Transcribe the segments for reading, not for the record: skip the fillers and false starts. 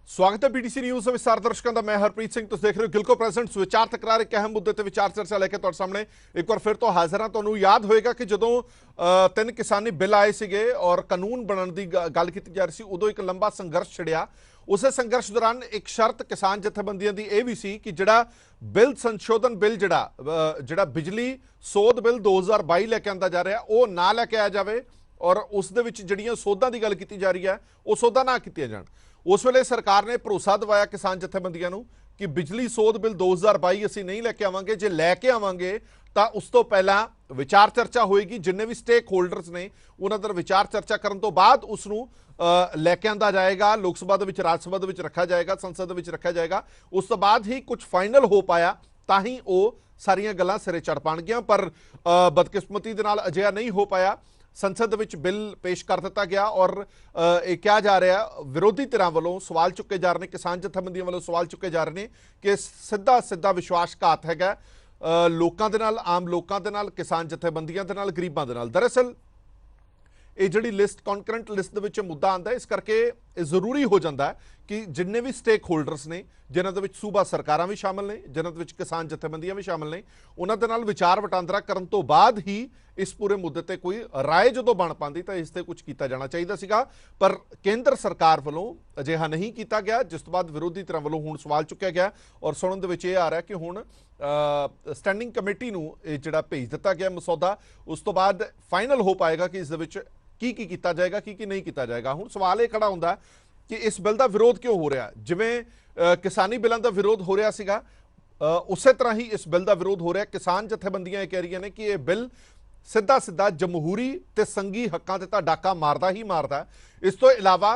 स्वागत है BTC news विस्तार दर्शकों का। मैं हरप्रीत सिंह, तुम देख रहे हो गिलको प्रेजेंट्स विचार तकरार। एक अहम मुद्दे ते विचार चर्चा लेके तुहाडे सामने एक बार फिर तो हाजिर हाँ। तुहानूं याद होएगा कि जदों 3 किसानी बिल आए सीगे और कानून बनने की गल की जा रही सी, उदों एक लंबा संघर्ष छिड़िया। उस संघर्ष दौरान एक शर्त किसान जथेबंदियों की यह भी सी कि जिहड़ा बिल संशोधन बिल जिहड़ा बिजली सोध बिल 2022 लैके आंदा जा रहा वो ना लैके आया जाए और उस दे विच जिहड़ियां सोधां की गल की जा रही है वो सोधा ना कीतियां जाण। उस वेले सरकार ने भरोसा दवाया किसान जथेबंदियों नूं कि बिजली सोध बिल 2022 असीं नहीं लैके आवांगे, जे लैके आवांगे तो उस तो पहला विचार चर्चा होएगी। जिन्ने भी स्टेक होल्डर्स ने उन्हां नाल विचार चर्चा करन तो बाद उसनूं लैके आंदा जाएगा, लोक सभा दे विच, राज सभा दे विच रखा जाएगा, संसद दे विच रखा जाएगा। उस तो बाद ही कुछ फाइनल हो पाया तां ही वो सारियां गल्लां सिरे चढ़ पाणगीआं। पर बदकिस्मती दे नाल अजिहा नहीं हो पाया। संसद विच बिल पेश कर दिता गया और ये कहा जा रहा, विरोधी धिरां वालों सवाल चुके जा रहे हैं, किसान जथेबंदियों वालों सवाल चुके जा रहे हैं कि सीधा सीधा विश्वासघात हैगा लोकां दे नाल, आम लोकां दे नाल, किसान जथेबंदियों दे नाल, गरीबां दे नाल। दरअसल ये जिहड़ी लिस्ट कॉन्करेंट लिस्ट दे विच मुद्दा आंदा है, इस करके जरूरी हो जाता है कि जिन्ने भी स्टेक होल्डर्स ने, जिन्हां दे विच सूबा सरकारां भी शामिल ने, जिन्हां दे विच किसान जथेबंदियां भी शामिल ने, उन्हां दे नाल विचार वटांदरा करन तो बाद ही इस पूरे मुद्दे ते कोई राय जदों बन पाती तो इस ते कुछ किया जाना चाहिए सीगा। पर केंद्र सरकार वालों अजिहा नहीं किया गया, जिस तो बाद विरोधी धिरां वालों हुण सवाल चुकिया गया और सुनन दे विच आ रहा है कि हुण स्टैंडिंग कमेटी नूं इह जिहड़ा भेज दिता गया मसौदा, उस तो बाद फाइनल हो पाएगा कि इस दे विच की किया जाएगा, की नहीं किया जाएगा। हुण सवाल ये खड़ा होंदा कि इस बिल का विरोध क्यों हो रहा, जिवें किसानी बिलों का विरोध हो रहा सीगा उस तरह ही इस बिल का विरोध हो रहा। किसान जथेबंदियां ये कह रही ने कि यह बिल सीधा सीधा जमहूरी ते संघी हक्कां ते तां डाका मारदा ही मारदा है। इस तो इलावा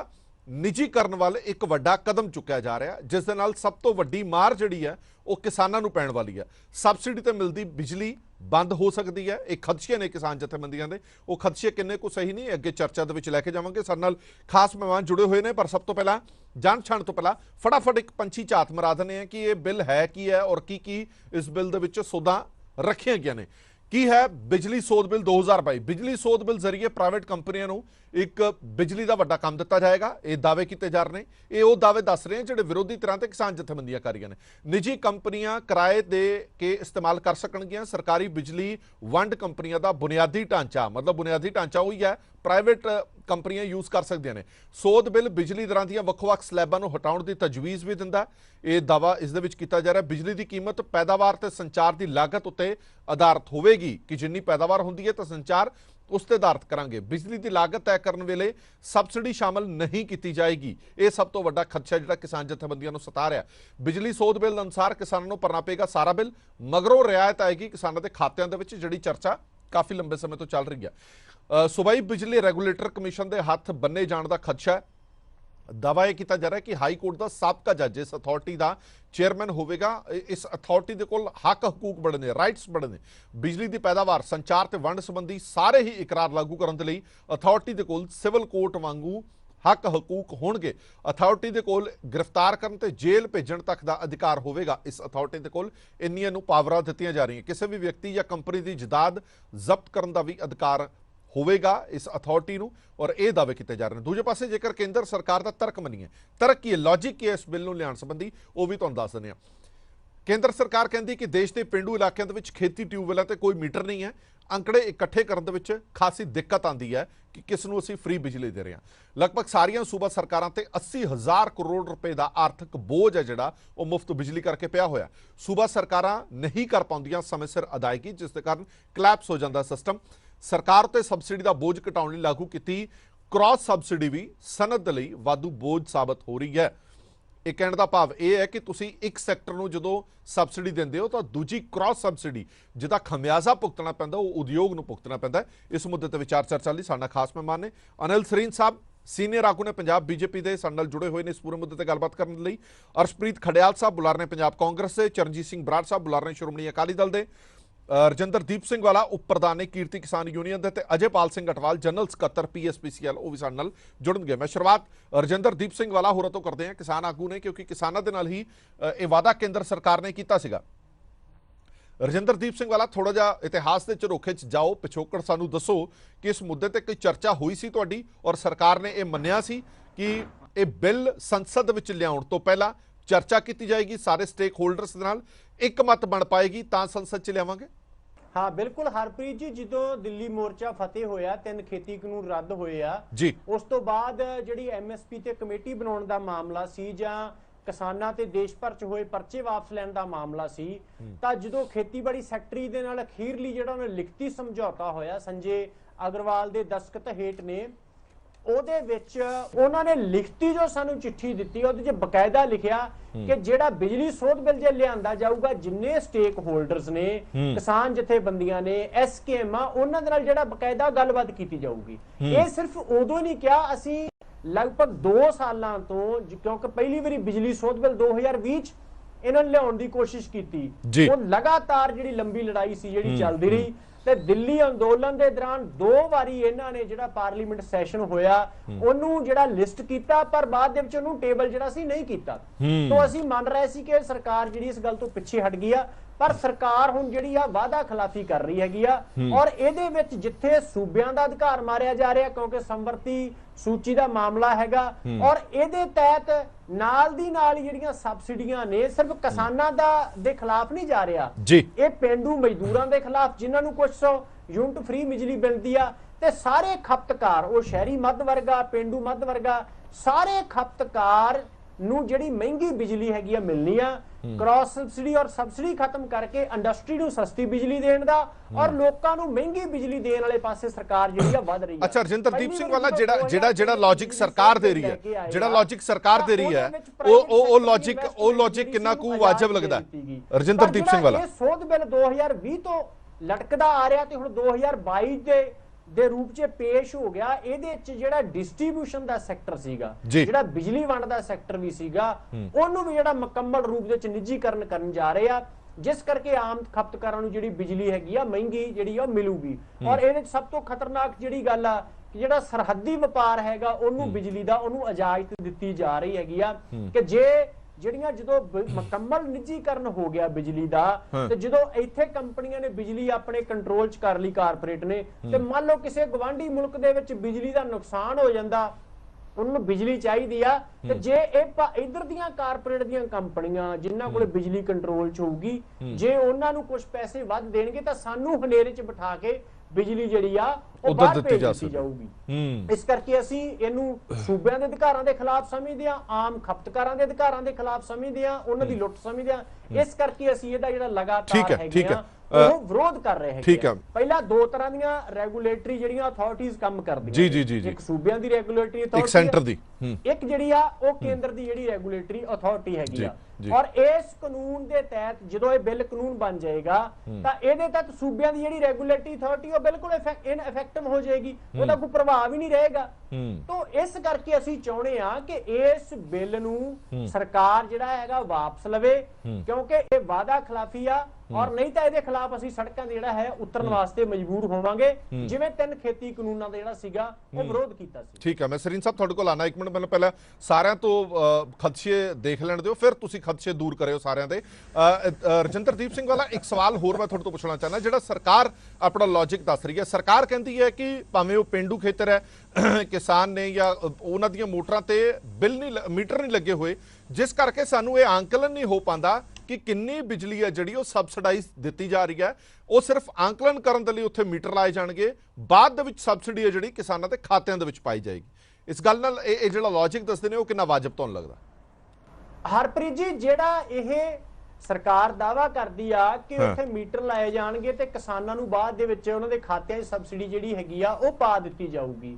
निजीकरण वाल एक वड्डा कदम चुक्या जा रहा, जिस दे नाल सब तो वड्डी मार जिहड़ी है वो किसानां नूं पैण वाली है। सबसिडी ते मिलदी बिजली बंद हो सकती है। एक खदशे ने किसान जथेबंदियां दे, वो खदशे किन्ने को सही नहीं, अगे चर्चा दे विच लैके जावांगे। साडे नाल खास मेहमान जुड़े हुए हैं, पर सब तो पहला जान पछाण तो पहला फटाफट एक पंछी झात मरा देने हैं कि ये बिल है की है और की इस बिल दे विच सोधां रखियां गईयां ने। की है बिजली सोध बिल 2022। बिजली सोध बिल जरिए प्राइवेट कंपनियों को एक बिजली का वड्डा काम दिता जाएगा, ये दावे किए जा रहे हैं। ये वो दावे दस रहे हैं जो विरोधी तरह से किसान जथेबंदियां कर रही हैं। निजी कंपनियां किराए दे के इस्तेमाल कर सकणगियां। सरकारी बिजली वंड कंपनियां का बुनियादी ढांचा, मतलब बुनियादी ढांचा वही है, प्राइवेट कंपनियां यूज़ कर सकदियां ने। सोध बिल बिजली दरां दीयां वख-वख स्लैबां नूं हटाउण दी तजवीज़ भी दिंदा। ये दावा इस दे विच कीता जा रहा है। बिजली की कीमत पैदावार ते संचार की लागत उत्ते आधारित होवेगी कि जिन्नी पैदावार हुंदी है तो संचार उस ते आधारित करांगे। बिजली की लागत तय करने वेले सबसिडी शामिल नहीं की जाएगी। ये सब तो वड्डा खदशा जिहड़ा किसान जथेबंदियां नूं सता रहा। बिजली सोध बिल अनुसार किसानों नूं भरना पेगा सारा बिल, मगरों रियायत आएगी किसानों के खात्यां दे विच, जिहड़ी चर्चा काफ़ी लंबे समय तो चल रही है। सूबाई बिजली रैगूलेटर कमीशन के हथ बन्ने जाने का खदशा है। दावा यह किया जा रहा है कि हाई कोर्ट का साबका जज इस अथॉरिटी का चेयरमैन होगा। इस अथॉरिटी के कोल हक हकूक बड़े ने, राइट्स बड़े ने। बिजली की पैदावार, संचार ते वंड संबंधी सारे ही इकरार लागू करने के लिए अथॉरिटी के कोल सिविल कोर्ट वांगू हक हकूक होणगे। अथॉरिटी के कोल गिरफ्तार करन ते जेल भेजण तक का अधिकार होगा। इस अथॉरिटी के कोल इन्नियां नूं पावरां दित्तियां जा रही। किसी भी व्यक्ति या कंपनी की जायदाद जब्त करने का भी अधिकार होगा इस अथॉरिटी नूं, और ये दावे किए जा रहे हैं। दूजे पासे जेकर केंद्र सरकार का तर्क मनीए, तर्क की है, लॉजिक की है इस बिल नूं लियाउण संबंधी, वो भी तुहानूं दस दिंदे हां। केंद्र सरकार कहती कि देश के पेंडू इलाकों के खेती ट्यूबवैलों पर कोई मीटर नहीं है। अंकड़े इकट्ठे करने विच खासी दिक्कत आती है कि किस नूं असीं फ्री बिजली दे रहे हैं। लगभग सारिया सूबा सरकारां ते 80,000 करोड़ रुपए का आर्थिक बोझ है जिहड़ा वो मुफ्त बिजली करके पिया होया। सूबा सरकारां नहीं कर पाउंदियां समय सिर अदायगी, जिस दे कारण कलैप्स हो जाता सिस्टम। सरकार ते सबसिडी का बोझ घटाउण लई लागू की क्रॉस सबसिडी भी सनद लई वाधू बोझ साबित हो रही है। ये कहने का भाव यह है कि तुसीं एक सैक्टर नूं जदों सबसिडी दिंदे हो तो दूजी क्रॉस सबसिडी जिहदा खमियाजा भुगतना पैंदा वो उद्योग नूं भुगतना पैंदा है। इस मुद्दे ते विचार चर्चा लई साडा खास मेहमान ने अनिल सरीन साहब, सीनियर आगू ने पंजाब बीजेपी के साडे नाल जुड़े हुए हैं इस पूरे मुद्दे ते गलबात करने लई। अर्शप्रीत खडियाल साहब बुलारे ने पंजाब कांग्रेस से, चरणजीत सिंह बराड़ साहब बुलारे ने श्रोमणी अकाली दल के, रजिंदरदीप सिंह वाला उप प्रधान ने कीर्ति किसान यूनियन के, अजयपाल सिंह अटवाल जनरल सकत्तर PSPCL वो भी साडे नाल जुड़नगे। मैं शुरुआत रजिंदरदीप सिंह वाला होरां तो करते हैं, किसान आगू ने, क्योंकि किसानों के नाल ही ये वादा केंद्र सरकार ने किया सीगा। रजिंदरदीप सिंह वाला थोड़ा जा इतिहास के झरोखे च जाओ, पिछोकड़ सानू दसो कि इस मुद्दे ते कोई चर्चा हुई सी तुहाडी और सरकार ने यह मन्निया सी कि ਇਹ ਬਿੱਲ ਸੰਸਦ ਵਿੱਚ ਲਿਆਉਣ ਤੋਂ ਪਹਿਲਾਂ ਚਰਚਾ ਕੀਤੀ ਜਾਏਗੀ, ਸਾਰੇ ਸਟੇਕ ਹੋਲਡਰਸ ਦੇ ਨਾਲ ਇੱਕ ਮਤ ਬਣ ਪਾਏਗੀ ਤਾਂ ਸੰਸਦ 'ਚ ਲਿਆਵਾਂਗੇ। हाँ बिल्कुल हरप्रीत जी, जो दिल्ली मोर्चा फतेह होया 3 खेती कानून रद्द होए आ जी, उस तो बाद जिहड़ी MSP ते कमेटी बनाउण दा मामला सी जां किसानां ते देश भर च होए परचे वापस लैण दा मामला सी, तां जदों खेतीबाड़ी सैकटरी दे नाल अखीरली जिहड़ा उन्हें लिखती समझौता होया संजय अग्रवाल दे दस्तखत हेठ ने, ਉਹਦੇ ਵਿੱਚ ਉਹਨਾਂ ਨੇ ਲਿਖਤੀ ਜੋ ਸਾਨੂੰ ਚਿੱਠੀ ਦਿੱਤੀ ਉਹਦੇ 'ਚ ਬਕਾਇਦਾ ਲਿਖਿਆ ਕਿ ਜਿਹੜਾ ਬਿਜਲੀ ਸੋਧ ਬਿੱਲ ਜੇ ਲਿਆਂਦਾ ਜਾਊਗਾ ਜਿੰਨੇ ਸਟੇਕ ਹੋਲਡਰਸ ਨੇ, ਕਿਸਾਨ ਜਥੇਬੰਦੀਆਂ ਨੇ, SKM ਆ, ਉਹਨਾਂ ਦੇ ਨਾਲ ਜਿਹੜਾ ਬਕਾਇਦਾ ਗੱਲਬਾਤ ਕੀਤੀ ਜਾਊਗੀ। ਇਹ ਸਿਰਫ ਉਦੋਂ ਨਹੀਂ ਕਿਹਾ, ਅਸੀਂ ਲਗਭਗ 2 ਸਾਲਾਂ ਤੋਂ, ਕਿਉਂਕਿ ਪਹਿਲੀ ਵਾਰੀ ਬਿਜਲੀ ਸੋਧ ਬਿੱਲ 2020 ਚ ਇਹਨਾਂ ਨੇ ਲਿਆਉਣ ਦੀ ਕੋਸ਼ਿਸ਼ ਕੀਤੀ, ਉਹ ਲਗਾਤਾਰ ਜਿਹੜੀ ਲੰਬੀ ਲੜਾਈ ਸੀ ਜਿਹੜੀ ਚੱਲਦੀ ਰਹੀ ਤੇ ਦਿੱਲੀ ਅੰਦੋਲਨ ਦੇ ਦੌਰਾਨ 2 ਵਾਰੀ ਇਹਨਾਂ ਨੇ ਜਿਹੜਾ ਪਾਰਲੀਮੈਂਟ ਸੈਸ਼ਨ ਹੋਇਆ ਉਹਨੂੰ ਜਿਹੜਾ ਲਿਸਟ ਕੀਤਾ, ਪਰ ਬਾਅਦ ਦੇ ਵਿੱਚ ਉਹਨੂੰ ਟੇਬਲ ਜਿਹੜਾ ਸੀ ਨਹੀਂ ਕੀਤਾ। ਤੋਂ ਅਸੀਂ ਮੰਨ ਰਹੇ ਸੀ ਕਿ ਸਰਕਾਰ ਜਿਹੜੀ ਇਸ ਗੱਲ ਤੋਂ ਪਿੱਛੇ ਹਟ ਗਈ ਆ, ਪਰ ਸਰਕਾਰ ਹੁਣ ਜਿਹੜੀ ਆ ਵਾਅਦਾ ਖਿਲਾਫੀ ਕਰ ਰਹੀ ਹੈਗੀ ਆ, ਔਰ ਇਹਦੇ ਵਿੱਚ ਜਿੱਥੇ ਸੂਬਿਆਂ ਦਾ ਅਧਿਕਾਰ ਮਾਰਿਆ ਜਾ ਰਿਹਾ ਕਿਉਂਕਿ ਸੰਵਰਤੀ ਸੂਚੀ ਦਾ ਮਾਮਲਾ ਹੈਗਾ, ਔਰ ਇਹਦੇ ਤਹਿਤ ਨਾਲ ਦੀ ਨਾਲ ਹੀ ਜਿਹੜੀਆਂ ਸਬਸਿਡੀਆਂ ਨੇ ਸਿਰਫ ਕਿਸਾਨਾਂ ਦੇ ਖਿਲਾਫ ਨਹੀਂ ਜਾ ਰਿਹਾ, ਇਹ ਪਿੰਡੂ ਮਜ਼ਦੂਰਾਂ ਦੇ ਖਿਲਾਫ ਜਿਨ੍ਹਾਂ ਨੂੰ ਕੁਝ ਸੌ ਯੂਨਿਟ ਫ੍ਰੀ ਬਿਜਲੀ ਮਿਲਦੀ ਆ, ਤੇ ਸਾਰੇ ਖਪਤਕਾਰ, ਉਹ ਸ਼ਹਿਰੀ ਮੱਧ ਵਰਗਾ, ਪਿੰਡੂ ਮੱਧ ਵਰਗਾ, ਸਾਰੇ ਖਪਤਕਾਰ ਨੂੰ ਜਿਹੜੀ ਮਹਿੰਗੀ ਬਿਜਲੀ ਹੈਗੀ ਆ ਮਿਲਣੀ ਆ। क्रॉस सब्सिडी और सब्सिडी खत्म करके इंडस्ट्री ਨੂੰ ਸਸਤੀ ਬਿਜਲੀ ਦੇਣ ਦਾ ਔਰ ਲੋਕਾਂ ਨੂੰ ਮਹਿੰਗੀ ਬਿਜਲੀ ਦੇਣ ਵਾਲੇ ਪਾਸੇ ਸਰਕਾਰ ਜਿਹੜੀ ਆ ਵਧ ਰਹੀ ਹੈ। ਅੱਛਾ ਰਜਿੰਦਰਦੀਪ ਸਿੰਘ ਵਾਲਾ ਜਿਹੜਾ ਲੌਜਿਕ ਸਰਕਾਰ ਦੇ ਰਹੀ ਹੈ, ਜਿਹੜਾ ਲੌਜਿਕ ਸਰਕਾਰ ਦੇ ਰਹੀ ਹੈ, ਉਹ ਲੌਜਿਕ ਕਿੰਨਾ ਕੁ ਵਾਜਬ ਲੱਗਦਾ ਰਜਿੰਦਰਦੀਪ ਸਿੰਘ ਵਾਲਾ? ਇਹ ਸੋਧ ਬਿੱਲ 2020 ਤੋਂ ਲਟਕਦਾ ਆ ਰਿਹਾ ਤੇ ਹੁਣ 2022 ਦੇ ਰੂਪ 'ਚ ਪੇਸ਼ ਹੋ ਗਿਆ। ਇਹਦੇ 'ਚ ਜਿਹੜਾ ਡਿਸਟ੍ਰੀਬਿਊਸ਼ਨ ਦਾ ਸੈਕਟਰ ਸੀਗਾ, ਜਿਹੜਾ ਬਿਜਲੀ ਵੰਡ ਦਾ ਸੈਕਟਰ ਵੀ ਸੀਗਾ, ਉਹਨੂੰ ਵੀ ਜਿਹੜਾ ਮੁਕੰਮਲ ਰੂਪ ਦੇ ਵਿੱਚ ਨਿੱਜੀਕਰਨ ਕਰਨ ਜਾ ਰਹੇ ਆ, ਜਿਸ ਕਰਕੇ ਆਮ ਖਪਤਕਾਰਾਂ ਨੂੰ ਜਿਹੜੀ ਬਿਜਲੀ ਹੈਗੀ ਆ ਮਹਿੰਗੀ ਜਿਹੜੀ ਆ ਮਿਲੂਗੀ। ਔਰ ਇਹਦੇ 'ਚ ਸਭ ਤੋਂ ਖਤਰਨਾਕ ਜਿਹੜੀ ਗੱਲ ਆ ਕਿ ਜਿਹੜਾ ਸਰਹੱਦੀ ਵਪਾਰ ਹੈਗਾ ਉਹਨੂੰ ਬਿਜਲੀ ਦਾ ਉਹਨੂੰ ਇਜਾਜ਼ਤ ਦਿੱਤੀ ਜਾ ਰਹੀ ਹੈਗੀ ਆ ਕਿ ਜਿਹੜੀਆਂ ਜਦੋਂ ਮੁਕੰਮਲ ਨਿੱਜੀਕਰਨ ਹੋ ਗਿਆ ਬਿਜਲੀ ਦਾ, ਤੇ ਜਦੋਂ ਇੱਥੇ ਕੰਪਨੀਆਂ ਨੇ ਬਿਜਲੀ ਆਪਣੇ ਕੰਟਰੋਲ 'ਚ ਕਰ ਲਈ ਕਾਰਪੋਰੇਟ ਨੇ, ਤੇ ਮੰਨ ਲਓ ਕਿਸੇ ਗਵਾਂਢੀ ਮੁਲਕ ਦੇ ਵਿੱਚ ਬਿਜਲੀ ਦਾ ਨੁਕਸਾਨ ਹੋ ਜਾਂਦਾ, ਉਹਨੂੰ ਬਿਜਲੀ ਚਾਹੀਦੀ ਆ, ਤੇ ਜੇ ਇਹ ਇਧਰ ਦੀਆਂ ਕਾਰਪੋਰੇਟ ਦੀਆਂ ਕੰਪਨੀਆਂ ਜਿਨ੍ਹਾਂ ਕੋਲੇ ਬਿਜਲੀ ਕੰਟਰੋਲ 'ਚ ਹੋਊਗੀ, ਜੇ ਉਹਨਾਂ ਨੂੰ ਕੁਝ ਪੈਸੇ ਵੱਧ ਦੇਣਗੇ ਤਾਂ ਸਾਨੂੰ ਹਨੇਰੇ 'ਚ ਬਿਠਾ ਕੇ ਬਿਜਲੀ ਜਿਹੜੀ ਆ ਉਹ ਬਾਹਰ ਭੇਜ ਦਿੱਤੀ ਜਾਊਗੀ। ਇਸ ਕਰਕੇ ਅਸੀਂ ਇਹਨੂੰ ਸੂਬਿਆਂ ਦੇ ਅਧਿਕਾਰਾਂ ਦੇ ਖਿਲਾਫ ਸਮਝਦੇ ਆ, ਆਮ ਖਪਤਕਾਰਾਂ ਦੇ ਅਧਿਕਾਰਾਂ ਦੇ ਖਿਲਾਫ ਸਮਝਦੇ ਆ, ਉਹਨਾਂ ਦੀ ਲੁੱਟ ਸਮਝਦੇ ਆ। ਇਸ ਕਰਕੇ ਅਸੀਂ ਇਹਦਾ ਜਿਹੜਾ ਲਗਾਤਾਰ ਹੈਗਾ ਉਹ ਵਿਰੋਧ ਕਰ ਰਹੇ ਹੈਗੇ। ਪਹਿਲਾਂ 2 ਤਰ੍ਹਾਂ ਦੀਆਂ ਰੈਗੂਲੇਟਰੀ ਜਿਹੜੀਆਂ ਅਥਾਰਟੀਆਂ ਕੰਮ ਕਰਦੀਆਂ, ਇੱਕ ਸੂਬਿਆਂ ਦੀ ਰੈਗੂਲੇਟਰੀ ਅਥਾਰਟੀ, ਇੱਕ ਸੈਂਟਰ ਦੀ, ਇੱਕ ਜਿਹੜੀ ਆ ਉਹ ਕੇਂਦਰ ਦੀ ਜਿਹੜੀ ਰੈਗੂਲੇਟਰੀ ਅਥਾਰਟੀ ਹੈਗੀ ਆ। ਔਰ ਇਸ ਕਾਨੂੰਨ ਦੇ ਤਹਿਤ ਜਦੋਂ ਇਹ ਬਿੱਲ ਕਾਨੂੰਨ ਬਣ ਜਾਏਗਾ ਤਾਂ ਇਹਦੇ ਤਹਿਤ ਸੂਬਿਆਂ ਦੀ ਜਿਹੜੀ ਰੈਗੂਲੇਟਰੀ ਅਥਾਰਟੀ ਉਹ ਬਿਲਕੁਲ ਇਨਇਫੈਕਟਿਵ ਹੋ ਜਾਏਗੀ, ਉਹਦਾ ਕੋਈ ਪ੍ਰਭਾਵ ਹੀ ਨਹੀਂ ਰਹੇਗਾ। ਤੋਂ ਇਸ ਕਰਕੇ ਅਸੀਂ ਚਾਹੁੰਦੇ ਆ ਕਿ ਇਸ ਬਿੱਲ ਨੂੰ ਸਰਕਾਰ ਜਿਹੜਾ ਹੈਗਾ ਵਾਪਸ ਲਵੇ, ਕਿਉਂਕਿ ਇਹ ਵਾਅਦਾ ਖਿਲਾਫੀ ਆ, ਔਰ ਨਹੀਂ ਤਾਂ ਇਹਦੇ ਖਿਲਾਫ ਅਸੀਂ ਸੜਕਾਂ ਤੇ ਜਿਹੜਾ ਹੈ ਉਤਰਨ ਵਾਸਤੇ ਮਜਬੂਰ ਹੋਵਾਂਗੇ, ਜਿਵੇਂ 3 ਖੇਤੀ ਕਾਨੂੰਨਾਂ ਦਾ ਜਿਹੜਾ ਸੀਗਾ ਉਹ ਵਿਰੋਧ ਕੀਤਾ ਸੀ। ਠੀਕ ਹੈ, ਮੈਂ ਸਰੀਨ ਸਾਹਿਬ ਤੁਹਾਡੇ ਕੋਲ ਆਣਾ 1 ਮਿੰਟ, ਮੈਨੂੰ ਪਹਿਲਾਂ ਸਾਰਿਆਂ ਤੋਂ ਖਦਸ਼ੇ ਦੇਖ ਲੈਣ ਦਿਓ, ਫਿਰ ਤੁਸੀਂ ਖਦਸ਼ੇ ਦੂਰ ਕਰਿਓ ਸਾਰਿਆਂ ਦੇ। ਰਜਿੰਦਰਦੀਪ ਸਿੰਘ ਵਾਲਾ ਇੱਕ ਸਵਾਲ ਹੋਰ ਮੈਂ ਤੁਹਾਡੇ ਤੋਂ ਪੁੱਛਣਾ ਚਾਹੁੰਦਾ, ਜਿਹੜਾ ਸਰਕਾਰ ਆਪਣਾ ਲੌਜਿਕ ਦੱਸ ਰਹੀ ਹੈ, ਸਰਕਾਰ ਕਹਿੰਦੀ ਹੈ ਕਿ ਭਾਵੇਂ ਉਹ ਪਿੰਡੂ ਖੇਤਰ ਹੈ, ਕਿਸਾਨ ਨੇ ਜਾਂ ਉਹਨਾਂ ਦੀਆਂ ਮੋਟਰਾਂ ਤੇ ਬਿੱਲ ਨਹੀਂ, ਮੀਟਰ ਨਹੀਂ ਲੱਗੇ ਹੋਏ, ਜਿਸ ਕਰਕੇ ਸਾਨੂੰ ਇਹ ਆਂਕਲਨ ਨਹੀਂ ਹੋ ਪਾਉਂਦਾ ਕਿ ਕਿੰਨੀ ਬਿਜਲੀ ਹੈ ਜਿਹੜੀ ਉਹ ਸਬਸਿਡਾਈਜ਼ ਦਿੱਤੀ ਜਾ ਰਹੀ ਹੈ। ਉਹ ਸਿਰਫ ਆਂਕਲਨ ਕਰਨ ਦੇ ਲਈ ਉੱਥੇ ਮੀਟਰ ਲਾਏ ਜਾਣਗੇ, ਬਾਅਦ ਦੇ ਵਿੱਚ ਸਬਸਿਡੀ ਹੈ ਜਿਹੜੀ ਕਿਸਾਨਾਂ ਦੇ ਖਾਤਿਆਂ ਦੇ ਵਿੱਚ ਪਾਈ ਜਾਏਗੀ। ਇਸ ਗੱਲ ਨਾਲ ਇਹ ਜਿਹੜਾ ਲੌਜਿਕ ਦੱਸਦੇ ਨੇ ਉਹ ਕਿੰਨਾ ਵਾਜਬ ਤੁਹਾਨੂੰ ਲੱਗਦਾ? ਹਰਪ੍ਰੀਤ ਜੀ, ਜਿਹੜਾ ਇਹ ਸਰਕਾਰ ਦਾਵਾ ਕਰਦੀ ਆ ਕਿ ਉੱਥੇ ਮੀਟਰ ਲਾਏ ਜਾਣਗੇ ਤੇ ਕਿਸਾਨਾਂ ਨੂੰ ਬਾਅਦ ਦੇ ਵਿੱਚ ਉਹਨਾਂ ਦੇ ਖਾਤਿਆਂ 'ਚ ਸਬਸਿਡੀ ਜਿਹੜੀ ਹੈਗੀ ਆ ਉਹ ਪਾ ਦਿੱਤੀ ਜਾਊਗੀ।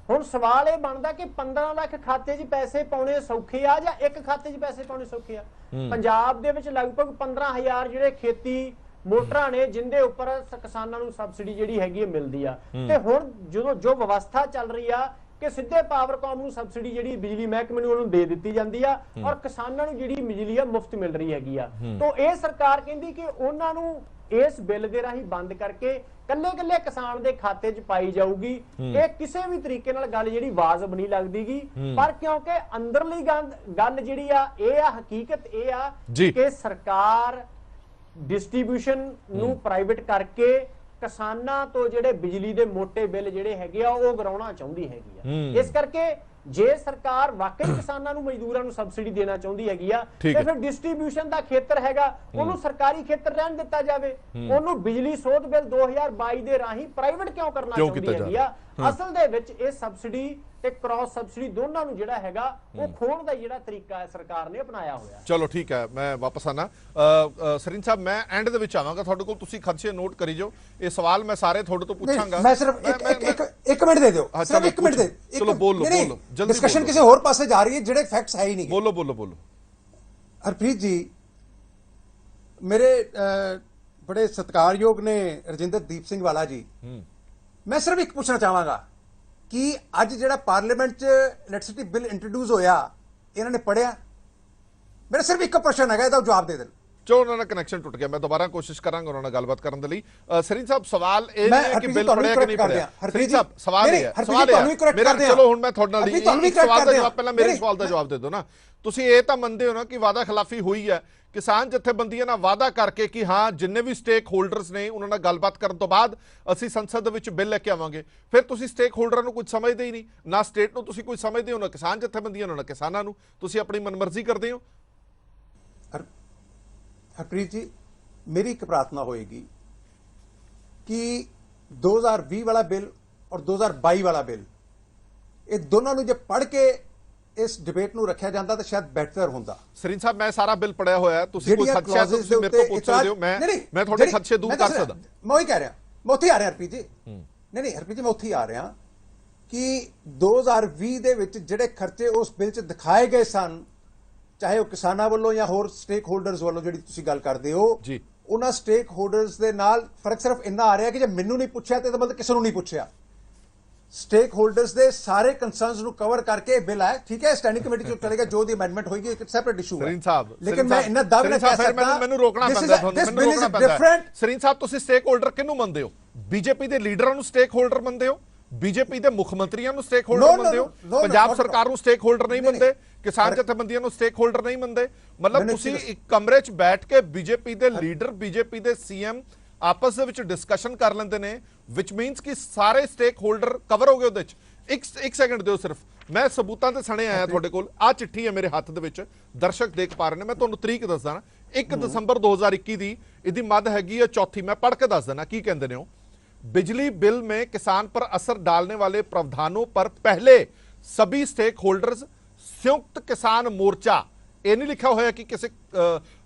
ਹੁਣ ਸਵਾਲ ਇਹ ਬਣਦਾ ਕਿ 15 ਲੱਖ ਖਾਤੇ 'ਚ ਪੈਸੇ ਪਾਉਣੇ ਸੌਖੇ ਆ ਜਾਂ ਇੱਕ ਖਾਤੇ 'ਚ ਪੈਸੇ ਪਾਉਣੇ ਸੌਖੇ ਆ? ਪੰਜਾਬ ਦੇ ਵਿੱਚ ਲਗਭਗ 15,000 ਜਿਹੜੇ ਖੇਤੀ ਮੋਟਰਾਂ ਨੇ ਜਿੰਦੇ ਉੱਪਰ ਕਿਸਾਨਾਂ ਨੂੰ ਸਬਸਿਡੀ ਜਿਹੜੀ ਹੈਗੀ ਮਿਲਦੀ ਆ, ਤੇ ਹੁਣ ਜਦੋਂ ਜੋ ਵਿਵਸਥਾ ਚੱਲ ਰਹੀ ਆ ਕਿ ਸਿੱਧੇ ਪਾਵਰਕਾਮ ਨੂੰ ਸਬਸਿਡੀ ਜਿਹੜੀ ਬਿਜਲੀ ਮਹਿਕਮੇ ਨੂੰ ਉਹਨੂੰ ਦੇ ਦਿੱਤੀ ਜਾਂਦੀ ਆ, ਔਰ ਕਿਸਾਨਾਂ ਨੂੰ ਜਿਹੜੀ ਬਿਜਲੀ ਆ ਮੁਫਤ ਮਿਲ ਰਹੀ ਹੈਗੀ ਆ। ਤੋਂ ਇਹ ਸਰਕਾਰ ਕਹਿੰਦੀ ਕਿ ਉਹਨਾਂ ਨੂੰ ਇਸ ਬਿੱਲ ਦੇ ਰਾਹੀਂ ਬੰਦ ਕਰਕੇ ਕੱਲੇ ਕਿਸਾਨ ਦੇ ਖਾਤੇ 'ਚ ਪਾਈ ਜਾਊਗੀ। ਇਹ ਕਿਸੇ ਵੀ ਤਰੀਕੇ ਨਾਲ ਗੱਲ ਜਿਹੜੀ ਵਾਜਬ ਨਹੀਂ ਲੱਗਦੀਗੀ, ਪਰ ਕਿਉਂਕਿ ਅੰਦਰਲੀ ਗੱਲ ਜਿਹੜੀ ਆ ਇਹ ਆ, ਹਕੀਕਤ ਇਹ ਆ ਕਿ ਸਰਕਾਰ ਡਿਸਟ੍ਰੀਬਿਊਸ਼ਨ ਨੂੰ ਪ੍ਰਾਈਵੇਟ ਕਰਕੇ ਕਿਸਾਨਾਂ ਤੋਂ ਜਿਹੜੇ ਬਿਜਲੀ ਦੇ ਮੋਟੇ ਬਿੱਲ ਜਿਹੜੇ ਹੈਗੇ ਆ ਉਹ ਗਰਾਉਣਾ ਚਾਹੁੰਦੀ ਹੈਗੀ ਆ। ਇਸ ਕਰਕੇ ਜੇ ਸਰਕਾਰ ਵਾਕਈ ਕਿਸਾਨਾਂ ਨੂੰ ਮਜ਼ਦੂਰਾਂ ਨੂੰ ਸਬਸਿਡੀ ਦੇਣਾ ਚਾਹੁੰਦੀ ਹੈਗੀ ਆ ਤੇ ਫਿਰ ਡਿਸਟ੍ਰੀਬਿਊਸ਼ਨ ਦਾ ਖੇਤਰ ਹੈਗਾ ਉਹਨੂੰ ਸਰਕਾਰੀ ਖੇਤਰ ਰਹਿਣ ਦਿੱਤਾ ਜਾਵੇ। ਉਹਨੂੰ ਬਿਜਲੀ ਸੋਧ ਬਿੱਲ 2022 ਦੇ ਰਾਹੀਂ ਪ੍ਰਾਈਵੇਟ ਕਿਉਂ ਕਰਨਾ ਚਾਹੁੰਦੀ ਹੈਗੀ ਆ? ਅਸਲ ਦੇ ਵਿੱਚ ਇਹ ਸਬਸਿਡੀ ਤੇ ਕ੍ਰਾਸ ਸਬਸਿਡੀ ਦੋਨਾਂ ਨੂੰ ਜਿਹੜਾ ਹੈਗਾ ਉਹ ਖੋਣ ਦਾ ਜਿਹੜਾ ਤਰੀਕਾ ਹੈ ਸਰਕਾਰ ਨੇ ਅਪਣਾਇਆ ਹੋਇਆ। ਚਲੋ ਠੀਕ ਹੈ, ਮੈਂ ਵਾਪਸ ਆਣਾ। ਸਰੀਨ ਸਾਹਿਬ, ਮੈਂ ਐਂਡ ਦੇ ਵਿੱਚ ਆਵਾਂਗਾ ਤੁਹਾਡੇ ਕੋਲ, ਤੁਸੀਂ ਖਦਸ਼ੇ ਨੋਟ ਕਰੀ ਜਾਓ। ਇਹ ਸਵਾਲ ਮੈਂ ਸਾਰੇ ਤੁਹਾਡੇ ਤੋਂ ਪੁੱਛਾਂਗਾ। ਮੈਂ ਸਿਰਫ ਇੱਕ ਮਿੰਟ ਦੇ ਦਿਓ, ਸਿਰਫ ਇੱਕ ਮਿੰਟ ਦੇ। ਚਲੋ ਬੋਲੋ ਬੋਲੋ, ਜਲਦੀ। ਡਿਸਕਸ਼ਨ ਕਿਸੇ ਹੋਰ ਪਾਸੇ ਜਾ ਰਹੀ ਹੈ, ਜਿਹੜੇ ਫੈਕਟਸ ਹੈ ਹੀ ਨਹੀਂ। ਬੋਲੋ ਬੋਲੋ ਬੋਲੋ। ਹਰਪ੍ਰੀਤ ਜੀ, ਮੇਰੇ ਬੜੇ ਸਤਿਕਾਰਯੋਗ ਨੇ ਰਜਿੰਦਰਦੀਪ ਸਿੰਘ ਵਾਲਾ ਜੀ, ਮੈਂ ਸਿਰਫ ਇੱਕ ਪੁੱਛਣਾ ਚਾਹਾਂਗਾ ਕਿ ਅੱਜ ਜਿਹੜਾ ਪਾਰਲੀਮੈਂਟ 'ਚ ਇਲੈਕਟ੍ਰਿਸਿਟੀ ਬਿੱਲ ਇੰਟਰੋਡਿਊਸ ਹੋਇਆ, ਇਹਨਾਂ ਨੇ ਪੜ੍ਹਿਆ? ਮੇਰਾ ਸਿਰਫ ਇੱਕ ਪ੍ਰਸ਼ਨ ਹੈਗਾ, ਇਹਦਾ ਜਵਾਬ ਦੇ ਦੇਣ। ਜੋ ਉਹਨਾਂ ਦਾ ਕਨੈਕਸ਼ਨ ਟੁੱਟ ਗਿਆ, ਮੈਂ ਦੁਬਾਰਾ ਕੋਸ਼ਿਸ਼ ਕਰਾਂਗਾ ਉਹਨਾਂ ਨਾਲ ਗੱਲਬਾਤ ਕਰਨ ਦੇ ਲਈ। ਸਰੀਨ ਸਾਹਿਬ, ਸਵਾਲ ਇਹ ਹੈ ਕਿ ਬਿੱਲ ਪੜਿਆ ਕਿ ਨਹੀਂ ਪੜਿਆ? ਸਰੀਨ ਸਾਹਿਬ, ਸਵਾਲ ਇਹ ਹੈ, ਮੇਰਾ, ਚਲੋ ਹੁਣ ਮੈਂ ਤੁਹਾਡੇ ਨਾਲ ਇੱਕ ਸਵਾਲ ਦਾ ਜਵਾਬ, ਪਹਿਲਾਂ ਮੇਰੇ ਸਵਾਲ ਦਾ ਜਵਾਬ ਦੇ ਦਿਓ ਨਾ। ਤੁਸੀਂ ਇਹ ਤਾਂ ਮੰਨਦੇ ਹੋ ਨਾ ਕਿ ਵਾਅਦਾ ਖਿਲਾਫੀ ਹੋਈ ਹੈ? ਕਿਸਾਨ ਜਥੇਬੰਦੀਆਂ ਨਾਲ ਵਾਅਦਾ ਕਰਕੇ ਕਿ ਹਾਂ ਜਿੰਨੇ ਵੀ ਸਟੇਕ ਹੋਲਡਰਸ ਨੇ ਉਹਨਾਂ ਨਾਲ ਗੱਲਬਾਤ ਕਰਨ ਤੋਂ ਬਾਅਦ ਅਸੀਂ ਸੰਸਦ ਦੇ ਵਿੱਚ ਬਿੱਲ ਲੈ ਕੇ ਆਵਾਂਗੇ। ਫਿਰ ਤੁਸੀਂ ਸਟੇਕ ਹੋਲਡਰਾਂ ਨੂੰ ਕੁਝ ਸਮਝਦੇ ਹੀ ਨਹੀਂ, ਨਾ ਸਟੇਟ ਨੂੰ ਤੁਸੀਂ ਕੁਝ ਸਮਝਦੇ ਹੋ, ਨਾ ਕਿਸਾਨ ਜਥੇਬੰਦੀਆਂ ਨੂੰ, ਨਾ ਕਿਸਾਨਾਂ ਨੂੰ। ਤੁਸੀਂ ਆਪਣੀ ਮਨਮਰਜ਼ੀ ਕਰਦੇ ਹੋ। ਹਰਪ੍ਰੀਤ ਜੀ, ਮੇਰੀ ਇੱਕ ਪ੍ਰਾਰਥਨਾ ਹੋਏਗੀ ਕਿ 2020 ਵਾਲਾ ਬਿੱਲ ਔਰ 2022 ਵਾਲਾ ਬਿੱਲ, ਇਹ ਦੋਨਾਂ ਨੂੰ ਜੇ ਪੜ੍ਹ ਕੇ ਇਸ ਡਿਬੇਟ ਨੂੰ ਰੱਖਿਆ ਜਾਂਦਾ ਤਾਂ ਸ਼ਾਇਦ ਬਿਹਤਰ ਹੁੰਦਾ। ਸਰੀਨ ਸਾਹਿਬ, ਮੈਂ ਸਾਰਾ ਬਿੱਲ ਪੜਿਆ ਹੋਇਆ, ਤੁਸੀਂ ਕੋਈ ਖਦਸ਼ਾ ਤੁਸੀਂ ਮੇਰੇ ਤੋਂ ਪੁੱਛ ਸਕਦੇ ਹੋ, ਮੈਂ ਤੁਹਾਡੇ ਖਦਸ਼ੇ ਦੂਰ ਕਰ ਸਕਦਾ। ਮੈਂ ਉਹੀ ਕਹਿ ਰਿਹਾ, ਮੈਂ ਉੱਥੇ ਆ ਰਿਹਾ ਹਰਪ੍ਰੀਤ ਜੀ। ਨਹੀਂ ਹਰਪ੍ਰੀਤ ਜੀ, ਮੈਂ ਉੱਥੇ ਆ ਰਿਹਾ ਕਿ 2020 ਦੇ ਵਿੱਚ ਜਿਹੜੇ ਖਰਚੇ ਉਸ ਬਿੱਲ 'ਚ ਦਿਖਾਏ ਗਏ ਸਨ, ਚਾਹੇ ਉਹ ਕਿਸਾਨਾਂ ਵੱਲੋਂ ਜਾਂ ਹੋਰ ਸਟੇਕ ਹੋਲਡਰਸ ਵੱਲੋਂ ਜਿਹੜੀ ਤੁਸੀਂ ਗੱਲ ਕਰਦੇ ਹੋ, ਉਹਨਾਂ ਸਟੇਕ ਹੋਲਡਰਸ ਦੇ ਨਾਲ ਫਰਕ ਸਿਰਫ ਇੰਨਾ ਆ ਰਿਹਾ ਕਿ ਜੇ ਮੈਨੂੰ ਨਹੀਂ ਪੁੱਛਿਆ ਤੇ ਮਤਲਬ ਕਿਸੇ ਨੂੰ ਨਹੀਂ ਪੁੱਛਿਆ। ਸਟੇਕ ਹੋਲਡਰਸ ਦੇ ਸਾਰੇ ਕੰਸਰਨਸ ਨੂੰ ਕਵਰ ਕਰਕੇ ਬਿੱਲ ਆਇਆ, ਠੀਕ ਹੈ, ਸਟੈਂਡਿੰਗ ਕਮੇਟੀ ਚ ਚਲੇਗਾ, ਜੋ ਦੀ ਅਮੈਂਡਮੈਂਟ ਹੋਏਗੀ ਇੱਕ ਸੈਪਰੇਟ ਇਸ਼ੂ ਹੈ। ਲੇਕਿਨ ਮੈਂ ਇੰਨਾ ਦਾਅਵਾ ਨਹੀਂ ਕਰ ਸਕਦਾ, ਮੈਨੂੰ ਰੋਕਣਾ ਪੈਂਦਾ ਤੁਹਾਨੂੰ, ਮੈਨੂੰ ਰੋਕਣਾ ਪੈਂਦਾ। ਸਰੀਨ ਸਾਹਿਬ, ਤੁਸੀਂ ਸਟੇਕ ਹੋਲਡਰ ਕਿਹਨੂੰ ਮੰਨਦੇ ਹੋ? ਬੀਜੇਪੀ ਦੇ ਲੀਡਰਾਂ ਨੂੰ ਸਟੇਕ ਹੋਲਡਰ ਮੰਨਦੇ ਹੋ? ਬੀਜੇਪੀ ਦੇ ਮੁੱਖ ਮੰਤਰੀਆਂ ਨੂੰ ਸਟੇਕ ਹੋਲਡਰ ਮੰਨਦੇ ਹੋ? ਪੰਜਾਬ ਸਰਕਾਰ ਨੂੰ ਸਟੇਕ ਹੋਲਡਰ ਨਹੀਂ ਮੰਨਦੇ? ਕਿਸਾਨ ਜਥੇਬੰਦੀਆਂ ਨੂੰ ਸਟੇਕ ਹੋਲਡਰ ਨਹੀਂ ਮੰਨਦੇ? ਮਤਲਬ ਤੁਸੀਂ ਇੱਕ ਕਮਰੇ 'ਚ ਬੈਠ ਕੇ ਬੀਜੇਪੀ ਦੇ ਲੀਡਰ, ਬੀਜੇਪੀ ਦੇ ਸੀਐਮ ਆਪਸ ਦੇ ਵਿੱਚ ਡਿਸਕਸ਼ਨ ਕਰ ਲੈਂਦੇ ਨੇ, ਵਿਚ ਮੀਨਸ ਕਿ ਸਾਰੇ ਸਟੇਕ ਹੋਲਡਰ ਕਵਰ ਹੋ ਗਏ ਉਹਦੇ 'ਚ। ਇੱਕ ਸੈਕਿੰਡ ਦਿਓ ਸਿਰਫ, ਮੈਂ ਸਬੂਤਾਂ ਤੇ ਸਣੇ ਆਇਆ ਤੁਹਾਡੇ ਕੋਲ। ਆਹ ਚਿੱਠੀ ਹੈ ਮੇਰੇ ਹੱਥ ਦੇ ਵਿੱਚ, ਦਰਸ਼ਕ ਦੇਖ ਪਾ ਰਹੇ ਨੇ, ਮੈਂ ਤੁਹਾਨੂੰ ਤਰੀਕ ਦੱਸਦਾ ਨਾ, 1 ਦਸੰਬਰ 2021 ਦੀ, ਇਹਦੀ ਮੱਧ ਹੈਗੀ ਹੈ 4, मैं पढ़ के दस देना की कहते हैं। बिजली बिल में किसान पर असर डालने वाले प्रावधानों पर पहले सभी स्टेक होल्डर्स संयुक्त किसान मोर्चा, ये नहीं लिखा होया कि किसी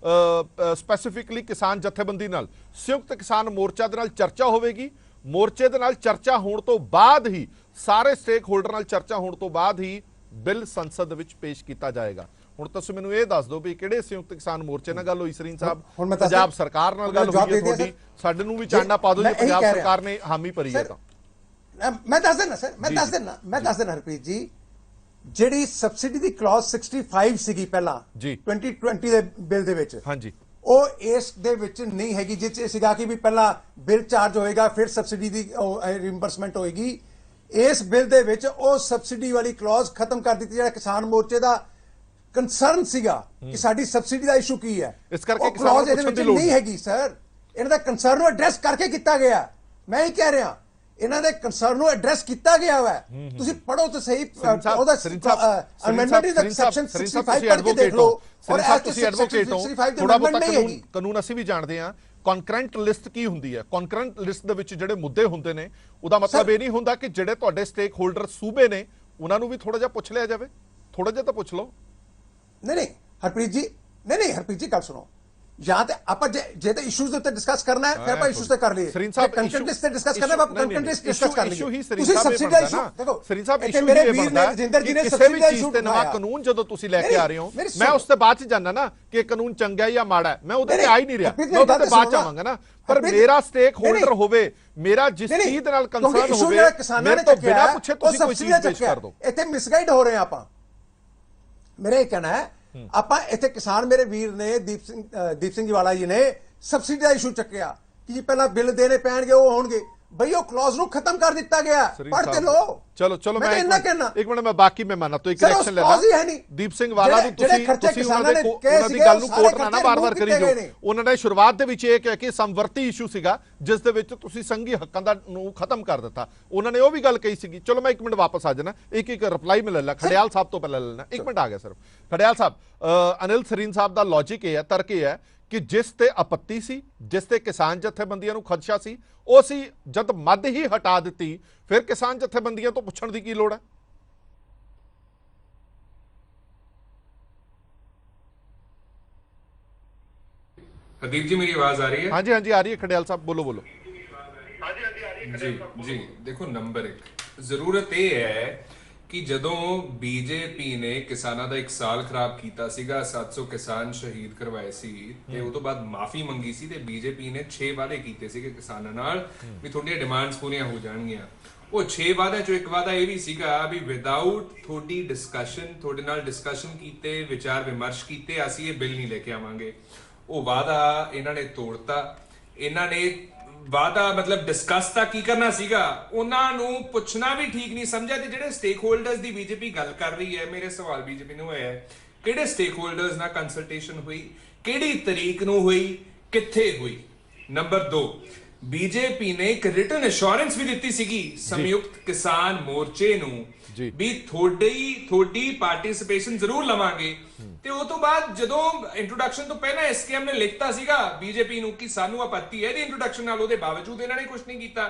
स्पैसिफिकली किसान जथेबंदी नाल, संयुक्त किसान मोर्चा दे नाल चर्चा होवेगी। मोर्चे दे नाल चर्चा होने तो बाद ही, सारे स्टेक होल्डर नाल चर्चा होने तो बाद ही बिल संसद विच पेश किया जाएगा। ਹੁਣ ਤੁਸੀਂ ਮੈਨੂੰ ਇਹ ਦੱਸ ਦਿਓ ਵੀ ਕਿਹੜੇ ਸੰਯੁਕਤ ਕਿਸਾਨ ਮੋਰਚੇ ਨਾਲ ਗੱਲ ਹੋਈ ਸਰੀਨ ਸਾਹਿਬ? ਪੰਜਾਬ ਸਰਕਾਰ ਨਾਲ ਗੱਲ ਹੋਈ ਹੈ ਤੁਹਾਡੀ? ਸਾਡੇ ਨੂੰ ਵੀ ਚਾਂਡਾ ਪਾ ਦਿਓ ਜੇ ਪੰਜਾਬ ਸਰਕਾਰ ਨੇ ਹਾਮੀ ਭਰੀ ਹੈ ਤਾਂ। ਮੈਂ ਦੱਸ ਦੇਣਾ ਸਰ, ਮੈਂ ਦੱਸ ਦੇਣਾ ਹਰਪ੍ਰੀਤ ਜੀ, ਜਿਹੜੀ ਸਬਸਿਡੀ ਦੀ ਕਲੌਜ਼ 65 ਸੀਗੀ ਪਹਿਲਾਂ 2020 ਦੇ ਬਿੱਲ ਦੇ ਵਿੱਚ, ਹਾਂਜੀ, ਉਹ ਇਸ ਦੇ ਵਿੱਚ ਨਹੀਂ ਹੈਗੀ, ਜਿਸ 'ਚ ਸੀਗਾ ਕਿ ਵੀ ਪਹਿਲਾਂ ਬਿੱਲ ਚਾਰਜ ਹੋਏਗਾ ਫਿਰ ਸਬਸਿਡੀ ਦੀ ਰਿਇੰਬਰਸਮੈਂਟ ਹੋਏਗੀ। ਇਸ ਬਿੱਲ ਦੇ ਵਿੱਚ ਉਹ ਸਬਸਿਡੀ ਵਾਲੀ ਕਲੌਜ਼ ਖਤਮ ਕਰ ਦਿੱਤੀ। ਜਿਹੜਾ ਕਿਸਾਨ ਮੋਰਚੇ ਦਾ ਕੰਸਰਨ ਸੀਗਾ ਕਿ ਸਾਡੀ ਸਬਸਿਡੀ ਦਾ ਇਸ਼ੂ ਕੀ ਹੈ, ਇਸ ਕਰਕੇ ਕਲੌਜ਼ ਇਹਦੇ ਵਿੱਚ ਨਹੀਂ ਹੈਗੀ ਸਰ। ਇਹਨਾਂ ਦਾ ਕੰਸਰਨ ਨੂੰ ਐਡਰੈਸ ਕਰਕੇ ਕੀਤਾ ਗਿਆ। ਮੈਂ ਹੀ ਕਹਿ ਰਿਹਾ, ਇਹਨਾਂ ਦੇ ਕੰਸਰਨ ਨੂੰ ਐਡਰੈਸ ਕੀਤਾ ਗਿਆ ਹੈ। ਤੁਸੀਂ ਪੜੋ ਤਾਂ ਸਹੀ, ਉਹਦਾ ਅਮੈਂਡਮੈਂਟ ਦਾ ਸੈਕਸ਼ਨ 65 ਪੜ੍ਹ ਕੇ ਦੇਖ ਲਓ। ਔਰ ਤੁਸੀਂ ਐਡਵੋਕੇਟ ਹੋ, ਥੋੜਾ ਬਹੁਤਾ ਕਾਨੂੰਨ ਅਸੀਂ ਵੀ ਜਾਣਦੇ ਹਾਂ। ਕੌਨਕਰੈਂਟ ਲਿਸਟ ਕੀ ਹੁੰਦੀ ਹੈ? ਕੌਨਕਰੈਂਟ ਲਿਸਟ ਦੇ ਵਿੱਚ ਜਿਹੜੇ ਮੁੱਦੇ ਹੁੰਦੇ ਨੇ, ਉਹਦਾ ਮਤਲਬ ਇਹ ਨਹੀਂ ਹੁੰਦਾ ਕਿ ਜਿਹੜੇ ਤੁਹਾਡੇ ਸਟੇਕ ਹੋਲਡਰ ਸੂਬੇ ਨੇ ਉਹਨਾਂ ਨੂੰ ਵੀ ਥੋੜਾ ਜਿਹਾ ਪੁੱਛ ਲਿਆ ਜਾਵੇ। ਥੋੜਾ ਜਿਹਾ ਤਾਂ ਪੁੱਛ ਲਓ। नहीं हरप्रीत जी, नहीं हरप्रीत जी, गल सुनो, यहाँ ते ਆਪਾਂ ਜੇ ਤਾਂ ਇਸ਼ੂਜ਼ ਦੇ ਉੱਤੇ ਡਿਸਕਸ ਕਰਨਾ ਹੈ, ਫਿਰ ਆਪਾਂ ਇਸ਼ੂਜ਼ ਤੇ ਕਰ ਲਈਏ। ਸਰੀਨ ਸਾਹਿਬ, ਕੰਟੈਂਟ ਲਿਸਟ ਤੇ ਡਿਸਕਸ ਕਰਨਾ ਹੈ, ਆਪਾਂ ਕੰਟੈਂਟ ਲਿਸਟ ਡਿਸਕਸ ਕਰ ਲਈਏ। ਤੁਸੀਂ ਸਬਸਿਡੀ ਇਸ਼ੂ ਦੇਖੋ, ਸਰੀਨ ਸਾਹਿਬ, ਇਸ਼ੂ ਇਹ ਬਣਦਾ ਹੈ ਕਿ ਕਿਸੇ ਵੀ ਚੀਜ਼ ਤੇ ਨਵਾਂ ਕਾਨੂੰਨ ਜਦੋਂ ਤੁਸੀਂ ਲੈ ਕੇ ਆ ਰਹੇ ਹੋ, ਮੈਂ ਉਸ ਤੇ ਬਾਅਦ ਚ ਜਾਣਨਾ ਨਾ ਕਿ ਕਾਨੂੰਨ ਚੰਗਾ ਹੈ ਜਾਂ ਮਾੜਾ ਹੈ, ਮੈਂ ਉਹਦੇ ਤੇ ਆ ਹੀ ਨਹੀਂ ਰਿਹਾ, ਮੈਂ ਉਹਦੇ ਤੇ ਬਾਅਦ ਚ ਆਵਾਂਗਾ ਨਾ। ਪਰ ਮੇਰਾ ਸਟੇਕ ਹੋਲਡਰ ਹੋਵੇ, ਮੇਰਾ ਜਿਸ ਚੀਜ਼ ਦੇ ਨਾਲ ਕੰਸਰਨ ਹੋਵੇ, ਮੇਰੇ ਤੋਂ ਬਿਨਾਂ ਪੁੱਛੇ ਤੁਸੀਂ ਕੋਈ ਚੀਜ਼ ਪੇਸ਼ ਕਰ ਦਿਓ। ਇੱਥੇ ਮਿਸਗਾਈਡ ਹੋ ਰਹੇ ਆਪਾਂ। ਮੇਰਾ ਇਹ ਕਹਿਣਾ ਹੈ, ਆਪਾਂ ਇੱਥੇ ਕਿਸਾਨ ਮੇਰੇ ਵੀਰ ਨੇ ਦੀਪ ਸਿੰਘ ਜੀ ਵਾਲਾ ਜੀ ਨੇ ਸਬਸਿਡੀ ਦਾ ਇਸ਼ੂ ਚੱਕਿਆ ਕਿ ਜੀ ਪਹਿਲਾਂ ਬਿੱਲ ਦੇਣੇ ਪੈਣਗੇ, ਉਹ ਹੋਣਗੇ। ਬਈ ਉਹ ਕਲੌਜ਼ ਨੂੰ ਖਤਮ ਕਰ ਦਿੱਤਾ ਗਿਆ। ਪੜ੍ਹ ਤੇ ਲੋ। ਚਲੋ ਚਲੋ ਮੈਂ ਇੰਨਾ ਕਹਿਣਾ। ਇੱਕ ਮਿੰਟ ਮੈਂ ਬਾਕੀ ਮੈਂ ਮੰਨਦਾ, ਇੱਕ ਰਿਐਕਸ਼ਨ ਲੈਣਾ। ਦੀਪ ਸਿੰਘ ਵਾਲਾ ਨੂੰ ਤੁਸੀਂ ਉਹਨਾਂ ਦੀ ਗੱਲ ਨੂੰ ਕੋਟ ਨਾ ਬਾਰ-ਬਾਰ ਕਰੀ ਜੋ। ਉਹਨਾਂ ਨੇ ਸ਼ੁਰੂਆਤ ਦੇ ਵਿੱਚ ਇਹ ਕਿਹਾ ਕਿ ਸਮਵਰਤੀ ਇਸ਼ੂ ਸੀਗਾ ਜਿਸ ਦੇ ਵਿੱਚ ਤੁਸੀਂ ਸੰਘੀ ਹੱਕਾਂ ਦਾ ਨੂੰ ਖਤਮ ਕਰ ਦਿੱਤਾ। ਉਹਨਾਂ ਨੇ ਉਹ ਵੀ ਗੱਲ ਕਹੀ ਸੀਗੀ। ਚਲੋ ਮੈਂ ਇੱਕ ਮਿੰਟ ਵਾਪਸ ਆ ਜਾਣਾ, ਇੱਕ ਰਿਪਲਾਈ ਮੈਂ ਲੈ ਲਾ। ਖੜਿਆਲ ਸਾਹਿਬ ਤੋਂ ਪਹਿਲਾਂ ਲੈਣਾ, ਇੱਕ ਮਿੰਟ ਆ ਗਿਆ ਸਿਰਫ। ਖੜਿਆਲ ਸਾਹਿਬ, ਅਨਿਲ ਸਰੀਨ ਸਾਹਿਬ ਦਾ ਲੌਜਿਕ ਇਹ ਹੈ, ਤਰਕ ਇਹ ਹੈ ਕਿ ਜਿਸ ਤੇ ਆਪੱਤੀ ਸੀ, ਜਿਸ ਤੇ ਕਿਸਾਨ ਜਥੇਬੰਦੀਆਂ ਨੂੰ ਖਦਸ਼ਾ ਸੀ, ਉਹ ਸੀ ਜਦ ਮੱਦ ਹੀ ਹਟਾ ਦਿੱਤੀ, ਫਿਰ ਕਿਸਾਨ ਜਥੇਬੰਦੀਆਂ ਤੋਂ ਪੁੱਛਣ ਦੀ ਕੀ ਲੋੜ ਹੈ? हरदीप जी, मेरी आवाज आ रही है? हाँ जी हाँ जी आ रही है। खड़ियाल साहब बोलो बोलो। हाँ जी आ रही है। जी जी देखो, नंबर 1 जरूरत ਇਹ ਹੈ ਕਿ ਜਦੋਂ ਬੀਜੇਪੀ ਨੇ ਕਿਸਾਨਾਂ ਦਾ 1 ਸਾਲ ਖਰਾਬ ਕੀਤਾ ਸੀਗਾ, 700 ਕਿਸਾਨ ਸ਼ਹੀਦ ਕਰਵਾਏ ਸੀ ਤੇ ਉਸ ਤੋਂ ਬਾਅਦ ਮਾਫੀ ਮੰਗੀ ਸੀ ਤੇ ਬੀਜੇਪੀ ਨੇ 6 ਵਾਅਦੇ ਕੀਤੇ ਸੀਗੇ ਕਿਸਾਨਾਂ ਨਾਲ ਵੀ ਤੁਹਾਡੀਆਂ ਡਿਮਾਂਡਸ ਪੂਰੀਆਂ ਹੋ ਜਾਣਗੀਆਂ। ਉਹ 6 ਵਾਅਦਿਆਂ ਚੋਂ ਇੱਕ ਵਾਅਦਾ ਇਹ ਵੀ ਸੀਗਾ ਵੀ ਵਿਦਆਊਟ ਤੁਹਾਡੀ ਡਿਸਕਸ਼ਨ, ਤੁਹਾਡੇ ਨਾਲ ਡਿਸਕਸ਼ਨ ਕੀਤੇ, ਵਿਚਾਰ ਵਿਮਰਸ਼ ਕੀਤੇ ਅਸੀਂ ਇਹ ਬਿੱਲ ਨਹੀਂ ਲੈ ਕੇ ਆਵਾਂਗੇ। ਉਹ ਵਾਅਦਾ ਇਹਨਾਂ ਨੇ ਤੋੜਤਾ। ਇਹਨਾਂ ਨੇ ਵਾਅਦਾ ਮਤਲਬ ਡਿਸਕਸ ਤਾਂ ਕੀ ਕਰਨਾ ਸੀਗਾ, ਉਹਨਾਂ ਨੂੰ ਪੁੱਛਣਾ ਵੀ ਠੀਕ ਨਹੀਂ ਸਮਝਿਆ। ਤੇ ਜਿਹੜੇ ਸਟੇਕ ਹੋਲਡਰਸ ਦੀ ਬੀਜੇਪੀ ਗੱਲ ਕਰ ਰਹੀ ਹੈ, ਮੇਰੇ ਸਵਾਲ ਬੀਜੇਪੀ ਨੂੰ ਹੋਇਆ ਹੈ ਕਿਹੜੇ ਸਟੇਕ ਹੋਲਡਰਸ ਨਾਲ ਕੰਸਲਟੇਸ਼ਨ ਹੋਈ, ਕਿਹੜੀ ਤਰੀਕ ਨੂੰ ਹੋਈ, ਕਿੱਥੇ ਹੋਈ? ਨੰਬਰ 2, ਬੀਜੇਪੀ ਨੇ ਇੱਕ ਰਿਟਨ ਅਸ਼ੋਰੈਂਸ ਵੀ ਦਿੱਤੀ ਸੀਗੀ ਸੰਯੁਕਤ ਕਿਸਾਨ ਮੋਰਚੇ ਨੂੰ ਵੀ ਤੁਹਾਡੀ ਪਾਰਟਿਸਿਪੇਸ਼ਨ ਜ਼ਰੂਰ ਲਵਾਂਗੇ। ਤੇ ਉਹ ਤੋਂ ਬਾਅਦ ਜਦੋਂ ਇੰਟਰੋਡਕਸ਼ਨ ਤੋਂ ਪਹਿਲਾਂ ਐਸਕੇਐਮ ਨੇ ਲਿਖਤਾ ਸੀਗਾ ਬੀਜੇਪੀ ਨੂੰ ਕਿ ਸਾਨੂੰ ਆਪੱਤੀ ਹੈ ਇਹਦੀ ਇੰਟਰੋਡਕਸ਼ਨ ਨਾਲ, ਉਹਦੇ ਬਾਵਜੂਦ ਇਹਨਾਂ ਨੇ ਕੁਝ ਨਹੀਂ ਕੀਤਾ।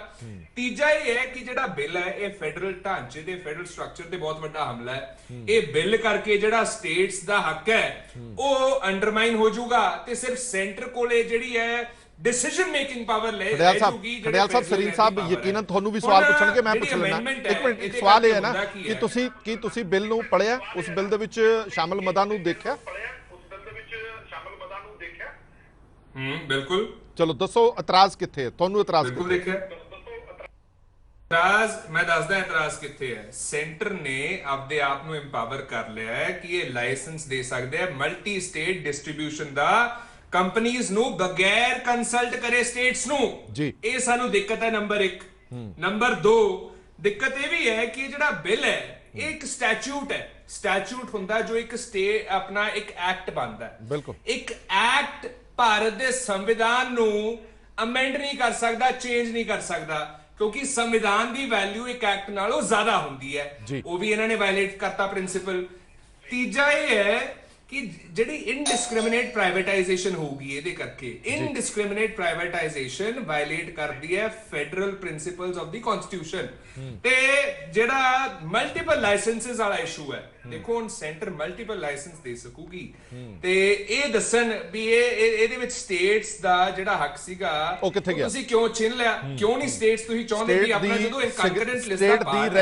ਤੀਜਾ ਇਹ ਹੈ ਕਿ ਜਿਹੜਾ ਬਿੱਲ ਹੈ ਇਹ ਫੈਡਰਲ ਢਾਂਚੇ ਦੇ, ਫੈਡਰਲ ਸਟਰਕਚਰ ਤੇ ਬਹੁਤ ਵੱਡਾ ਹਮਲਾ ਹੈ। ਇਹ ਬਿੱਲ ਕਰਕੇ ਜਿਹੜਾ ਸਟੇਟਸ ਦਾ ਹੱਕ ਹੈ ਉਹ ਅੰਡਰਮਾਈਨ ਹੋ ਜਾਊਗਾ ਤੇ ਸਿਰਫ ਸੈਂਟਰ ਕੋਲੇ ਜਿਹੜੀ ਹੈ डिसीजन मेकिंग पावर ले जाएगी। खड़ियाल साहब, सरीन साहब यकीनन ਤੁਹਾਨੂੰ ਵੀ ਸਵਾਲ ਪੁੱਛਣਗੇ, ਮੈਂ ਪੁੱਛ ਲੈਣਾ। ਇੱਕ ਮਿੰਟ, ਸਵਾਲ ਇਹ ਹੈ ਨਾ ਕਿ ਤੁਸੀਂ ਬਿੱਲ ਨੂੰ ਪੜ੍ਹਿਆ, ਉਸ ਬਿੱਲ ਦੇ ਵਿੱਚ ਸ਼ਾਮਲ ਮਦਾਂ ਨੂੰ ਦੇਖਿਆ? ਬਿਲਕੁਲ। ਚਲੋ ਦੱਸੋ ਇਤਰਾਜ਼ ਕਿੱਥੇ ਹੈ? ਤੁਹਾਨੂੰ ਇਤਰਾਜ਼ ਬਿਲਕੁਲ ਦੇਖਿਆ। ਇਤਰਾਜ਼ ਮੈਂ ਦੱਸਦਾ ਇਤਰਾਜ਼ ਕਿੱਥੇ ਹੈ। ਸੈਂਟਰ ਨੇ ਆਪਦੇ ਆਪ ਨੂੰ ਇੰਪਾਵਰ ਕਰ ਲਿਆ ਹੈ ਕਿ ਇਹ ਲਾਇਸੈਂਸ ਦੇ ਸਕਦੇ ਆ ਮਲਟੀ ਸਟੇਟ ਡਿਸਟ੍ਰੀਬਿਊਸ਼ਨ ਦਾ ਕੰਪਨੀਆਂ ਨੂੰ ਬਗੈਰ ਕੰਸਲਟ ਕਰੇ ਸਟੇਟਸ ਨੂੰ। ਇਹ ਸਾਨੂੰ ਦਿੱਕਤ ਹੈ ਨੰਬਰ 1। ਨੰਬਰ 2, ਦਿੱਕਤ ਇਹ ਵੀ ਹੈ ਕਿ ਜਿਹੜਾ ਬਿੱਲ ਹੈ ਇਹ ਇੱਕ ਸਟੈਚੂਟ ਹੈ। ਸਟੈਚੂਟ ਹੁੰਦਾ ਜੋ ਇੱਕ ਸਟੇਟ ਆਪਣਾ ਇੱਕ ਐਕਟ ਬਣਦਾ ਹੈ। ਬਿਲਕੁਲ। ਇੱਕ ਐਕਟ ਭਾਰਤ ਦੇ ਸੰਵਿਧਾਨ ਨੂੰ ਅਮੈਂਡ ਨਹੀਂ ਕਰ ਸਕਦਾ, ਚੇਂਜ ਨਹੀਂ ਕਰ ਸਕਦਾ, ਕਿਉਂਕਿ ਸੰਵਿਧਾਨ ਦੀ ਵੈਲਿਊ ਇੱਕ ਐਕਟ ਨਾਲੋਂ ਜ਼ਿਆਦਾ ਹੁੰਦੀ ਹੈ। ਉਹ ਵੀ ਇਹਨਾਂ ਨੇ ਵਾਇਲੇਟ ਕਰਤਾ ਪ੍ਰਿੰਸੀਪਲ। ਤੀਜਾ ਇਹ ਹੈ ਕਿ ਜਿਹੜੀ ਇਨਡਿਸਕ੍ਰਿਮੀਨੇਟ ਪ੍ਰਾਈਵੇਟਾਈਜੇਸ਼ਨ ਹੋਊਗੀ ਇਹਦੇ ਕਰਕੇ, ਇਨਡਿਸਕ੍ਰਿਮੀਨੇਟ ਪ੍ਰਾਈਵੇਟਾਈਜੇਸ਼ਨ ਵਾਇਲੇਟ ਕਰਦੀ ਹੈ federal principals of the constitution. ਤੇ ਜਿਹੜਾ ਮਲਟੀਪਲ ਲਾਇਸੈਂਸਸ ਵਾਲਾ ਇਸ਼ੂ ਹੈ, ਦੇਖੋ ਹੁਣ ਸੈਂਟਰ ਮਲਟੀਪਲ ਲਾਇਸੈਂਸ ਦੇ ਸਕੂਗੀ ਤੇ ਇਹ ਦੱਸਣ ਵੀ ਇਹਦੇ ਵਿੱਚ ਸਟੇਟਸ ਦਾ ਜਿਹੜਾ ਹੱਕ ਸੀਗਾ ਉਹ ਕਿੱਥੇ ਗਿਆ, ਤੁਸੀਂ ਕਿਉਂ ਛਿਨ ਲਿਆ? ਕਿਉਂ ਨਹੀਂ ਸਟੇਟਸ ਤੁਸੀਂ ਚਾਹੁੰਦੇ ਵੀ ਆਪਣਾ ਜਦੋਂ ਇਨਕੰਕਰੈਂਟ ਲਿਸਟ ਸਟੇਟ ਦੀ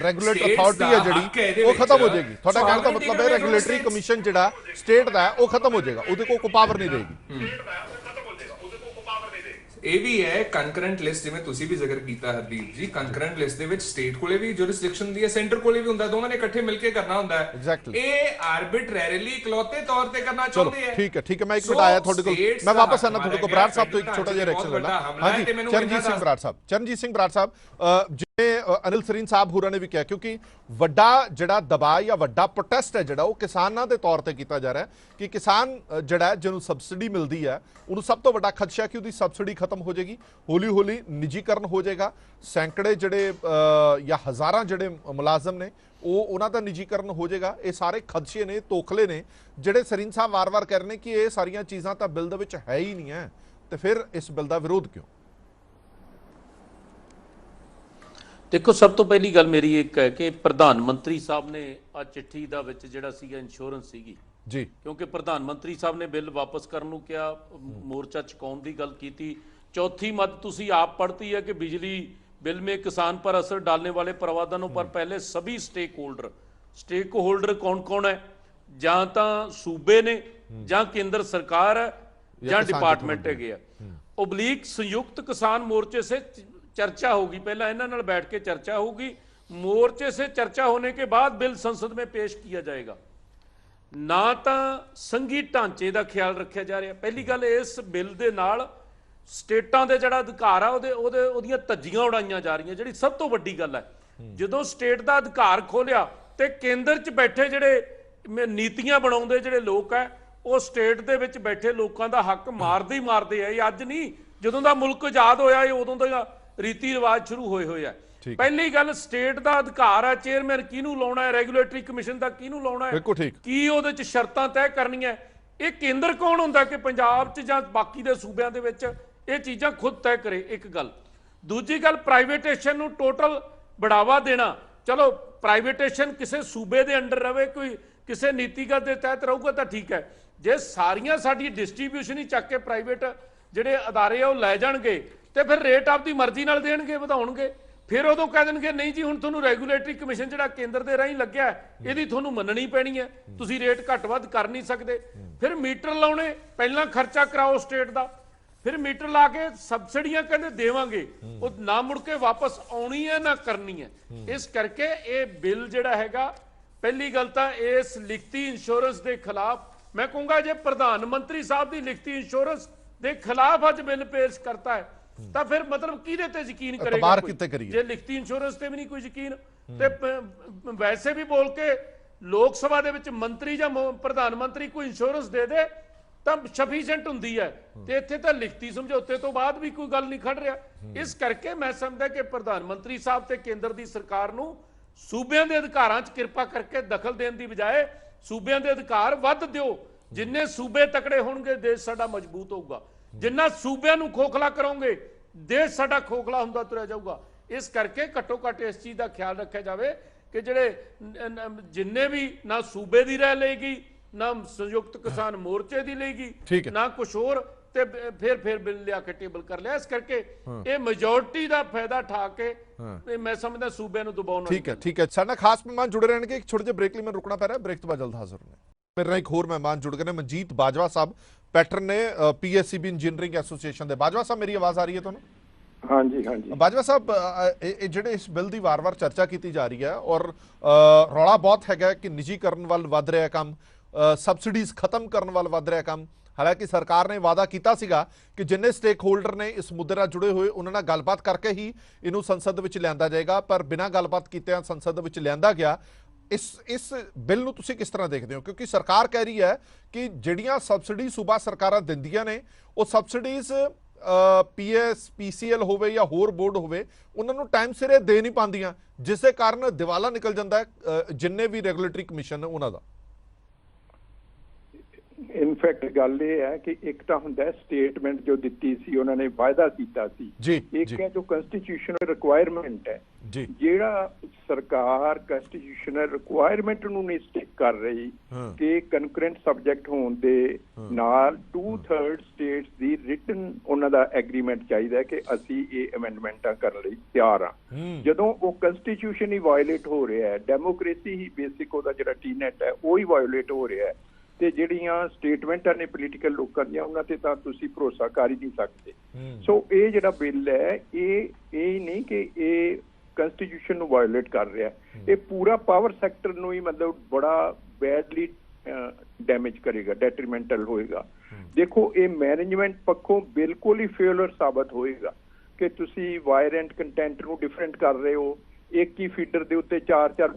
ਰੈਗੂਲੇਟ ਅਥਾਰਟੀ ਹੈ ਜਿਹੜੀ ਉਹ ਖਤਮ ਹੋ ਜਾਏਗੀ। ਤੁਹਾਡਾ ਕਹਿਣ ਦਾ ਮਤਲਬ ਹੈ ਰੈਗੂਲੇਟਰੀ ਕਮਿਸ਼ਨ ਜਿਹੜਾ ਸਟੇਟ ਦਾ ਹੈ ਉਹ ਖਤਮ ਹੋ ਜਾਏਗਾ, ਉਹਦੇ ਕੋਲ ਕੋਈ ਪਾਵਰ ਨਹੀਂ ਰਹੇਗੀ। ਇਹ ਵੀ ਹੈ ਕੰਕਰੈਂਟ ਲਿਸਟ, ਜਿਵੇਂ ਤੁਸੀਂ ਵੀ ਜ਼ਿਕਰ ਕੀਤਾ ਹਰਦੀਪ ਜੀ, ਕੰਕਰੈਂਟ ਲਿਸਟ ਦੇ ਵਿੱਚ ਸਟੇਟ ਕੋਲੇ ਵੀ ਜੁਰਿਸਡਿਕਸ਼ਨ ਹੁੰਦੀ ਹੈ, ਸੈਂਟਰ ਕੋਲੇ ਵੀ ਹੁੰਦਾ, ਦੋਵਾਂ ਨੇ ਇਕੱਠੇ ਮਿਲ ਕੇ ਕਰਨਾ ਹੁੰਦਾ ਹੈ। ਇਹ ਆਰਬਿਟਰਰੀਲੀ ਇਕਲੌਤੇ ਤੌਰ ਤੇ ਕਰਨਾ ਚਾਹੁੰਦੇ ਆ। ਠੀਕ ਹੈ ਮੈਂ ਇੱਕ ਮਿੰਟ ਆਇਆ ਤੁਹਾਡੇ ਕੋਲ, ਮੈਂ ਵਾਪਸ ਆਣਾ ਤੁਹਾਡੇ ਕੋਲ। ਬਰਾੜ ਸਾਹਿਬ ਤੋਂ ਇੱਕ ਛੋਟਾ ਜਿਹਾ ਰਿਐਕਸ਼ਨ ਲੈਣਾ। ਹਾਂਜੀ ਚਰਨਜੀਤ ਸਿੰਘ ਬਰਾੜ ਸਾਹਿਬ, ਜਿਵੇਂ ਅਨਿਲ ਸਰੀਨ ਸਾਹਿਬ ਹੋਰਾਂ ਨੇ ਵੀ ਕਿਹਾ, ਕਿਉਂਕਿ ਵੱਡਾ ਜਿਹੜਾ ਦਬਾਅ ਜਾਂ ਵੱਡਾ ਪ੍ਰੋਟੈਸਟ ਹੈ ਜਿਹੜਾ ਉਹ ਕਿਸਾਨਾਂ ਦੇ ਤੌਰ ਤੇ ਕੀਤਾ ਜਾ ਰਿਹਾ ਕਿ ਕਿਸਾਨ ਜਿਹੜਾ ਜਿਹਨੂੰ ਸਬਸਿਡੀ ਮਿਲਦੀ ਹੈ ਉਹਨੂੰ ਸਭ ਤੋਂ ਵੱਡਾ ਖਦਸ਼ਾ ਕਿ ਉਹਦੀ ਸਬਸਿਡੀ ਖਤਮ ਹੋ ਜਾਏਗੀ, ਹੌਲੀ ਹੌਲੀ ਨਿੱਜੀਕਰਨ ਹੋ ਜਾਏਗਾ, ਸੈਂਕੜੇ ਜਿਹੜੇ ਜਾਂ ਹਜ਼ਾਰਾਂ ਜਿਹੜੇ ਮੁਲਾਜ਼ਮ ਨੇ ਉਹਨਾਂ ਦਾ ਨਿੱਜੀਕਰਨ ਹੋ ਜਾਏਗਾ। ਇਹ ਸਾਰੇ ਖਦਸ਼ੇ ਨੇ, ਤੋਖਲੇ ਨੇ ਜਿਹੜੇ ਸਰੀਨ ਸਾਹਿਬ ਵਾਰ-ਵਾਰ ਕਹਿ ਰਹੇ ਨੇ ਕਿ ਇਹ ਸਾਰੀਆਂ ਚੀਜ਼ਾਂ ਤਾਂ ਬਿੱਲ ਦੇ ਵਿੱਚ ਹੈ ਹੀ ਨਹੀਂ ਹੈ, ਤੇ ਫਿਰ ਇਸ ਬਿੱਲ ਦਾ ਵਿਰੋਧ ਕਿਉਂ? देखो, सब तो पहली गल मेरी एक है कि प्रधानमंत्री साहब ने आ चिट्ठी ਦਾ ਵਿੱਚ ਜਿਹੜਾ ਸੀਗਾ ਇੰਸ਼ੋਰੈਂਸ ਸੀਗੀ ਜੀ, ਕਿਉਂਕਿ ਪ੍ਰਧਾਨ ਮੰਤਰੀ ਸਾਹਿਬ ਨੇ ਬਿੱਲ ਵਾਪਸ ਕਰਨ ਨੂੰ ਕਿਹਾ, ਮੋਰਚਾ ਚੁਕਾਉਣ ਦੀ ਗੱਲ ਕੀਤੀ। चौथी मत तुसी आप पढ़ती है कि बिजली बिल में किसान पर असर डालने वाले प्रावधानों पर पहले सभी स्टेक होल्डर कौन कौन है, ਜਾਂ ਤਾਂ सूबे ने ਜਾਂ केंद्र सरकार है ਜਾਂ डिपार्टमेंट है। ओब्लिक संयुक्त किसान मोर्चे से चर्चा होगी, पहला इन्हां नाल बैठ के चर्चा होगी, मोर्चे से चर्चा होने के बाद बिल संसद में पेश किया जाएगा। ना तो संघी ढांचे का ख्याल रखा जा रहा। पहली गल, इस बिल दे नाल ਸਟੇਟਾਂ ਦੇ ਜਿਹੜਾ ਅਧਿਕਾਰ ਆ ਉਹਦੀਆਂ ਧੱਜੀਆਂ ਉਡਾਈਆਂ ਜਾ ਰਹੀਆਂ। ਜਿਹੜੀ ਸਭ ਤੋਂ ਵੱਡੀ ਗੱਲ ਹੈ, ਜਦੋਂ ਸਟੇਟ ਦਾ ਅਧਿਕਾਰ ਖੋਲਿਆ ਤੇ ਕੇਂਦਰ 'ਚ ਬੈਠੇ ਜਿਹੜੇ ਨੀਤੀਆਂ ਬਣਾਉਂਦੇ ਜਿਹੜੇ ਲੋਕ ਹੈ, ਉਹ ਸਟੇਟ ਦੇ ਵਿੱਚ ਬੈਠੇ ਲੋਕਾਂ ਦਾ ਹੱਕ ਮਾਰਦੇ ਹੀ ਮਾਰਦੇ ਆ। ਇਹ ਅੱਜ ਨਹੀਂ, ਜਦੋਂ ਦਾ ਮੁਲਕ ਆਜ਼ਾਦ ਹੋਇਆ ਇਹ ਉਦੋਂ ਦਾ ਰੀਤੀ ਰਿਵਾਜ ਸ਼ੁਰੂ ਹੋਏ ਆ। ਪਹਿਲੀ ਗੱਲ, ਸਟੇਟ ਦਾ ਅਧਿਕਾਰ ਹੈ, ਚੇਅਰਮੈਨ ਕਿਹਨੂੰ ਲਾਉਣਾ ਹੈ, ਰੈਗੂਲੇਟਰੀ ਕਮਿਸ਼ਨ ਦਾ ਕਿਹਨੂੰ ਲਾਉਣਾ ਹੈ, ਕੀ ਉਹਦੇ 'ਚ ਸ਼ਰਤਾਂ ਤੈਅ ਕਰਨੀਆਂ। ਇਹ ਕੇਂਦਰ ਕੌਣ ਹੁੰਦਾ ਕਿ ਪੰਜਾਬ 'ਚ ਜਾਂ ਬਾਕੀ ਦੇ ਸੂਬਿਆਂ ਦੇ ਵਿੱਚ ਇਹ ਚੀਜ਼ਾਂ ਖੁਦ ਤੈਅ ਕਰੇ? ਇੱਕ ਗੱਲ। ਦੂਜੀ ਗੱਲ, ਪ੍ਰਾਈਵੇਟੇਸ਼ਨ ਨੂੰ ਟੋਟਲ बढ़ावा देना। चलो प्राइवेटेशन किसी सूबे के अंडर रहे, कोई किसी नीतिगत के तहत रहूगा तो ठीक है। जे सारियां साडी डिस्ट्रीब्यूशन ही चक के प्राइवेट जिहड़े अदारे वो लै जाणगे तो फिर रेट आपकी मर्जी नाल देणगे, वधाउणगे। फिर उदों कह देणगे नहीं जी हुण तुहानूं रैगूलेटरी कमिशन जिहड़ा केंद्र दे राहीं लग्गिआ इहदी तुहानूं मन्नणी पैणी है, तुसीं रेट घट वध कर नहीं सकदे। फिर मीटर लाउणे, पहलां खर्चा कराओ स्टेट दा, फिर मीटर ला के सबसिडियां कहते देवांगे, वो ना मुड़ के वापस आनी है ना करनी है। इस करके ये बिल जिहड़ा हैगा, पहली गल तां इस लिखती इंश्योरेंस के खिलाफ, मैं कहूँगा जे प्रधानमंत्री साहब की लिखती इंश्योरेंस के खिलाफ अज बिल पेश करता है तो फिर मतलब किहदे ते यकीन करेगा कोई? जे लिखती इंश्योरेंस ते भी नहीं कोई यकीन, ते वैसे भी बोल के लोक सभा दे विच मंत्री जां प्रधानमंत्री कोई इंश्योरेंस दे दे ਤਾਂ ਸਫੀਸ਼ੀਐਂਟ ਹੁੰਦੀ ਹੈ, ਤੇ ਇੱਥੇ ਤਾਂ ਲਿਖਤੀ ਸਮਝੌਤੇ ਤੋਂ ਬਾਅਦ ਵੀ ਕੋਈ ਗੱਲ ਨਹੀਂ ਖੜ ਰਿਹਾ। ਇਸ ਕਰਕੇ ਮੈਂ ਸਮਝਦਾ ਕਿ ਪ੍ਰਧਾਨ ਮੰਤਰੀ ਸਾਹਿਬ ਤੇ ਕੇਂਦਰ ਦੀ ਸਰਕਾਰ ਨੂੰ ਸੂਬਿਆਂ ਦੇ ਅਧਿਕਾਰਾਂ 'ਚ ਕਿਰਪਾ ਕਰਕੇ ਦਖਲ ਦੇਣ ਦੀ ਬਜਾਏ ਸੂਬਿਆਂ ਦੇ ਅਧਿਕਾਰ ਵੱਧ ਦਿਓ। ਜਿੰਨੇ ਸੂਬੇ ਤਕੜੇ ਹੋਣਗੇ ਦੇਸ਼ ਸਾਡਾ ਮਜ਼ਬੂਤ ਹੋਊਗਾ, ਜਿੰਨਾ ਸੂਬਿਆਂ ਨੂੰ ਖੋਖਲਾ ਕਰੋਗੇ ਦੇਸ਼ ਸਾਡਾ ਖੋਖਲਾ ਹੁੰਦਾ ਤੁਰਿਆ ਜਾਊਗਾ। ਇਸ ਕਰਕੇ ਘੱਟੋ ਘੱਟ ਇਸ ਚੀਜ਼ ਦਾ ਖਿਆਲ ਰੱਖਿਆ ਜਾਵੇ ਕਿ ਜਿਹੜੇ ਜਿੰਨੇ ਵੀ ਨਾ ਸੂਬੇ ਦੀ ਰਹਿ ਲਏਗੀ ना संयुक्त किसान मोर्चे की लेगी ना कुछ और, ते फिर बिल लिया के टेबल कर लिया। इस करके ये मेजोरिटी का फायदा ठा के मैं समझदा सूबे नूं दबाउणा। ठीक है साडे खास मेहमान जुड़े रहणगे। एक छोटे जे ब्रेक लई मैं रुकना पै रहा, ब्रेक तो बाद जल्द हाजिर होने। मेरे नाल एक होर मेहमान जुड़ गए ने, मनजीत बाजवा साहब पैटर्न ने PSCB इंजीनियरिंग एसोसीएशन के। बाजवा साहब मेरी आवाज़ आ रही है तुहानूं? हाँ जी हाँ जी। बाजवा साहब ਜਿਹੜੇ ਇਸ ਬਿੱਲ ਦੀ ਵਾਰ-ਵਾਰ ਚਰਚਾ ਕੀਤੀ ਜਾ ਰਹੀ ਹੈ ਔਰ ਰੌਲਾ ਬਹੁਤ ਹੈਗਾ ਕਿ ਨਿੱਜੀਕਰਨ ਵੱਲ ਵੱਧ ਰਿਹਾ ਕੰਮ, ਸਬਸਿਡੀਜ਼ ਖਤਮ ਕਰਨ ਵੱਲ ਵੱਧ ਰਿਹਾ ਕੰਮ। ਹਾਲਾਂਕਿ ਸਰਕਾਰ ਨੇ ਵਾਅਦਾ ਕੀਤਾ ਸੀਗਾ ਕਿ ਜਿੰਨੇ ਸਟੇਕ ਹੋਲਡਰ ਨੇ ਇਸ ਮੁੱਦੇ ਨਾਲ ਜੁੜੇ ਹੋਏ ਉਹਨਾਂ ਨਾਲ ਗੱਲਬਾਤ ਕਰਕੇ ਹੀ ਇਹਨੂੰ ਸੰਸਦ ਵਿੱਚ ਲਿਆਂਦਾ ਜਾਏਗਾ, ਪਰ ਬਿਨਾਂ ਗੱਲਬਾਤ ਕੀਤਿਆਂ ਸੰਸਦ ਵਿੱਚ ਲਿਆਂਦਾ ਗਿਆ। ਇਸ ਬਿੱਲ ਨੂੰ ਤੁਸੀਂ ਕਿਸ ਤਰ੍ਹਾਂ ਦੇਖਦੇ ਹੋ? ਕਿਉਂਕਿ ਸਰਕਾਰ ਕਹਿ ਰਹੀ ਹੈ ਕਿ ਜਿਹੜੀਆਂ ਸਬਸਿਡੀ ਸੂਬਾ ਸਰਕਾਰਾਂ ਦਿੰਦੀਆਂ ਨੇ ਉਹ ਸਬਸਿਡੀਜ਼ PCL ਹੋਵੇ ਜਾਂ ਹੋਰ ਬੋਰਡ ਹੋਵੇ ਉਹਨਾਂ ਨੂੰ ਟਾਈਮ ਸਿਰ ਦੇ ਨਹੀਂ ਪਾਉਂਦੀਆਂ, ਜਿਸ ਦੇ ਕਾਰਨ ਦਿਵਾਲਾ ਨਿਕਲ ਜਾਂਦਾ ਜਿੰਨੇ ਵੀ ਰੈਗੂਲੇਟਰੀ ਕਮਿਸ਼ਨ ਉਹਨਾਂ ਦਾ। ਇਨਫੈਕਟ ਗੱਲ ਇਹ ਹੈ ਕਿ ਇੱਕ ਤਾਂ ਹੁੰਦਾ ਸਟੇਟਮੈਂਟ ਜੋ ਦਿੱਤੀ ਸੀ, ਉਹਨਾਂ ਨੇ ਵਾਅਦਾ ਕੀਤਾ ਸੀ। ਇੱਕ ਹੈ ਜੋ ਕਨਸਟੀਟਿਊਸ਼ਨਲ ਰਿਕੁਆਇਰਮੈਂਟ ਹੈ, ਜਿਹੜਾ ਸਰਕਾਰ ਕਨਸਟੀਟਿਊਸ਼ਨਲ ਰਿਕੁਆਇਰਮੈਂਟ ਨੂੰ ਨਹੀਂ ਸਟਿਕ ਕਰ ਰਹੀ ਕਿ ਕਨਕਰੈਂਟ ਸਬਜੈਕਟ ਹੋਣ ਦੇ ਨਾਲ 2/3 ਸਟੇਟਸ ਦੀ ਰਿਟਨ ਉਹਨਾਂ ਦਾ ਐਗਰੀਮੈਂਟ ਚਾਹੀਦਾ ਕਿ ਅਸੀਂ ਇਹ ਅਮੈਂਡਮੈਂਟਾਂ ਕਰਨ ਲਈ ਤਿਆਰ ਹਾਂ। ਜਦੋਂ ਉਹ ਕਨਸਟੀਟਿਊਸ਼ਨ ਹੀ ਵਾਇਓਲੇਟ ਹੋ ਰਿਹਾ ਹੈ, ਡੈਮੋਕ੍ਰੇਸੀ ਹੀ ਬੇਸਿਕ ਉਹਦਾ ਜਿਹੜਾ ਟੀਨੈਟ ਹੈ ਉਹ ਹੀ ਵਾਇਓਲੇਟ ਹੋ ਰਿਹਾ ਹੈ, ਤੇ ਜਿਹੜੀਆਂ ਸਟੇਟਮੈਂਟਾਂ ਨੇ ਪੋਲੀਟੀਕਲ ਲੋਕਾਂ ਦੀਆਂ ਉਹਨਾਂ ਤੇ ਤਾਂ ਤੁਸੀਂ ਭਰੋਸਾ ਕਰ ਹੀ ਨਹੀਂ ਸਕਦੇ। ਸੋ ਇਹ ਜਿਹੜਾ ਬਿੱਲ ਹੈ ਇਹ ਨਹੀਂ ਕਿ ਇਹ ਕਨਸਟੀਟਿਊਸ਼ਨ ਨੂੰ ਵਾਇਓਲੇਟ ਕਰ ਰਿਹਾ, ਇਹ ਪੂਰਾ ਪਾਵਰ ਸੈਕਟਰ ਨੂੰ ਹੀ ਮਤਲਬ ਬੜਾ ਬੈਡਲੀ ਡੈਮੇਜ ਕਰੇਗਾ, ਡੈਟਰੀਮੈਂਟਲ ਹੋਏਗਾ। ਦੇਖੋ ਇਹ ਮੈਨੇਜਮੈਂਟ ਪੱਖੋਂ ਬਿਲਕੁਲ ਹੀ ਫੇਲਰ ਸਾਬਤ ਹੋਏਗਾ ਕਿ ਤੁਸੀਂ ਵਾਇਰ ਐਂਡ ਕੰਟੈਂਟ ਨੂੰ ਡਿਫਰੈਂਟ ਕਰ ਰਹੇ ਹੋ। ਇੱਕ ਹੀ ਫੀਡਰ ਦੇ ਉੱਤੇ ਚਾਰ ਚਾਰ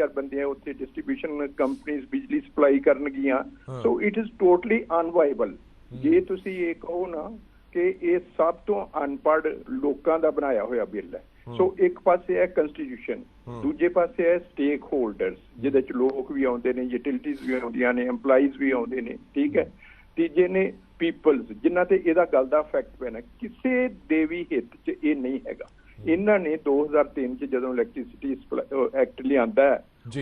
ਬੰਦਿਆਂ ਉੱਤੇ ਡਿਸਟ੍ਰੀਬਿਊਸ਼ਨ ਕੰਪਨੀਆਂ ਬਿਜਲੀ ਸਪਲਾਈ ਕਰਨਗੀਆਂ। So it is totally unviable. ਜੇ ਤੁਸੀਂ ਇਹ ਕਹੋ ਨਾ ਕਿ ਇਹ ਸਭ ਤੋਂ ਅਨਪੜ੍ਹ ਲੋਕਾਂ ਦਾ ਬਣਾਇਆ ਹੋਇਆ ਬਿੱਲ ਹੈ। ਸੋ ਇੱਕ ਪਾਸੇ ਹੈ ਕਨਸਟੀਟਿਊਸ਼ਨ, ਦੂਜੇ ਪਾਸੇ ਹੈ ਸਟੇਕ ਹੋਲਡਰਸ ਜਿਹਦੇ ਚ ਲੋਕ ਵੀ ਆਉਂਦੇ ਨੇ, ਯੂਟਿਲਿਟੀਜ਼ ਵੀ ਆਉਂਦੀਆਂ ਨੇ, EMPLOYEES ਵੀ ਆਉਂਦੇ ਨੇ, ਠੀਕ ਹੈ। ਤੀਜੇ ਨੇ ਪੀਪਲਸ ਜਿਨ੍ਹਾਂ ਤੇ ਇਹਦਾ ਗੱਲ ਦਾ ਇਫੈਕਟ ਪੈਣਾ। ਕਿਸੇ ਦੇ ਵੀ ਹਿੱਤ ਚ ਇਹ ਨਹੀਂ ਹੈਗਾ। ਇਹਨਾਂ ਨੇ 2003 ਚ ਜਦੋਂ ਇਲੈਕਟ੍ਰਿਸਿਟੀ ਐਕਟ ਲਿਆਂਦਾ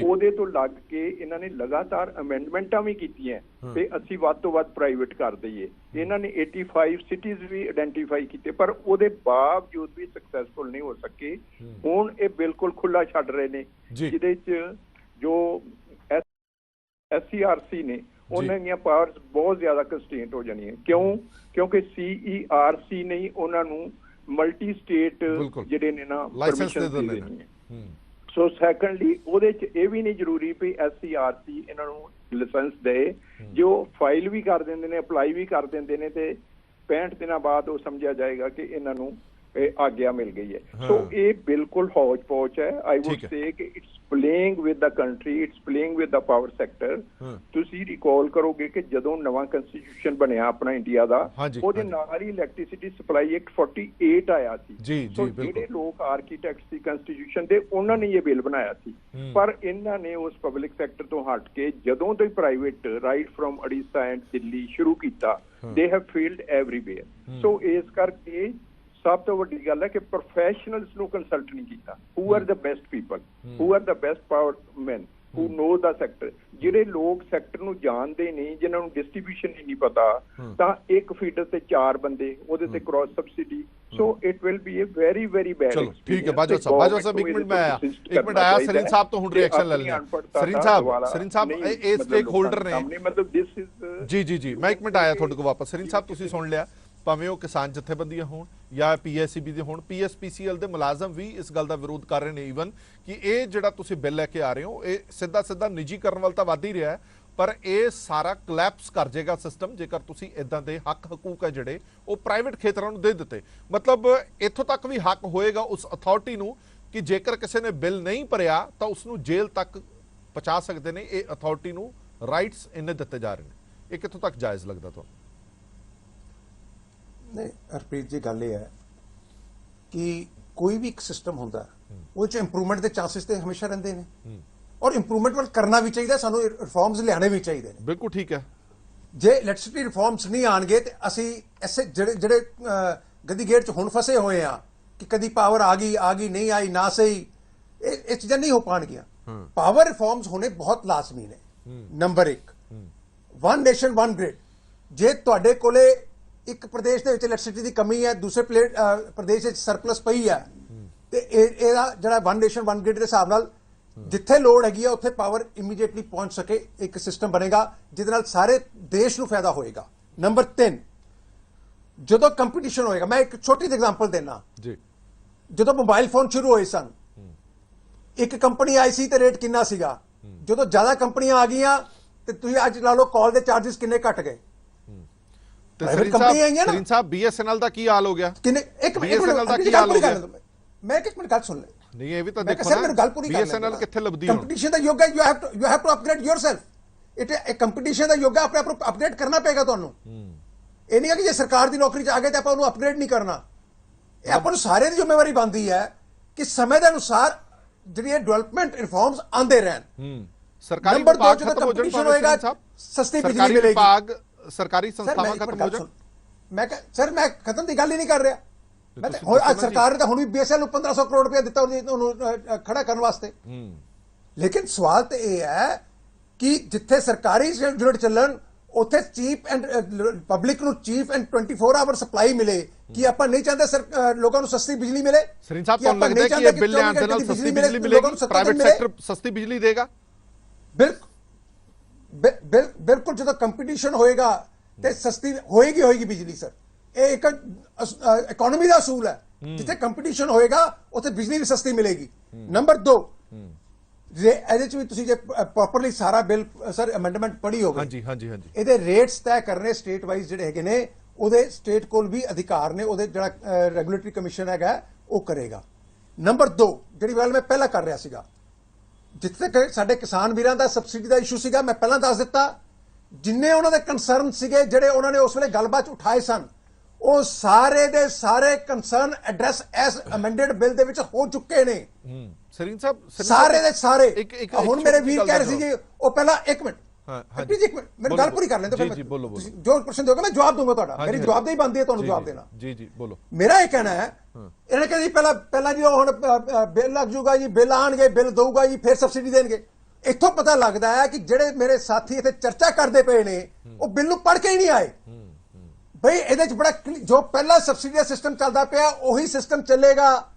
ਉਹਦੇ ਤੋਂ ਲੱਗ ਕੇ ਇਹਨਾਂ ਨੇ ਲਗਾਤਾਰ ਅਮੈਂਡਮੈਂਟਾਂ ਵੀ ਕੀਤੀਆਂ ਤੇ ਅਸੀਂ ਵੱਧ ਤੋਂ ਵੱਧ ਪ੍ਰਾਈਵੇਟ ਕਰ ਦਈਏ। ਇਹਨਾਂ ਨੇ 85 ਸਿਟੀਜ਼ ਵੀ ਆਇਡੈਂਟੀਫਾਈ ਕੀਤੇ, ਪਰ ਉਹਦੇ ਬਾਵਜੂਦ ਵੀ ਸਕਸੈਸਫੁਲ ਨਹੀਂ ਹੋ ਸਕੇ। ਹੁਣ ਇਹ ਬਿਲਕੁਲ ਖੁੱਲਾ ਛੱਡ ਰਹੇ ਨੇ, ਜਿਹਦੇ ਚ ਜੋ SCRC ਨੇ ਉਹਨਾਂ ਦੀਆਂ ਪਾਵਰਸ ਬਹੁਤ ਜ਼ਿਆਦਾ ਕੰਸਟ੍ਰੇਂਟ ਹੋ ਜਾਣੀਆਂ। ਕਿਉਂਕਿ CERC ਨੇ ਉਹਨਾਂ ਨੂੰ ਮਲਟੀ ਸਟੇਟ ਜਿਹੜੇ ਨੇ ਨਾ ਪਰਮਿਸ਼ਨ ਦੇ ਦੇਣੀ ਹੈ। ਸੋ ਸੈਕੰਡਲੀ ਉਹਦੇ ਚ ਇਹ ਵੀ ਨਹੀਂ ਜ਼ਰੂਰੀ ਵੀ SCRC ਇਹਨਾਂ ਨੂੰ ਲਾਇਸੈਂਸ ਦੇ, ਜੋ ਫਾਈਲ ਵੀ ਕਰ ਦਿੰਦੇ ਨੇ, ਅਪਲਾਈ ਵੀ ਕਰ ਦਿੰਦੇ ਨੇ ਤੇ 65 ਦਿਨਾਂ ਬਾਅਦ ਉਹ ਸਮਝਿਆ ਜਾਏਗਾ ਕਿ ਇਹਨਾਂ ਨੂੰ ਆਗਿਆ ਮਿਲ ਗਈ ਹੈ। ਸੋ ਇਹ ਬਿਲਕੁਲ ਹੌਜ ਪੌਚ ਹੈ। ਆਈ ਵੁੱਡ ਸੇ ਕਿ it's playing with the country, it's playing with the power sector. ਤੁਸੀਂ ਰਿਕਾਲ ਕਰੋਗੇ ਕਿ ਜਦੋਂ ਨਵਾਂ ਕਨਸਟੀਟਿਊਸ਼ਨ ਬਣਿਆ ਆਪਣਾ ਇੰਡੀਆ ਦਾ, ਉਹਦੇ ਨਾਲ ਹੀ ਇਲੈਕਟ੍ਰਿਸਿਟੀ ਸਪਲਾਈ ਐਕਟ 48 ਆਇਆ ਸੀ। ਸੋ ਜਿਹੜੇ ਲੋਕ ਆਰਕੀਟੈਕਟਸ ਸੀ ਕਨਸਟੀਟਿਊਸ਼ਨ ਦੇ, ਉਹਨਾਂ ਨੇ ਇਹ ਬਿੱਲ ਬਣਾਇਆ ਸੀ, ਪਰ ਇਹਨਾਂ ਨੇ ਉਸ ਪਬਲਿਕ ਸੈਕਟਰ ਤੋਂ ਹਟ ਕੇ ਜਦੋਂ ਤੋਂ ਹੀ private right from Orissa and Delhi ਸ਼ੁਰੂ ਕੀਤਾ, ਦੇ ਹੈਵ ਫੇਲਡ ਐਵਰੀਵੇਅਰ। ਸੋ ਇਸ ਕਰਕੇ ਸਭ ਤੋਂ ਵੱਡੀ ਗੱਲ ਹੈ ਕਿ ਪ੍ਰੋਫੈਸ਼ਨਲਸ ਨੂੰ ਕੰਸਲਟ ਨਹੀਂ ਕੀਤਾ। Who are the best people, who are the best power man who know the sector. ਜਿਹੜੇ ਲੋਕ ਸੈਕਟਰ ਨੂੰ ਜਾਣਦੇ ਨਹੀਂ, ਜਿਨ੍ਹਾਂ ਨੂੰ ਡਿਸਟ੍ਰੀਬਿਊਸ਼ਨ ਹੀ ਨਹੀਂ ਪਤਾ, ਤਾਂ ਇੱਕ ਫੀਡਰ ਤੇ 4 ਬੰਦੇ, ਉਹਦੇ ਤੇ cross subsidy. So it will be a very very bad. ਚਲੋ ਠੀਕ ਹੈ ਬਾਜਵਾ ਸਾਹਿਬ, ਇੱਕ ਮਿੰਟ ਮੈਂ ਆਇਆ ਸਰੀਨ ਸਾਹਿਬ ਤੋਂ ਹੁਣ ਰਿਐਕਸ਼ਨ ਲੈ ਲੈਣਾ। ਸਰੀਨ ਸਾਹਿਬ ਇਹ ਸਟੇਕ ਹੋਲਡਰ ਨੇ, ਮਤਲਬ ਦਿਸ ਇਜ਼ ਜੀ ਮੈਂ ਇੱਕ ਮਿੰਟ ਆਇਆ ਤੁਹਾਡੇ ਕੋਲ ਵਾਪਸ। ਸਰੀਨ ਸਾਹਿਬ ਤੁਸੀਂ ਸੁਣ ਲਿਆ, ਭਾਵੇਂ ਉਹ ਕਿਸਾਨ ਜਥੇਬੰਦੀਆਂ ਹੋਣ ਜਾਂ PSCB ਦੇ ਹੋਣ, PSPCL ਦੇ ਮੁਲਾਜ਼ਮ ਵੀ ਇਸ ਗੱਲ ਦਾ ਵਿਰੋਧ ਕਰ ਰਹੇ ਨੇ ਈਵਨ ਕਿ ਇਹ ਜਿਹੜਾ ਤੁਸੀਂ ਬਿੱਲ ਲੈ ਕੇ ਆ ਰਹੇ ਹੋ, ਇਹ ਸਿੱਧਾ ਨਿੱਜੀਕਰਨ ਵੱਲ ਤਾਂ ਵੱਧ ਹੀ ਰਿਹਾ, ਪਰ ਇਹ ਸਾਰਾ ਕਲੈਪਸ ਕਰ ਜਾਏਗਾ ਸਿਸਟਮ ਜੇਕਰ ਤੁਸੀਂ ਇਦਾਂ ਦੇ ਹੱਕ ਹਕੂਕ ਹੈ ਜਿਹੜੇ ਉਹ ਪ੍ਰਾਈਵੇਟ ਖੇਤਰਾਂ ਨੂੰ ਦੇ ਦਿੱਤੇ। ਮਤਲਬ ਇੱਥੋਂ ਤੱਕ ਵੀ ਹੱਕ ਹੋਏਗਾ ਉਸ ਅਥਾਰਟੀ ਨੂੰ ਕਿ ਜੇਕਰ ਕਿਸੇ ਨੇ ਬਿੱਲ ਨਹੀਂ ਭਰਿਆ ਤਾਂ ਉਸ ਨੂੰ ਜੇਲ੍ਹ ਤੱਕ ਪਹੁੰਚਾ ਸਕਦੇ ਨੇ। ਇਹ ਅਥਾਰਟੀ ਨੂੰ ਰਾਈਟਸ ਇੰਨੇ ਦਿੱਤੇ ਜਾ ਰਹੇ ਨੇ। ਇਹ ਕਿੱਥੋਂ ਤੱਕ ਜਾਇਜ਼ ਲੱਗਦਾ ਤੁਹਾਨੂੰ? ਨਹੀਂ ਹਰਪ੍ਰੀਤ ਜੀ, ਗੱਲ ਇਹ ਹੈ ਕਿ ਕੋਈ ਵੀ ਇੱਕ ਸਿਸਟਮ ਹੁੰਦਾ ਉਹ 'ਚ ਇੰਪਰੂਵਮੈਂਟ ਦੇ ਚਾਂਸਸ ਤੇ ਹਮੇਸ਼ਾ ਰਹਿੰਦੇ ਨੇ, ਔਰ ਇੰਪਰੂਵਮੈਂਟ ਵੱਲ ਕਰਨਾ ਵੀ ਚਾਹੀਦਾ, ਸਾਨੂੰ ਰਿਫਾਰਮਸ ਲਿਆਣੇ ਵੀ ਚਾਹੀਦੇ ਨੇ। ਬਿਲਕੁਲ ਠੀਕ ਹੈ। ਜੇ ਇਲੈਕਟ੍ਰਿਸਿਟੀ ਰਿਫਾਰਮਸ ਨਹੀਂ ਆਣਗੇ ਤੇ ਅਸੀਂ ਐਸੇ ਜਿਹੜੇ ਗਦੀ ਗੇਟ 'ਚ ਹੁਣ ਫਸੇ ਹੋਏ ਆ ਕਿ ਕਦੀ ਪਾਵਰ ਆ ਗਈ ਨਹੀਂ ਆਈ ਨਾ ਸਹੀ, ਇਹ ਚੀਜ਼ਾਂ ਨਹੀਂ ਹੋ ਪਾਣਗੀਆਂ। ਪਾਵਰ ਰਿਫਾਰਮਸ ਹੋਣੇ ਬਹੁਤ ਲਾਜ਼ਮੀ ਨੇ। Number 1, one nation one grid. ਜੇ ਤੁਹਾਡੇ ਕੋਲੇ ਇੱਕ ਪ੍ਰਦੇਸ਼ ਦੇ ਵਿੱਚ ਇਲੈਕਟ੍ਰਿਸਿਟੀ ਦੀ ਕਮੀ ਹੈ, ਦੂਸਰੇ ਪ੍ਰਦੇਸ਼ ਵਿੱਚ ਸਰਪਲਸ ਪਈ ਹੈ, ਤੇ ਇਹਦਾ ਜਿਹੜਾ ਵਨ ਨੇਸ਼ਨ ਵਨ ਗ੍ਰਿਡ ਦੇ ਹਿਸਾਬ ਨਾਲ ਜਿੱਥੇ ਲੋੜ ਹੈਗੀ ਆ ਉੱਥੇ ਪਾਵਰ ਇਮੀਡੀਏਟਲੀ ਪਹੁੰਚ ਸਕੇ, ਇੱਕ ਸਿਸਟਮ ਬਣੇਗਾ ਜਿਹਦੇ ਨਾਲ ਸਾਰੇ ਦੇਸ਼ ਨੂੰ ਫਾਇਦਾ ਹੋਏਗਾ। ਨੰਬਰ 3, ਜਦੋਂ ਕੰਪੀਟੀਸ਼ਨ ਹੋਏਗਾ, ਮੈਂ ਇੱਕ ਛੋਟੀ ਜਿਹੀ ਐਗਜ਼ਾਮਪਲ ਦੇਣਾ ਜੀ। ਜਦੋਂ ਮੋਬਾਈਲ ਫੋਨ ਸ਼ੁਰੂ ਹੋਏ ਸਨ, ਇੱਕ ਕੰਪਨੀ ਆਈ ਸੀ ਤੇ ਰੇਟ ਕਿੰਨਾ ਸੀਗਾ। ਜਦੋਂ ਜ਼ਿਆਦਾ ਕੰਪਨੀਆਂ ਆ ਗਈਆਂ ਤੇ ਤੁਸੀਂ ਅੱਜ ਲਾ ਲਓ ਕਾਲ ਦੇ ਚਾਰजेस ਕਿੰਨੇ ਘਟ ਗਏ। ਸਰੀਨ ਸਾਹਿਬ BSNL ਦਾ ਕੀ ਹਾਲ ਹੋ ਗਿਆ? BSNL ਦਾ ਕੀ ਹਾਲ ਹੋ ਗਿਆ? ਮੈਂ ਇੱਕ ਮਿੰਟ ਗੱਲ ਸੁਣ ਲੈ। ਨਹੀਂ ਇਹ ਵੀ ਤਾਂ ਦੇਖੋ ਨਾ, BSNL ਕਿੱਥੇ ਲੱਭਦੀ ਹੈ? ਕੰਪੀਟੀਸ਼ਨ ਦਾ ਯੁੱਗ ਹੈ, you have to upgrade yourself. ਇਹ ਕੰਪੀਟੀਸ਼ਨ ਦਾ ਯੁੱਗ ਹੈ, ਆਪਣੇ ਆਪ ਨੂੰ ਅਪਡੇਟ ਕਰਨਾ ਪਏਗਾ ਤੁਹਾਨੂੰ। ਇਹ ਨਹੀਂ ਹੈ ਕਿ ਜੇ ਸਰਕਾਰ ਦੀ ਨੌਕਰੀ 'ਚ ਆ ਗਏ ਤਾਂ ਆਪਾਂ ਉਹਨੂੰ ਅਪਗ੍ਰੇਡ ਨਹੀਂ ਕਰਨਾ। ਇਹ ਆਪਾਂ ਨੂੰ ਸਾਰਿਆਂ ਦੀ ਜ਼ਿੰਮੇਵਾਰੀ ਬਣਦੀ ਹੈ ਕਿ ਸਮੇਂ ਦੇ ਅਨੁਸਾਰ ਜਿਹੜੀ ਡਿਵੈਲਪਮੈਂਟ ਰਿਫਾਰਮਸ ਆਉਂਦੇ ਰਹਿਣ। ਸਰਕਾਰੀ ਵਿਭਾਗ ਖਤਮ ਹੋ ਜਾਣ ਹੋਏਗਾ, ਸਸਤੀ ਬਿਜਲੀ ਮਿਲੇਗੀ, ਸਰਕਾਰੀ ਸੰਸਥਾਵਾਂ ਖਤਮ ਹੋ ਜਾਣ। ਮੈਂ ਖਤਮ ਦੀ ਗੱਲ ਹੀ ਨਹੀਂ ਕਰ ਰਿਹਾ। ਮੈਂ ਤਾਂ ਸਰਕਾਰ ਨੇ ਤਾਂ ਹੁਣ ਵੀ BSNL ਨੂੰ 1500 ਕਰੋੜ ਰੁਪਏ ਦਿੱਤਾ ਉਹਨੂੰ ਖੜਾ ਕਰਨ ਵਾਸਤੇ। ਲੇਕਿਨ ਸਵਾਲ ਤਾਂ ਇਹ ਹੈ ਕਿ ਜਿੱਥੇ ਸਰਕਾਰੀ ਯੂਨਿਟ ਚੱਲਣ ਉੱਥੇ ਚੀਪ ਐਂਡ ਪਬਲਿਕ ਨੂੰ ਚੀਪ ਐਂਡ 24 ਆਵਰ ਸਪਲਾਈ ਮਿਲੇ। ਕਿ ਆਪਾਂ ਨਹੀਂ ਚਾਹੁੰਦੇ ਲੋਕਾਂ ਨੂੰ ਸਸਤੀ ਬਿਜਲੀ ਮਿਲੇ? ਸਰੀਨ ਸਾਹਿਬ ਤੁਹਾਨੂੰ ਲੱਗਦਾ ਹੈ ਕਿ ਇਹ ਬਿੱਲ ਲਿਆਉਣ ਦੇ ਨਾਲ ਸਸਤੀ ਬਿਜਲੀ ਮਿਲੇਗੀ, ਪ੍ਰਾਈਵੇਟ ਸੈਕਟਰ ਸਸਤੀ ਬਿਜਲੀ ਦੇਗਾ? ਬਿਲਕੁਲ ਜਦੋਂ ਕੰਪੀਟੀਸ਼ਨ ਹੋਏਗਾ ਤੇ ਸਸਤੀ ਹੋਏਗੀ ਬਿਜਲੀ। ਸਰ ਇਹ ਇੱਕ ਇਕਨੋਮੀ ਦਾ ਅਸੂਲ ਹੈ, ਜਿੱਥੇ ਕੰਪੀਟੀਸ਼ਨ ਹੋਏਗਾ ਉੱਥੇ ਬਿਜਲੀ ਵੀ ਸਸਤੀ ਮਿਲੇਗੀ। ਨੰਬਰ 2, ਇਹਦੇ ਚ ਵੀ ਤੁਸੀਂ ਜੇ ਪ੍ਰੋਪਰਲੀ ਸਾਰਾ ਬਿੱਲ ਸਰ ਅਮੈਂਡਮੈਂਟ ਪੜ੍ਹੀ ਹੋਵੇ, ਹਾਂਜੀ ਇਹਦੇ ਰੇਟਸ ਤੈਅ ਕਰਨੇ ਸਟੇਟ ਵਾਈਜ਼ ਜਿਹੜੇ ਹੈਗੇ ਨੇ, ਉਹਦੇ ਸਟੇਟ ਕੋਲ ਵੀ ਅਧਿਕਾਰ ਨੇ, ਉਹਦੇ ਜਿਹੜਾ ਰੈਗੂਲੇਟਰੀ ਕਮਿਸ਼ਨ ਹੈਗਾ ਉਹ ਕਰੇਗਾ। ਨੰਬਰ 2, ਜਿਹੜੀ ਗੱਲ ਮੈਂ ਪਹਿਲਾਂ ਕਰ ਰਿਹਾ ਸੀਗਾ, ਜਿੱਥੇ ਤੱਕ ਸਾਡੇ ਕਿਸਾਨ ਵੀਰਾਂ ਦਾ ਸਬਸਿਡੀ ਦਾ ਇਸ਼ੂ ਸੀਗਾ, ਮੈਂ ਪਹਿਲਾਂ ਦੱਸ ਦਿੱਤਾ, ਜਿੰਨੇ ਉਹਨਾਂ ਦੇ ਕੰਸਰਨ ਸੀਗੇ, ਜਿਹੜੇ ਉਹਨਾਂ ਨੇ ਉਸ ਵੇਲੇ ਗੱਲਬਾਤ ਉਠਾਏ ਸਨ, ਉਹ ਸਾਰੇ ਦੇ ਸਾਰੇ concern address S amended bill ਦੇ ਵਿੱਚ ਹੋ ਚੁੱਕੇ ਨੇ। ਸਰੀਨ ਸਾਹਿਬ ਸਾਰੇ ਦੇ ਸਾਰੇ। ਹੁਣ ਮੇਰੇ ਵੀਰ ਕਹਿ ਰਹੇ ਸੀ ਜੀ ਉਹ ਪਹਿਲਾਂ ਇੱਕ ਮਿੰਟ ਮੇਰੀ ਗੱਲ ਪੂਰੀ ਕਰ ਲੈਂਦੇ, ਜੋ ਪ੍ਰਸ਼ਨ ਦਿਓਗੇ ਮੈਂ ਜਵਾਬ ਦੂੰਗਾ ਤੁਹਾਡਾ। ਮੇਰੀ ਜਵਾਬਦੇਹੀ ਬਣਦੀ ਹੈ ਤੁਹਾਨੂੰ ਜਵਾਬ ਦੇਣਾ। ਜੀ ਬੋਲੋ। ਮੇਰਾ ਇਹ ਕਹਿਣਾ ਹੈ, ਇਹਨਾਂ ਕਹਿੰਦੇ ਪਹਿਲਾਂ ਜੀ ਹੁਣ ਬਿੱਲ ਲੱਗ ਜੂਗਾ ਜੀ, ਬਿੱਲ ਆਣਗੇ, ਬਿੱਲ ਦਊਗਾ ਜੀ, ਫਿਰ ਸਬਸਿਡੀ ਦੇਣਗੇ। ਇੱਥੋਂ ਪਤਾ ਲੱਗਦਾ ਹੈ ਕਿ ਜਿਹੜੇ ਮੇਰੇ ਸਾਥੀ ਇੱਥੇ ਚਰਚਾ ਕਰਦੇ ਪਏ ਨੇ ਉਹ ਬਿੱਲ ਨੂੰ ਪੜ੍ਹ ਕੇ ਹੀ ਨਹੀਂ ਆਏ। ਬਈ ਇਹਦੇ ਚ ਬੜਾ ਜੋ ਪਹਿਲਾ ਸਬਸਿਡੀ ਦਾ ਸਿਸਟਮ ਚੱਲਦਾ ਪਿਆ ਉਹੀ ਸਿਸਟਮ ਚੱਲੇਗਾ।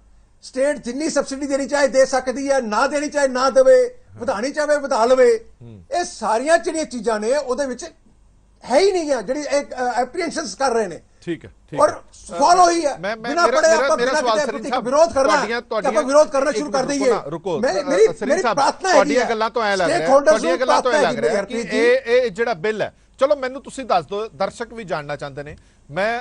ਸਟੇਟ ਜਿੰਨੀ ਸਬਸਿਡੀ ਦੇਣੀ ਚਾਹੇ ਦੇ ਸਕਦੀ ਹੈ, ਨਾ ਦੇਣੀ ਚਾਹੇ ਨਾ ਦੇਵੇ, ਵਧਾਣੀ ਚਾਹੇ ਵਧਾ ਲਵੇ। ਇਹ ਸਾਰੀਆਂ ਜਿਹੜੀਆਂ ਚੀਜ਼ਾਂ ਨੇ ਉਹਦੇ ਵਿੱਚ ਹੈ ਹੀ ਨਹੀਂ ਹੈ, ਜਿਹੜੀ ਐਪਰੀਹੈਂਸ਼ਨਸ ਕਰ ਰਹੇ ਨੇ। ਠੀਕ ਹੈ ਔਰ ਸਵਾਲ ਉਹੀ ਹੈ, ਬਿਨਾਂ ਪੜ੍ਹੇ ਆਪਾਂ ਵਿਰੋਧ ਕਰਨਾ, ਆਪਾਂ ਵਿਰੋਧ ਕਰਨਾ ਸ਼ੁਰੂ ਕਰ ਦਈਏ। ਮੇਰੀ ਪ੍ਰਾਰਥਨਾ ਹੈ, ਤੁਹਾਡੀਆਂ ਗੱਲਾਂ ਤੋਂ ਐ ਲੱਗ ਰਿਹਾ ਕਿ ਇਹ ਜਿਹੜਾ ਬਿੱਲ ਹੈ ਚਲੋ ਮੈਨੂੰ ਤੁਸੀਂ ਦੱਸ ਦਿਓ, ਦਰਸ਼ਕ ਵੀ ਜਾਣਨਾ ਚਾਹੁੰਦੇ ਨੇ। ਮੈਂ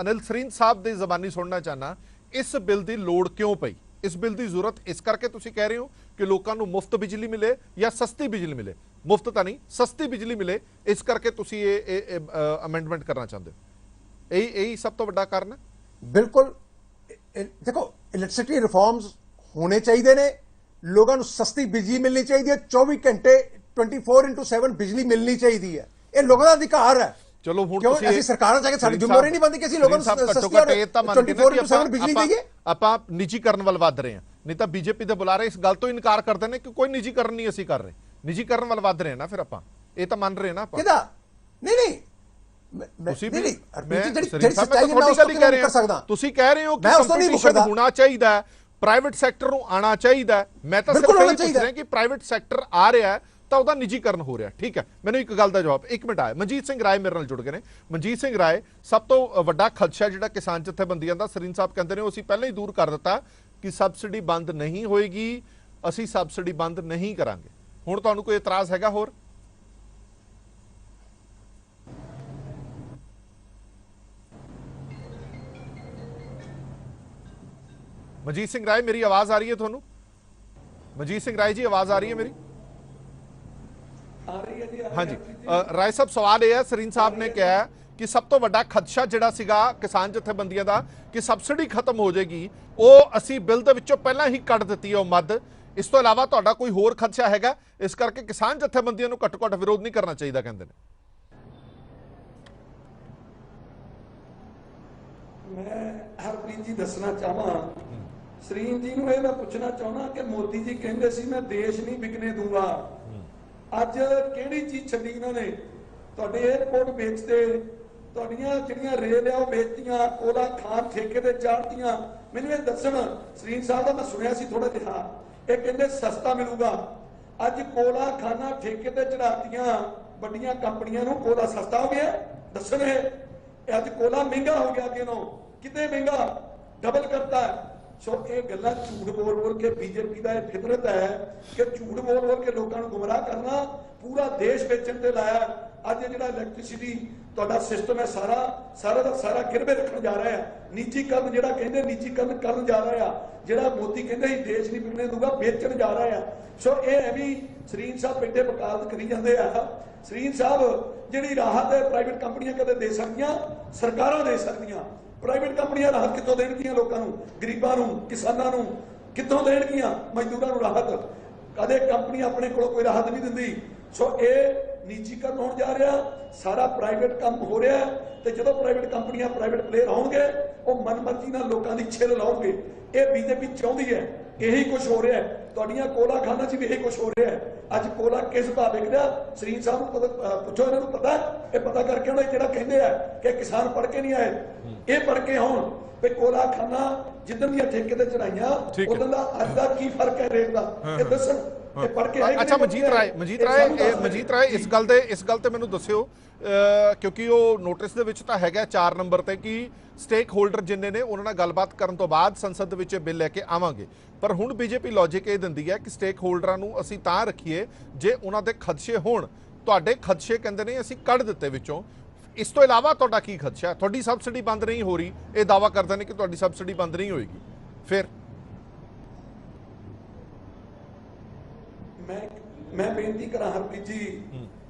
ਅਨਿਲ ਸਰੀਨ ਸਾਹਿਬ ਦੀ ਜ਼ਬਾਨੀ ਸੁਣਨਾ ਚਾਹਨਾ, ਇਸ ਬਿੱਲ ਦੀ ਲੋੜ ਕਿਉਂ ਪਈ? ਇਸ ਬਿੱਲ ਦੀ ਜ਼ਰੂਰਤ ਇਸ ਕਰਕੇ ਤੁਸੀਂ ਕਹਿ ਰਹੇ ਹੋ ਕਿ ਲੋਕਾਂ ਨੂੰ ਮੁਫਤ ਬਿਜਲੀ ਮਿਲੇ ਜਾਂ ਸਸਤੀ ਬਿਜਲੀ ਮਿਲੇ? ਮੁਫਤ ਤਾਂ ਨਹੀਂ, ਸਸਤੀ ਬਿਜਲੀ ਮਿਲੇ, ਇਸ ਕਰਕੇ ਤੁਸੀਂ ਇਹ ਅਮੈਂਡਮੈਂਟ ਕਰਨਾ ਚਾਹੁੰਦੇ ਹੋ? ਇਹੀ ਸਭ ਤੋਂ ਵੱਡਾ ਕਾਰਨ ਹੈ? ਬਿਲਕੁਲ। ਦੇਖੋ, ਇਲੈਕਟ੍ਰਿਸਿਟੀ ਰਿਫਾਰਮਸ ਹੋਣੇ ਚਾਹੀਦੇ ਨੇ, ਲੋਕਾਂ ਨੂੰ ਸਸਤੀ ਬਿਜਲੀ ਮਿਲਣੀ ਚਾਹੀਦੀ ਹੈ, 24 ਘੰਟੇ 24/7 ਬਿਜਲੀ ਮਿਲਣੀ ਚਾਹੀਦੀ ਹੈ, ਇਹ ਲੋਕਾਂ ਦਾ ਅਧਿਕਾਰ ਹੈ। ਚਲੋ ਹੁਣ ਤੁਸੀਂ ਅਸੀਂ ਸਰਕਾਰਾਂ ਚਾਹੇ ਸਾਡੀ ਜ਼ਿੰਮੇਵਾਰੀ ਨਹੀਂ ਬਣਦੀ ਕਿ ਅਸੀਂ ਲੋਕਾਂ ਨੂੰ ਸਸਤੀ 24/7 ਬਿਜਲੀ ਦਈਏ। ਆਪਾਂ ਨਿੱਜੀਕਰਨ ਵੱਲ ਵੱਧ ਰਹੇ ਹਾਂ, ਨਹੀਂ ਤਾਂ ਬੀਜੇਪੀ ਦੇ ਬੁਲਾਰੇ ਇਸ ਗੱਲ ਤੋਂ ਇਨਕਾਰ ਕਰਦੇ ਨੇ ਕਿ ਕੋਈ ਨਿੱਜੀਕਰਨ ਨਹੀਂ ਅਸੀਂ ਕਰ ਰਹੇ, ਨਿੱਜੀਕਰਨ ਵੱਲ ਵੱਧ ਰਹੇ ਨਾ, ਫਿਰ ਆਪਾਂ ਇਹ ਤਾਂ ਮੰਨ ਰਹੇ ਨਾ ਆਪਾਂ। ਕਿਹਦਾ? ਨਹੀਂ ਤੁਸੀਂ ਜਿਹੜੀ ਸੱਚਾਈ ਹੈ ਮੈਂ ਉਸ ਤੋਂ ਕਿਵੇਂ ਕਰ ਸਕਦਾ? ਤੁਸੀਂ ਕਹਿ ਰਹੇ ਹੋ ਕਿ ਕੰਪੀਟੀਸ਼ਨ ਹੋਣਾ ਚਾਹੀਦਾ ਹੈ, ਪ੍ਰਾਈਵੇਟ ਸੈਕਟਰ ਨੂੰ ਆਣਾ ਚਾਹੀਦਾ ਹੈ। ਮੈਂ ਤਾਂ ਸਿਰਫ ਇਹ ਪੁੱਛ ਰਿਹਾ ਕਿ ਪ੍ਰਾਈਵੇਟ ਸੈਕਟਰ ਆ ਰਿਹਾ ਤਾਂ ਉਹਦਾ ਨਿੱਜੀਕਰਨ ਹੋ ਰਿਹਾ। ਠੀਕ ਹੈ, ਮੈਨੂੰ ਇੱਕ ਗੱਲ ਦਾ ਜਵਾਬ। 1 ਮਿੰਟ ਆਇਆ। ਮਨਜੀਤ ਸਿੰਘ ਰਾਏ ਮੇਰੇ ਨਾਲ ਜੁੜ ਗਏ ਨੇ। ਮਨਜੀਤ ਸਿੰਘ ਰਾਏ, ਸਭ ਤੋਂ ਵੱਡਾ ਖਦਸ਼ਾ ਜਿਹੜਾ ਕਿਸਾਨ ਜਥੇਬੰਦੀਆਂ ਦਾ, ਸਰੀਨ ਸਾਹਿਬ ਕਹਿੰਦੇ ਨੇ ਉਹ ਅਸੀਂ ਪਹਿਲਾਂ ਹੀ ਦੂਰ ਕਰ ਦਿੱਤਾ ਕਿ ਸਬਸਿਡੀ ਬੰਦ ਨਹੀਂ ਹੋਏਗੀ, ਅਸੀਂ ਸਬਸਿਡੀ ਬੰਦ ਨਹੀਂ ਕਰਾਂਗੇ। ਹੁਣ ਤੁਹਾਨੂੰ ਕੋਈ ਇਤਰਾਜ਼ ਹੈਗਾ ਹੋਰ? ਮਨਜੀਤ ਸਿੰਘ ਰਾਏ, ਮੇਰੀ ਆਵਾਜ਼ ਆ ਰਹੀ ਹੈ ਤੁਹਾਨੂੰ? ਮਨਜੀਤ ਸਿੰਘ ਰਾਏ ਜੀ, ਆਵਾਜ਼ ਆ ਰਹੀ ਹੈ ਮੇਰੀ? ਆ ਰਹੀ ਹੈ ਜੀ। ਹਾਂਜੀ ਰਾਏ ਸਾਹਿਬ, ਸਵਾਲ ਇਹ ਹੈ, ਸਰੀਨ ਸਾਹਿਬ ਨੇ ਕਿਹਾ ਕਿ ਸਭ ਤੋਂ ਵੱਡਾ ਖਦਸ਼ਾ ਜਿਹੜਾ ਸੀਗਾ ਕਿਸਾਨ ਜਥੇਬੰਦੀਆਂ ਦਾ ਕਿ ਸਬਸਿਡੀ ਖਤਮ ਹੋ ਜਾਏਗੀ, ਉਹ ਅਸੀਂ ਬਿੱਲ ਦੇ ਵਿੱਚੋਂ ਪਹਿਲਾਂ ਹੀ ਕੱਢ ਦਿੱਤੀ ਹੈ ਉਹ ਮੱਦ। ਇਸ ਤੋਂ ਇਲਾਵਾ ਤੁਹਾਡਾ ਕੋਈ ਹੋਰ ਖਦਸ਼ਾ ਹੈਗਾ? ਇਸ ਕਰਕੇ ਕਿਸਾਨ ਜਥੇਬੰਦੀਆਂ ਨੂੰ ਘੱਟੋ ਘੱਟ ਵਿਰੋਧ ਨਹੀਂ ਕਰਨਾ ਚਾਹੀਦਾ ਕਹਿੰਦੇ ਨੇ। ਮੈਂ ਹਰਪ੍ਰੀਤ ਜੀ ਦੱਸਣਾ ਚਾਹਾਂ, ਸਰੀਨ ਜੀ ਨੂੰ ਇਹ ਮੈਂ ਪੁੱਛਣਾ ਚਾਹੁੰਦਾ ਕਿ ਮੋਦੀ ਜੀ ਕਹਿੰਦੇ ਸੀ ਮੈਂ ਦੇਸ਼ ਨਹੀਂ ਵਿਕਨੇ ਦੂੰਗਾ, ਅੱਜ ਕਿਹੜੀ ਚੀਜ਼ ਛੱਡੀ ਇਹਨਾਂ ਨੇ? ਤੁਹਾਡੇ 에어ਪੋਰਟ ਵੇਚਦੇ, ਤੁਹਾਡੀਆਂ ਜਿਹੜੀਆਂ ਰੇਲ ਆ ਉਹ ਵੇਚਤੀਆਂ, ਕੋਲਾ ਖਾਨ ਠੇਕੇ ਤੇ ਚਾੜਤੀਆਂ। ਮੈਨੂੰ ਇਹ ਦੱਸਣ, ਸਰੀਨ ਸਾਹਿਬ ਦਾ ਮੈਂ ਸੁਣਿਆ ਸੀ ਥੋੜਾ ਜਿਹਾ, ਇਹ ਕਹਿੰਦੇ ਸਸਤਾ ਮਿਲੂਗਾ, ਅੱਜ ਕੋਲਾ ਖਾਨਾ ਠੇਕੇ ਤੇ ਚੜਾਤੀਆਂ ਵੱਡੀਆਂ ਕੰਪਨੀਆਂ ਨੂੰ, ਕੋਲਾ ਸਸਤਾ ਹੋ ਗਿਆ। ਦੱਸਣ ਇਹ ਅੱਜ ਕੋਲਾ ਮਹਿੰਗਾ ਹੋ ਗਿਆ, ਅੱਗੇ ਨੂੰ ਕਿਤੇ ਮਹਿੰਗਾ, ਡਬਲ ਕਰਤਾ। ਸੋ ਇਹ ਗੱਲਾਂ ਝੂਠ ਬੋਲ ਬੋਲ ਕੇ ਬੀਜੇਪੀ ਦਾ ਇਹ ਫਿਤਰਤ ਹੈ ਕਿ ਝੂਠ ਬੋਲ ਬੋਲ ਕੇ ਲੋਕਾਂ ਨੂੰ ਗੁੰਮਰਾਹ ਕਰਨਾ, ਪੂਰਾ ਦੇਸ਼ ਵੇਚਣ ਤੇ ਲਾਇਆ। ਅੱਜ ਜਿਹੜਾ ਇਲੈਕਟ੍ਰਿਸਿਟੀ ਤੁਹਾਡਾ ਸਿਸਟਮ ਹੈ ਸਾਰਾ ਗਿਰਵੇ ਰੱਖਣ ਜਾ ਰਿਹਾ ਹੈ। ਨਿੱਜੀਕਰਨ ਜਿਹੜਾ ਕਹਿੰਦੇ ਨਿੱਜੀਕਰਨ ਕਰਨ ਜਾ ਰਿਹਾ ਆ, ਜਿਹੜਾ ਮੋਦੀ ਕਹਿੰਦੇ ਸੀ ਦੇਸ਼ ਨਹੀਂ ਵਿਕਣੇ ਦੂਗਾ, ਵੇਚਣ ਜਾ ਰਿਹਾ ਆ। ਸੋ ਇਹ ਐਵੇਂ ਸਰੀਨ ਸਾਹਿਬ ਬੈਠੇ ਵਕਾਲਤ ਕਰੀ ਜਾਂਦੇ ਆ। ਸਰੀਨ ਸਾਹਿਬ, ਜਿਹੜੀ ਰਾਹਤ ਹੈ ਪ੍ਰਾਈਵੇਟ ਕੰਪਨੀਆਂ ਕਦੇ ਦੇ ਸਕਦੀਆਂ, ਸਰਕਾਰਾਂ ਦੇ ਸਕਦੀਆਂ। ਪ੍ਰਾਈਵੇਟ ਕੰਪਨੀਆਂ ਰਾਹਤ ਕਿੱਥੋਂ ਦੇਣਗੀਆਂ ਲੋਕਾਂ ਨੂੰ, ਗਰੀਬਾਂ ਨੂੰ, ਕਿਸਾਨਾਂ ਨੂੰ ਕਿੱਥੋਂ ਦੇਣਗੀਆਂ, ਮਜ਼ਦੂਰਾਂ ਨੂੰ ਰਾਹਤ? ਕਦੇ ਕੰਪਨੀ ਆਪਣੇ ਕੋਲ ਕੋਈ ਰਾਹਤ ਨਹੀਂ ਦਿੰਦੀ। ਸੋ ਇਹ ਨਿੱਜੀਕਰਨ ਹੋਣ ਜਾ ਰਿਹਾ, ਸਾਰਾ ਪ੍ਰਾਈਵੇਟ ਕੰਮ ਹੋ ਰਿਹਾ। ਤੇ ਜਦੋਂ ਪ੍ਰਾਈਵੇਟ ਕੰਪਨੀਆਂ, ਪ੍ਰਾਈਵੇਟ ਪਲੇਅਰ ਆਉਣਗੇ, ਉਹ ਮਨਮਰਜ਼ੀ ਨਾਲ ਲੋਕਾਂ ਦੀ ਛਿੱਲ ਲਾਉਣਗੇ। ਇਹ ਬੀਜੇਪੀ ਚਾਹੁੰਦੀ ਹੈ, ਇਹੀ ਕੁਝ ਹੋ ਰਿਹਾ ਹੈ। ਤੁਹਾਡੀਆਂ ਕੋਲਾ ਖਾਨਾਂ 'ਚ ਵੀ ਇਹੀ ਕੁਝ ਹੋ ਰਿਹਾ ਹੈ। ਅੱਜ ਕੋਲਾ ਕਿਸ ਭਾਅ ਵਿਕ ਰਿਹਾ, ਸਰੀਨ ਸਾਹਿਬ ਨੂੰ ਪੁੱਛੋ, ਇਹਨਾਂ ਨੂੰ ਪਤਾ? ਇਹ ਪਤਾ ਕਰਕੇ ਉਹਨਾਂ ਜਿਹੜਾ ਕਹਿੰਦੇ ਆ ਕਿ ਕਿਸਾਨ ਪੜ੍ਹ ਕੇ ਨਹੀਂ ਆਏ, ਇਹ ਪੜ੍ਹ ਕੇ ਆਉਣ ਵੀ ਕੋਲਾ ਖਾਨਾ ਜਿੱਦਣ ਦੀਆਂ ਠੇਕੇ ਤੇ ਚੜਾਈਆਂ ਉਦੋਂ ਦਾ ਅੱਜ ਦਾ ਕੀ ਫਰਕ ਹੈ ਰੇਟ ਦਾ, ਇਹ ਦੱਸਣ। ਇਹ ਪੜ੍ਹ ਕੇ ਆਏ। ਅੱਛਾ, ਮਨਜੀਤ ਰਾਏ ਇਸ ਗੱਲ ਤੇ ਮੈਨੂੰ ਦੱਸਿਓ, ਕਿਉਂਕਿ ਉਹ ਨੋਟਿਸ ਦੇ ਵਿੱਚ ਤਾਂ ਹੈਗਾ 4 ਨੰਬਰ ਤੇ ਕਿ ਸਟੇਕ ਹੋਲਡਰ ਜਿੰਨੇ ਨੇ ਉਹਨਾਂ ਨਾਲ ਗੱਲਬਾਤ ਕਰਨ ਤੋਂ ਬਾਅਦ ਸੰਸਦ ਦੇ ਵਿੱਚ ਬਿੱਲ ਲੈ ਕੇ ਆਵਾਂਗੇ। ਪਰ ਹੁਣ ਬੀਜੇਪੀ ਲੌਜਿਕ ਇਹ ਦਿੰਦੀ ਹੈ ਕਿ ਸਟੇਕ ਹੋਲਡਰਾਂ ਨੂੰ ਅਸੀਂ ਤਾਂ ਰੱਖੀਏ ਜੇ ਉਹਨਾਂ ਦੇ ਖਦਸ਼ੇ ਹੋਣ। ਤੁਹਾਡੇ ਖਦਸ਼ੇ ਕਹਿੰਦੇ ਨੇ ਅਸੀਂ ਕੱਢ ਦਿੱਤੇ ਵਿੱਚੋਂ। ਇਸ ਤੋਂ ਇਲਾਵਾ ਤੁਹਾਡਾ ਕੀ ਖਦਸ਼ਾ ਹੈ? ਤੁਹਾਡੀ ਸਬਸਿਡੀ ਬੰਦ ਨਹੀਂ ਹੋ ਰਹੀ, ਇਹ ਦਾਅਵਾ ਕਰਦੇ ਨੇ ਕਿ ਤੁਹਾਡੀ ਸਬਸਿਡੀ ਬੰਦ ਨਹੀਂ ਹੋਏਗੀ। ਫਿਰ ਮੈਂ ਬੇਨਤੀ ਕਰਾਂ ਹਰਪ੍ਰੀਤ ਜੀ,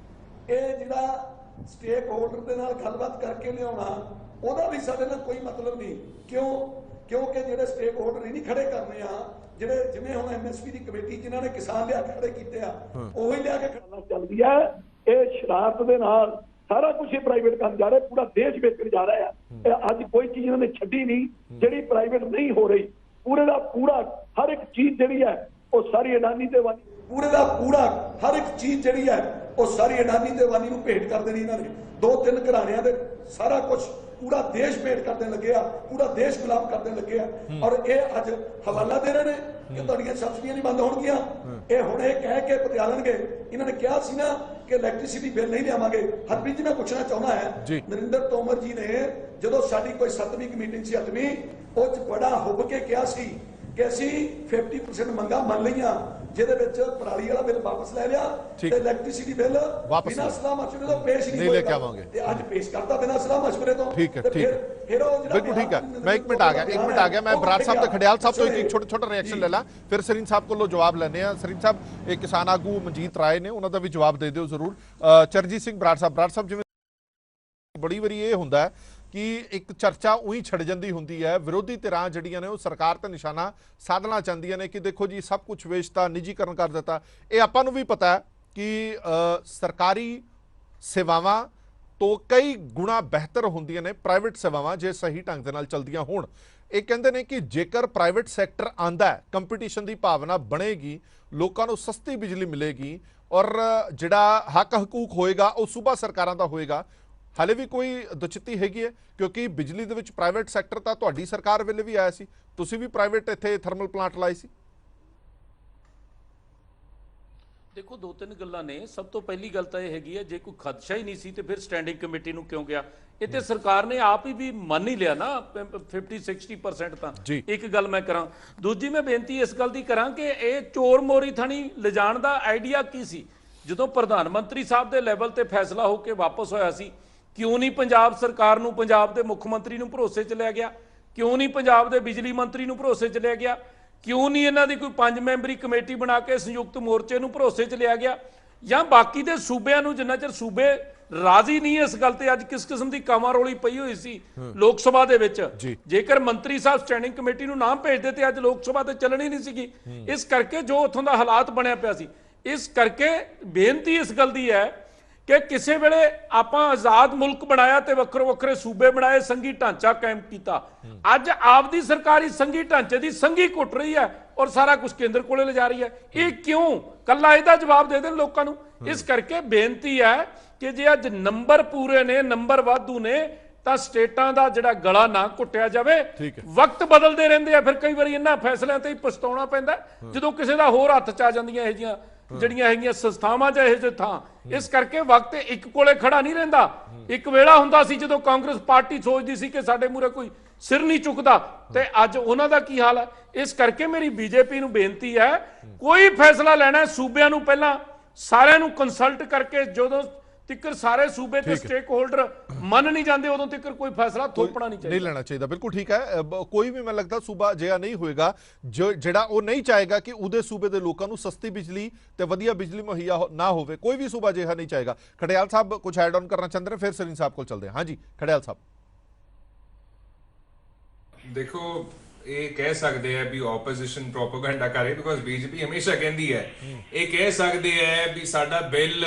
ਇਹ ਜਿਹੜਾ ਸਟੇਕ ਹੋਲਡਰ ਦੇ ਨਾਲ ਗੱਲਬਾਤ ਕਰਕੇ ਲਿਆਉਣਾ, ਉਹਦਾ ਵੀ ਸਾਡੇ ਨਾਲ ਕੋਈ ਮਤਲਬ ਨਹੀਂ। ਕਿਉਂਕਿ ਜਿਹੜੇ ਸਟੇਕ ਹੋਲਡਰ ਹੀ ਨਹੀਂ ਖੜੇ ਕਰਨੇ ਆ, ਜਿਹੜੇ ਜਿਵੇਂ ਹੁਣ ਐਮਐਸਪੀ ਦੀ ਕਮੇਟੀ ਜਿਨ੍ਹਾਂ ਨੇ ਕਿਸਾਨ ਲਿਆ ਕੇ ਖੜੇ ਕੀਤੇ ਆ, ਉਹੀ ਲਿਆ ਕੇ ਖੜਨਾ ਚੱਲਦੀ ਹੈ। ਇਹ ਸ਼ਰਾਰਤ ਦੇ ਨਾਲ ਸਾਰਾ ਕੁਝ ਹੀ ਪ੍ਰਾਈਵੇਟ ਕਰਨ ਜਾ ਰਿਹਾ, ਪੂਰਾ ਦੇਸ਼ ਵੇਚਣ ਜਾ ਰਿਹਾ ਹੈ। ਅੱਜ ਕੋਈ ਚੀਜ਼ ਇਹਨਾਂ ਨੇ ਛੱਡੀ ਨਹੀਂ ਜਿਹੜੀ ਪ੍ਰਾਈਵੇਟ ਨਹੀਂ ਹੋ ਰਹੀ। ਪੂਰੇ ਦਾ ਪੂਰਾ ਹਰ ਇੱਕ ਚੀਜ਼ ਜਿਹੜੀ ਹੈ ਉਹ ਸਾਰੀ ਅਡਾਨੀ ਤੇ ਵਾਨੀ, ਪੂਰੇ ਦਾ ਪੂਰਾ ਹਰ ਇੱਕ ਚੀਜ਼ ਜਿਹੜੀ ਹੈ ਉਹ ਸਾਰੀ ਅਡਾਨੀ ਤੇ ਵਾਨੀ ਨੂੰ ਭੇਟ ਕਰ ਦੇਣੀ ਇਹਨਾਂ ਨੇ। 2-3 ਘਰਾਣਿਆਂ ਦੇ ਸਾਰਾ ਕੁਝ ਪੂਰਾ ਦੇਸ਼ ਭੇਟ ਕਰਨ ਲੱਗੇ ਆ, ਪੂਰਾ ਦੇਸ਼ ਗੁਲਾਮ ਕਰਨ ਲੱਗੇ ਆ। ਔਰ ਇਹ ਅੱਜ ਹਵਾਲਾ ਦੇ ਰਹੇ ਨੇ ਕਿ ਤੁਹਾਡੀਆਂ ਸਬਸਿਡੀਆਂ ਨਹੀਂ ਬੰਦ ਹੋਣਗੀਆਂ। ਇਹ ਹੁਣ ਇਹ ਕਹਿ ਕੇ ਪਤਿਆਲਣਗੇ। ਇਹਨਾਂ ਨੇ ਕਿਹਾ ਸੀ ਨਾ ਕਿ ਇਲੈਕਟ੍ਰਿਸਿਟੀ ਬਿੱਲ ਨਹੀਂ ਲਿਆਵਾਂਗੇ। ਹਰਪ੍ਰੀਤ ਜੀ, ਮੈਂ ਪੁੱਛਣਾ ਚਾਹੁੰਦਾ ਹੈ, ਨਰਿੰਦਰ ਤੋਮਰ ਜੀ ਨੇ ਜਦੋਂ ਸਾਡੀ ਕੋਈ 7ਵੀਂ ਮੀਟਿੰਗ ਸੀ 8ਵੀਂ, ਉਹ 'ਚ ਬੜਾ ਹੁੱਬ ਕੇ ਕਿਹਾ ਸੀ ਕਿ ਅਸੀਂ 50% ਮੰਗਾਂ ਮੰਨ ਲਈਆਂ, ਜਿਹਦੇ ਵਿੱਚ ਪਰਾਲੀ ਵਾਲਾ ਬਿੱਲ ਵਾਪਸ ਲੈ ਲਿਆ ਤੇ ਇਲੈਕਟ੍ਰਿਸਿਟੀ ਬਿੱਲ ਬਿਨਾਂ ਸਲਾਹ ਮਸ਼ਵਰੇ ਤੋਂ ਪੇਸ਼ ਨਹੀਂ ਲੈ ਕੇ ਆਵਾਂਗੇ ਤੇ ਅੱਜ ਪੇਸ਼ ਕਰਤਾ ਬਿਨਾਂ ਸਲਾਹ ਮਸ਼ਵਰੇ ਤੋਂ। ਠੀਕ ਹੈ, ਤੇ ਠੀਕ ਹੈ, ਫਿਰ ਉਹ ਜਿਹੜਾ ਬਿਲਕੁਲ ਠੀਕ ਹੈ। ਮੈਂ 1 ਮਿੰਟ ਆ ਗਿਆ ਮੈਂ ਬਰਾੜ ਸਾਹਿਬ ਤੇ ਖੜਿਆਲ ਸਾਹਿਬ ਤੋਂ ਇੱਕ ਛੋਟਾ ਰਿਐਕਸ਼ਨ ਲੈ ਲਾਂ, ਫਿਰ ਸਰੀਨ ਸਾਹਿਬ ਕੋਲੋਂ ਜਵਾਬ ਲੈਣੇ ਆ। ਸਰੀਨ ਸਾਹਿਬ, ਇਹ ਕਿਸਾਨ ਆਗੂ ਮਨਜੀਤ ਰਾਏ ਨੇ, ਉਹਨਾਂ ਦਾ ਵੀ ਜਵਾਬ ਦੇ ਦਿਓ ਜ਼ਰੂਰ। ਚਰਨਜੀਤ ਸਿੰਘ ਬਰਾੜ ਸਾਹਿਬ, ਜਿਵੇਂ ਬੜੀ ਵਾਰੀ ਇਹ ਹੁੰਦਾ ਹੈ ਕਿ ਇੱਕ ਚਰਚਾ ਉਹੀ ਛੱਡ ਜਾਂਦੀ ਹੁੰਦੀ ਹੈ, ਵਿਰੋਧੀ ਧਿਰਾਂ ਜਿਹੜੀਆਂ ਨੇ ਉਹ ਸਰਕਾਰ ਤੇ ਨਿਸ਼ਾਨਾ ਸਾਧਣਾ ਚਾਹੁੰਦੀਆਂ ਨੇ ਕਿ ਦੇਖੋ ਜੀ ਸਭ ਕੁਝ ਵੇਚਤਾ, ਨਿੱਜੀਕਰਨ ਕਰ ਦਿੱਤਾ। ਇਹ ਆਪਾਂ ਨੂੰ ਵੀ ਪਤਾ ਹੈ ਕਿ ਸਰਕਾਰੀ ਸੇਵਾਵਾਂ ਤੋਂ ਕਈ ਗੁਣਾ ਬਿਹਤਰ ਹੁੰਦੀਆਂ ਨੇ ਪ੍ਰਾਈਵੇਟ ਸੇਵਾਵਾਂ, ਜੇ ਸਹੀ ਢੰਗ ਦੇ ਨਾਲ ਚੱਲਦੀਆਂ ਹੋਣ। ਇਹ ਕਹਿੰਦੇ ਨੇ ਕਿ ਜੇਕਰ ਪ੍ਰਾਈਵੇਟ ਸੈਕਟਰ ਆਂਦਾ ਹੈ, ਕੰਪੀਟੀਸ਼ਨ ਦੀ ਭਾਵਨਾ ਬਣੇਗੀ, ਲੋਕਾਂ ਨੂੰ ਸਸਤੀ ਬਿਜਲੀ ਮਿਲੇਗੀ ਔਰ ਜਿਹੜਾ ਹੱਕ ਹਕੂਕ ਹੋਏਗਾ ਉਹ ਸੂਬਾ ਸਰਕਾਰਾਂ ਦਾ ਹੋਏਗਾ। ਹਾਲੇ ਵੀ ਕੋਈ ਦੁਚਿੱਤੀ ਹੈਗੀ ਹੈ? ਕਿਉਂਕਿ ਬਿਜਲੀ ਦੇ ਵਿੱਚ ਪ੍ਰਾਈਵੇਟ ਸੈਕਟਰ ਤਾਂ ਤੁਹਾਡੀ ਸਰਕਾਰ ਵੇਲੇ ਵੀ ਆਇਆ ਸੀ, ਤੁਸੀਂ ਵੀ ਪ੍ਰਾਈਵੇਟ ਇੱਥੇ ਥਰਮਲ ਪਲਾਂਟ ਲਾਏ ਸੀ। ਦੇਖੋ 2-3 ਗੱਲਾਂ ਨੇ। ਸਭ ਤੋਂ ਪਹਿਲੀ ਗੱਲ ਤਾਂ ਇਹ ਹੈਗੀ ਹੈ, ਜੇ ਕੋਈ ਖਦਸ਼ਾ ਹੀ ਨਹੀਂ ਸੀ ਤੇ ਫਿਰ ਸਟੈਂਡਿੰਗ ਕਮੇਟੀ ਨੂੰ ਕਿਉਂ ਗਿਆ? ਇਹ ਤੇ ਸਰਕਾਰ ਨੇ ਆਪ ਹੀ ਵੀ ਮੰਨ ਹੀ ਲਿਆ ਨਾ 50-60% ਤਾਂ। ਇੱਕ ਗੱਲ ਮੈਂ ਕਰਾਂ। ਦੂਜੀ ਮੈਂ ਬੇਨਤੀ ਇਸ ਗੱਲ ਦੀ ਕਰਾਂ ਕਿ ਇਹ ਚੋਰ ਮੋਰੀ ਥਣੀ ਲਿਜਾਣ ਦਾ ਆਈਡੀਆ ਕੀ ਸੀ? ਜਦੋਂ ਪ੍ਰਧਾਨ ਮੰਤਰੀ ਸਾਹਿਬ ਦੇ ਲੈਵਲ ਤੇ ਫੈਸਲਾ ਹੋ ਕੇ ਵਾਪਸ ਹੋਇਆ ਸੀ, ਕਿਉਂ ਨਹੀਂ ਪੰਜਾਬ ਸਰਕਾਰ ਨੂੰ, ਪੰਜਾਬ ਦੇ ਮੁੱਖ ਮੰਤਰੀ ਨੂੰ ਭਰੋਸੇ 'ਚ ਲਿਆ ਗਿਆ? ਕਿਉਂ ਨਹੀਂ ਪੰਜਾਬ ਦੇ ਬਿਜਲੀ ਮੰਤਰੀ ਨੂੰ ਭਰੋਸੇ 'ਚ ਲਿਆ ਗਿਆ? ਕਿਉਂ ਨਹੀਂ ਇਹਨਾਂ ਦੀ ਕੋਈ 5 ਮੈਂਬਰੀ ਕਮੇਟੀ ਬਣਾ ਕੇ ਸੰਯੁਕਤ ਮੋਰਚੇ ਨੂੰ ਭਰੋਸੇ 'ਚ ਲਿਆ ਗਿਆ? ਜਾਂ ਬਾਕੀ ਦੇ ਸੂਬਿਆਂ ਨੂੰ, ਜਿੰਨਾ ਚਿਰ ਸੂਬੇ ਰਾਜ਼ੀ ਨਹੀਂ ਇਸ ਗੱਲ ਤੇ, ਅੱਜ ਕਿਸ ਕਿਸਮ ਦੀ ਕਾਮਾਰੋਲੀ ਪਈ ਹੋਈ ਸੀ ਲੋਕ ਸਭਾ ਦੇ ਵਿੱਚ। ਜੇਕਰ ਮੰਤਰੀ ਸਾਹਿਬ ਸਟੈਂਡਿੰਗ ਕਮੇਟੀ ਨੂੰ ਨਾ ਭੇਜਦੇ ਤੇ ਅੱਜ ਲੋਕ ਸਭਾ ਤੇ ਚੱਲਣੀ ਨਹੀਂ ਸੀਗੀ। ਇਸ ਕਰਕੇ ਜੋ ਉੱਥੋਂ ਦਾ ਹਾਲਾਤ ਬਣਿਆ ਪਿਆ ਸੀ, ਇਸ ਕਰਕੇ ਬੇਨਤੀ ਇਸ ਗੱਲ ਦੀ ਹੈ ਕਿ ਕਿਸੇ ਵੇਲੇ ਆਪਾਂ ਆਜ਼ਾਦ ਮੁਲਕ ਬਣਾਇਆ ਤੇ ਵੱਖਰੇ ਵੱਖਰੇ ਸੂਬੇ ਬਣਾਏ, ਸੰਘੀ ਢਾਂਚਾ ਕਾਇਮ ਕੀਤਾ। ਅੱਜ ਆਪਦੀ ਸਰਕਾਰੀ ਸੰਘੀ ਢਾਂਚੇ ਦੀ ਸੰਘੀ ਕੁੱਟ ਰਹੀ ਹੈ ਔਰ ਸਾਰਾ ਕੁਝ ਕੇਂਦਰ ਕੋਲੇ ਲਿਜਾ ਰਹੀ ਹੈ। ਇਹ ਕਿਉਂ? ਕੱਲਾ ਇਹਦਾ ਜਵਾਬ ਦੇ ਦੇਣ ਲੋਕਾਂ ਨੂੰ। ਇਸ ਕਰਕੇ ਬੇਨਤੀ ਹੈ ਕਿ ਜੇ ਅੱਜ ਨੰਬਰ ਪੂਰੇ ਨੇ, ਨੰਬਰ ਵਾਧੂ ਨੇ, ਤਾਂ ਸਟੇਟਾਂ ਦਾ ਜਿਹੜਾ ਗਲਾ ਨਾ ਘੁੱਟਿਆ ਜਾਵੇ। ਵਕਤ ਬਦਲਦੇ ਰਹਿੰਦੇ ਆ, ਫਿਰ ਕਈ ਵਾਰੀ ਇਹਨਾਂ ਫੈਸਲਿਆਂ ਤੇ ਹੀ ਪਛਤਾਉਣਾ ਪੈਂਦਾ ਜਦੋਂ ਕਿਸੇ ਦਾ ਹੋਰ ਹੱਥ ਚ ਆ ਜਾਂਦੀਆਂ ਇਹ ਜਿਹੀਆਂ ਜਿਹੜੀਆਂ ਹੈਗੀਆਂ ਸੰਸਥਾਵਾਂ ਜਾਂ ਇਹ ਜਿਹੇ ਥਾਂ। ਇਸ ਕਰਕੇ ਵਕਤ ਇੱਕ ਕੋਲੇ ਖੜਾ ਨਹੀਂ ਰਹਿੰਦਾ। ਇੱਕ ਵੇਲਾ ਹੁੰਦਾ ਸੀ ਜਦੋਂ ਕਾਂਗਰਸ ਪਾਰਟੀ ਸੋਚਦੀ ਸੀ ਕਿ ਸਾਡੇ ਮੂਹਰੇ ਕੋਈ ਸਿਰ ਨਹੀਂ ਚੁੱਕਦਾ, ਤੇ ਅੱਜ ਉਹਨਾਂ ਦਾ ਕੀ ਹਾਲ ਹੈ। ਇਸ ਕਰਕੇ ਮੇਰੀ ਬੀਜੇਪੀ ਨੂੰ ਬੇਨਤੀ ਹੈ, ਕੋਈ ਫੈਸਲਾ ਲੈਣਾ ਸੂਬਿਆਂ ਨੂੰ ਪਹਿਲਾਂ ਸਾਰਿਆਂ ਨੂੰ ਕੰਸਲਟ ਕਰਕੇ, ਜਦੋਂ ਤਿੱਕਰ ਸਾਰੇ ਸੂਬੇ ਤੇ ਸਟੇਕ ਹੋਲਡਰ ਮੰਨ ਨਹੀਂ ਜਾਂਦੇ ਉਦੋਂ ਤੱਕ ਕੋਈ ਫੈਸਲਾ ਥੋਪਣਾ ਨਹੀਂ ਚਾਹੀਦਾ, ਨਹੀਂ ਲੈਣਾ ਚਾਹੀਦਾ। ਬਿਲਕੁਲ ਠੀਕ ਹੈ। ਕੋਈ ਵੀ ਮੈਨੂੰ ਲੱਗਦਾ ਸੂਬਾ ਅਜਿਹਾ ਨਹੀਂ ਹੋਏਗਾ ਜਿਹੜਾ ਉਹ ਨਹੀਂ ਚਾਹੇਗਾ ਕਿ ਉਹਦੇ ਸੂਬੇ ਦੇ ਲੋਕਾਂ ਨੂੰ ਸਸਤੀ ਬਿਜਲੀ ਤੇ ਵਧੀਆ ਬਿਜਲੀ ਮੁਹੱਈਆ ਨਾ ਹੋਵੇ। ਕੋਈ ਵੀ ਸੂਬਾ ਅਜਿਹਾ ਨਹੀਂ ਚਾਹੇਗਾ। ਖੜਿਆਲ ਸਾਹਿਬ ਕੁਝ ਐਡ ਆਨ ਕਰਨਾ ਚਾਹੁੰਦੇ ਨੇ, ਫਿਰ ਸਰੀਨ ਸਾਹਿਬ ਕੋਲ ਚੱਲਦੇ ਹਾਂ। ਹਾਂਜੀ ਖੜਿਆਲ ਸਾਹਿਬ। ਦੇਖੋ, ਇਹ ਕਹਿ ਸਕਦੇ ਆ ਵੀ ਆਪੋਜੀਸ਼ਨ ਪ੍ਰੋਪਗੈਂਡਾ ਕਰ ਰਹੀ, ਬਿਕੋਜ਼ ਬੀਜੇਪੀ ਹਮੇਸ਼ਾ ਕਹਿੰਦੀ ਹੈ, ਇਹ ਕਹਿ ਸਕਦੇ ਆ ਵੀ ਸਾਡਾ ਬਿੱਲ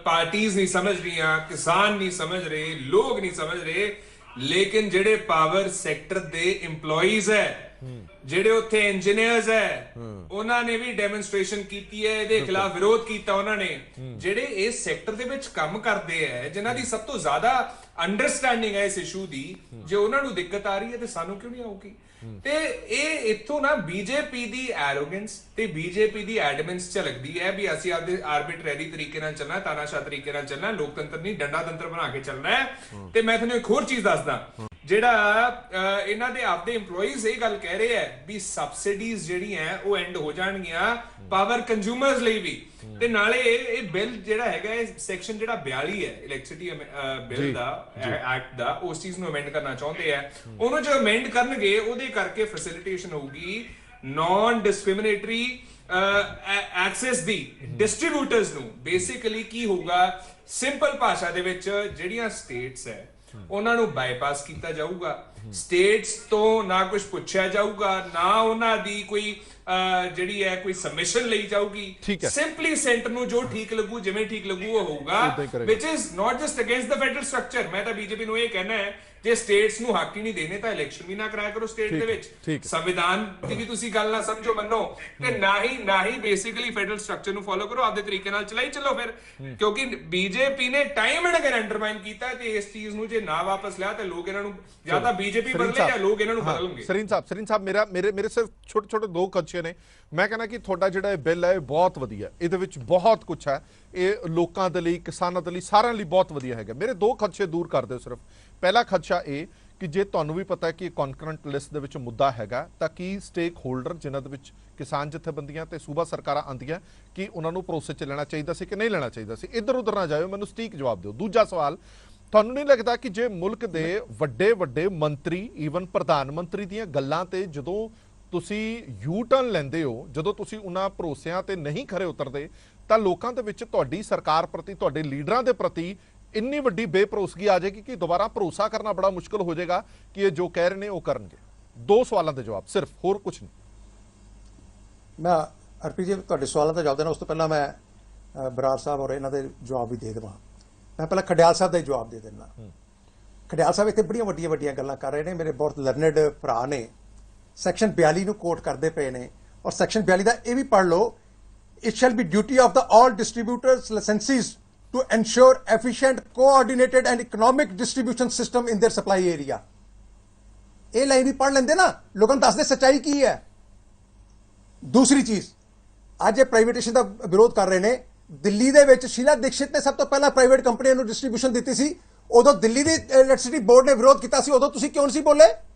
ਪਾਰਟੀਆਂ ਨਹੀਂ ਸਮਝ ਰਹੀਆਂ, ਕਿਸਾਨ ਨਹੀਂ ਸਮਝ ਰਹੇ, ਲੋਕ ਨਹੀਂ ਸਮਝ ਰਹੇ, ਲੇਕਿਨ ਜਿਹੜੇ ਪਾਵਰ ਸੈਕਟਰ ਦੇ EMPLOYEES ਹੈ, ਜਿਹੜੇ ਉੱਥੇ ਇੰਜੀਨੀਅਰਸ ਹੈ, ਉਹਨਾਂ ਨੇ ਵੀ ਡੈਮੋਨਸਟ੍ਰੇਸ਼ਨ ਕੀਤੀ ਹੈ, ਇਹਦੇ ਖਿਲਾਫ ਵਿਰੋਧ ਕੀਤਾ ਉਹਨਾਂ ਨੇ। ਜਿਹੜੇ ਇਸ ਸੈਕਟਰ ਦੇ ਵਿੱਚ ਕੰਮ ਕਰਦੇ ਹੈ, ਜਿਨ੍ਹਾਂ ਦੀ ਸਭ ਤੋਂ ਜ਼ਿਆਦਾ ਅੰਡਰਸਟੈਂਡਿੰਗ ਹੈ ਇਸ ਇਸ਼ੂ ਦੀ, ਜੇ ਉਹਨਾਂ ਨੂੰ ਦਿੱਕਤ ਆ ਰਹੀ ਹੈ ਤੇ ਸਾਨੂੰ ਕਿਉਂ ਨਹੀਂ ਆਊਗੀ? ਤੇ ਇਹ ਇੱਥੋਂ ਨਾ ਬੀਜੇਪੀ ਦੀ ਐਰੋਗੈਂਸ ਤੇ ਬੀਜੇਪੀ ਦੀ ਐਡਮੈਂਸ ਝਲਕਦੀ ਹੈ ਵੀ ਅਸੀਂ ਆਪਦੇ ਆਰਬਿਟਰਰੀ ਤਰੀਕੇ ਨਾਲ ਚੱਲਣਾ, ਤਾਨਾਸ਼ਾਹ ਤਰੀਕੇ ਨਾਲ ਚੱਲਣਾ, ਲੋਕਤੰਤਰ ਨਹੀਂ ਡੰਡਾ ਤੰਤਰ ਬਣਾ ਕੇ ਚੱਲਣਾ ਹੈ। ਤੇ ਮੈਂ ਤੁਹਾਨੂੰ ਇੱਕ ਹੋਰ ਚੀਜ਼ ਦੱਸਦਾ, ਜਿਹੜਾ ਇਹਨਾਂ ਦੇ ਆਪਦੇ EMPLOYEES ਇਹ ਗੱਲ ਕਹਿ ਰਹੇ ਹੈ ਵੀ ਸਬਸਿਡੀਜ਼ ਜਿਹੜੀਆਂ ਉਹ ਐਂਡ ਹੋ ਜਾਣਗੀਆਂ ਪਾਵਰ ਕੰਜ਼ਿਊਮਰਸ ਲਈ ਵੀ। ਤੇ ਨਾਲੇ ਇਹ ਬਿੱਲ ਜਿਹੜਾ ਹੈਗਾ, ਇਹ ਸੈਕਸ਼ਨ ਜਿਹੜਾ 42 ਹੈ ਇਲੈਕਟ੍ਰਿਸਿਟੀ ਬਿੱਲ ਦਾ, ਐਕਟ ਦਾ, ਉਸ ਚੀਜ਼ ਨੂੰ ਅਮੈਂਡ ਕਰਨਾ ਚਾਹੁੰਦੇ ਆ। ਉਹਨੂੰ ਜੋ ਅਮੈਂਡ ਕਰਨਗੇ ਉਹਦੇ ਕਰਕੇ ਫੈਸਿਲਿਟੇਸ਼ਨ ਹੋਊਗੀ ਨॉन ਡਿਸਕ੍ਰਿਮੀਨੇਟਰੀ ਐਕਸੈਸ ਦੀ ਡਿਸਟ੍ਰੀਬਿਊਟਰਸ ਨੂੰ। ਬੇਸਿਕਲੀ ਕੀ ਹੋਊਗਾ, ਸਿੰਪਲ ਭਾਸ਼ਾ ਦੇ ਵਿੱਚ ਜਿਹੜੀਆਂ ਸਟੇਟਸ ਹੈ ਉਹਨਾਂ ਨੂੰ ਬਾਈਪਾਸ ਕੀਤਾ ਜਾਊਗਾ। ਸਟੇਟਸ ਤੋਂ ਨਾ ਕੁਝ ਪੁੱਛਿਆ ਜਾਊਗਾ, ਨਾ ਉਹਨਾਂ ਦੀ ਕੋਈ ਜਿਹੜੀ ਹੈ ਕੋਈ ਸਬਮਿਸ਼ਨ ਲਈ ਜਾਊਗੀ। ਸਿੰਪਲੀ ਸੈਂਟਰ ਨੂੰ ਜੋ ਠੀਕ ਲੱਗੂ, ਜਿਵੇਂ ਠੀਕ ਲੱਗੂ ਉਹ ਹੋਊਗਾ, which is not just against the federal structure। ਮੈਂ ਤਾਂ ਬੀਜੇਪੀ ਨੂੰ ਇਹ ਕਹਿਣਾ ਹੈ, ਜੇ ਸਟੇਟਸ ਨੂੰ ਹੱਕ ਹੀ ਨਹੀਂ ਦੇਣੇ ਤਾਂ ਇਲੈਕਸ਼ਨ ਵੀ ਨਾ ਕਰਾਇਆ ਕਰੋ ਸਟੇਟ ਦੇ ਵਿੱਚ। ਸੰਵਿਧਾਨ ਦੀ ਵੀ ਤੁਸੀਂ ਗੱਲ ਨਾ ਸਮਝੋ, ਮੰਨੋ, ਤੇ ਨਾ ਹੀ ਬੇਸਿਕਲੀ ਫੈਡਰਲ ਸਟਰਕਚਰ ਨੂੰ ਫੋਲੋ ਕਰੋ, ਆਪਦੇ ਤਰੀਕੇ ਨਾਲ ਚਲਾਈ ਚੱਲੋ ਫਿਰ। ਕਿਉਂਕਿ ਬੀਜੇਪੀ ਨੇ ਟਾਈਮ ਐਂਡ ਅਗੇਨ ਅੰਡਰਮਾਈਨ ਕੀਤਾ ਤੇ ਇਸ ਚੀਜ਼ ਨੂੰ ਜੇ ਨਾ ਵਾਪਸ ਲਿਆ ਤੇ ਲੋਕ ਇਹਨਾਂ ਨੂੰ ਜਾਂ ਤਾਂ ਬੀਜੇਪੀ ਬਦਲੇ ਜਾਂ ਲੋਕ ਇਹਨਾਂ ਨੂੰ ਬਦਲਣਗੇ। ਸਰੀਨ ਸਾਹਿਬ ਮੇਰੇ ਸਿਰਫ ਛੋਟੇ ਦੋ ਖਦਸ਼ੇ ਨੇ। ਮੈਂ ਕਹਿੰਦਾ ਕਿ ਤੁਹਾਡਾ ਜਿਹੜਾ ਇਹ ਬਿੱਲ ਹੈ ਇਹ ਬਹੁਤ ਵਧੀਆ, ਇਹਦੇ ਵਿੱਚ ਬਹੁਤ ਕੁਝ ਹੈ, ਇਹ ਲੋਕਾਂ ਦੇ ਲਈ, ਕਿਸਾਨਾਂ ਦੇ ਲਈ, ਸਾਰਿਆਂ ਲਈ ਬਹੁਤ ਵਧੀਆ ਹੈਗਾ। ਮੇਰੇ ਦੋ ਖਦਸ਼ੇ ਦੂਰ ਕਰ ਦਿਓ ਸਿਰਫ। ਪਹਿਲਾ ਖਦਸ਼ਾ ਇਹ ਕਿ ਜੇ ਤੁਹਾਨੂੰ ਵੀ ਪਤਾ ਹੈ ਕਿ ਕੌਨਕਰੈਂਟ ਲਿਸਟ ਦੇ ਵਿੱਚ ਮੁੱਦਾ ਹੈਗਾ ਤਾਂ ਕੀ ਸਟੇਕ ਹੋਲਡਰ ਜਿਨ੍ਹਾਂ ਦੇ ਵਿੱਚ ਕਿਸਾਨ ਜਥੇਬੰਦੀਆਂ ਤੇ ਸੂਬਾ ਸਰਕਾਰਾਂ ਆਉਂਦੀਆਂ ਕਿ ਉਹਨਾਂ ਨੂੰ ਭਰੋਸੇ 'ਚ ਲੈਣਾ ਚਾਹੀਦਾ ਸੀ ਕਿ ਨਹੀਂ ਲੈਣਾ ਚਾਹੀਦਾ ਸੀ? ਇੱਧਰ ਉੱਧਰ ਨਾ ਜਾਇਓ, ਮੈਨੂੰ ਸਟੀਕ ਜਵਾਬ ਦਿਓ। ਦੂਜਾ ਸਵਾਲ, ਤੁਹਾਨੂੰ ਨਹੀਂ ਲੱਗਦਾ ਕਿ ਜੇ ਮੁਲਕ ਦੇ ਵੱਡੇ ਵੱਡੇ ਮੰਤਰੀ ਈਵਨ ਪ੍ਰਧਾਨ ਮੰਤਰੀ ਦੀਆਂ ਗੱਲਾਂ ਤੇ ਜਦੋਂ ਤੁਸੀਂ ਯੂ ਟਰਨ ਲੈਂਦੇ ਹੋ, ਜਦੋਂ ਤੁਸੀਂ ਉਹਨਾਂ ਭਰੋਸਿਆਂ ਤੇ ਨਹੀਂ ਖਰੇ ਉਤਰਦੇ, ਤਾਂ ਲੋਕਾਂ ਦੇ ਵਿੱਚ ਤੁਹਾਡੀ ਸਰਕਾਰ ਪ੍ਰਤੀ, ਤੁਹਾਡੇ ਲੀਡਰਾਂ ਦੇ ਪ੍ਰਤੀ ਇੰਨੀ ਵੱਡੀ ਬੇਭਰੋਸਗੀ ਆ ਜਾਏਗੀ ਕਿ ਦੁਬਾਰਾ ਭਰੋਸਾ ਕਰਨਾ ਬੜਾ ਮੁਸ਼ਕਲ ਹੋ ਜਾਏਗਾ ਕਿ ਇਹ ਜੋ ਕਹਿ ਰਹੇ ਨੇ ਉਹ ਕਰਨਗੇ। 2 ਸਵਾਲਾਂ ਦੇ ਜਵਾਬ ਸਿਰਫ, ਹੋਰ ਕੁਝ ਨਹੀਂ। ਮੈਂ ਹਰਪ੍ਰੀਤ ਜੀ ਤੁਹਾਡੇ ਸਵਾਲਾਂ ਦਾ ਜਵਾਬ ਦੇਣਾ ਉਸ ਤੋਂ ਪਹਿਲਾਂ ਮੈਂ ਬਰਾੜ ਸਾਹਿਬ ਔਰ ਇਹਨਾਂ ਦੇ ਜਵਾਬ ਵੀ ਦੇ ਦੇਵਾਂ। ਮੈਂ ਪਹਿਲਾਂ ਖਡਿਆਲ ਸਾਹਿਬ ਦਾ ਹੀ ਜਵਾਬ ਦੇ ਦਿੰਦਾ। ਖਡਿਆਲ ਸਾਹਿਬ ਇੱਥੇ ਬੜੀਆਂ ਵੱਡੀਆਂ ਗੱਲਾਂ ਕਰ ਰਹੇ ਨੇ, ਮੇਰੇ ਬਹੁਤ ਲਰਨਡ ਭਰਾ ਨੇ, ਸੈਕਸ਼ਨ 42 ਨੂੰ ਕੋਟ ਕਰਦੇ ਪਏ ਨੇ, ਔਰ ਸੈਕਸ਼ਨ 42 ਦਾ ਇਹ ਵੀ ਪੜ੍ਹ ਲਓ, it shall be duty of the all distributors licensees to ensure efficient, coordinated and economic distribution system in their supply area। ਇਹ ਲਾਈਨ ਵੀ ਪੜ੍ਹ ਲੈਂਦੇ ਨਾ, ਲੋਕਾਂ ਨੂੰ ਦੱਸਦੇ ਸੱਚਾਈ ਕੀ ਹੈ। ਦੂਸਰੀ ਚੀਜ਼, ਅੱਜ ਇਹ ਪ੍ਰਾਈਵੇਟੇਸ਼ਨ ਦਾ ਵਿਰੋਧ ਕਰ ਰਹੇ ਨੇ। ਦਿੱਲੀ ਦੇ ਵਿੱਚ ਸ਼ੀਲਾ ਦੀਕਸ਼ਿਤ ਨੇ ਸਭ ਤੋਂ ਪਹਿਲਾਂ ਪ੍ਰਾਈਵੇਟ ਕੰਪਨੀਆਂ ਨੂੰ ਡਿਸਟ੍ਰੀਬਿਊਸ਼ਨ ਦਿੱਤੀ ਸੀ, ਉਦੋਂ ਦਿੱਲੀ ਦੀ ਇਲੈਕਟ੍ਰਿਸਿਟੀ ਬੋਰਡ ਨੇ ਵਿਰੋਧ ਕੀਤਾ ਸੀ। ਉਦੋਂ ਤੁਸੀਂ ਕਿਉਂ ਨਹੀਂ ਸੀ ਬੋਲੇ?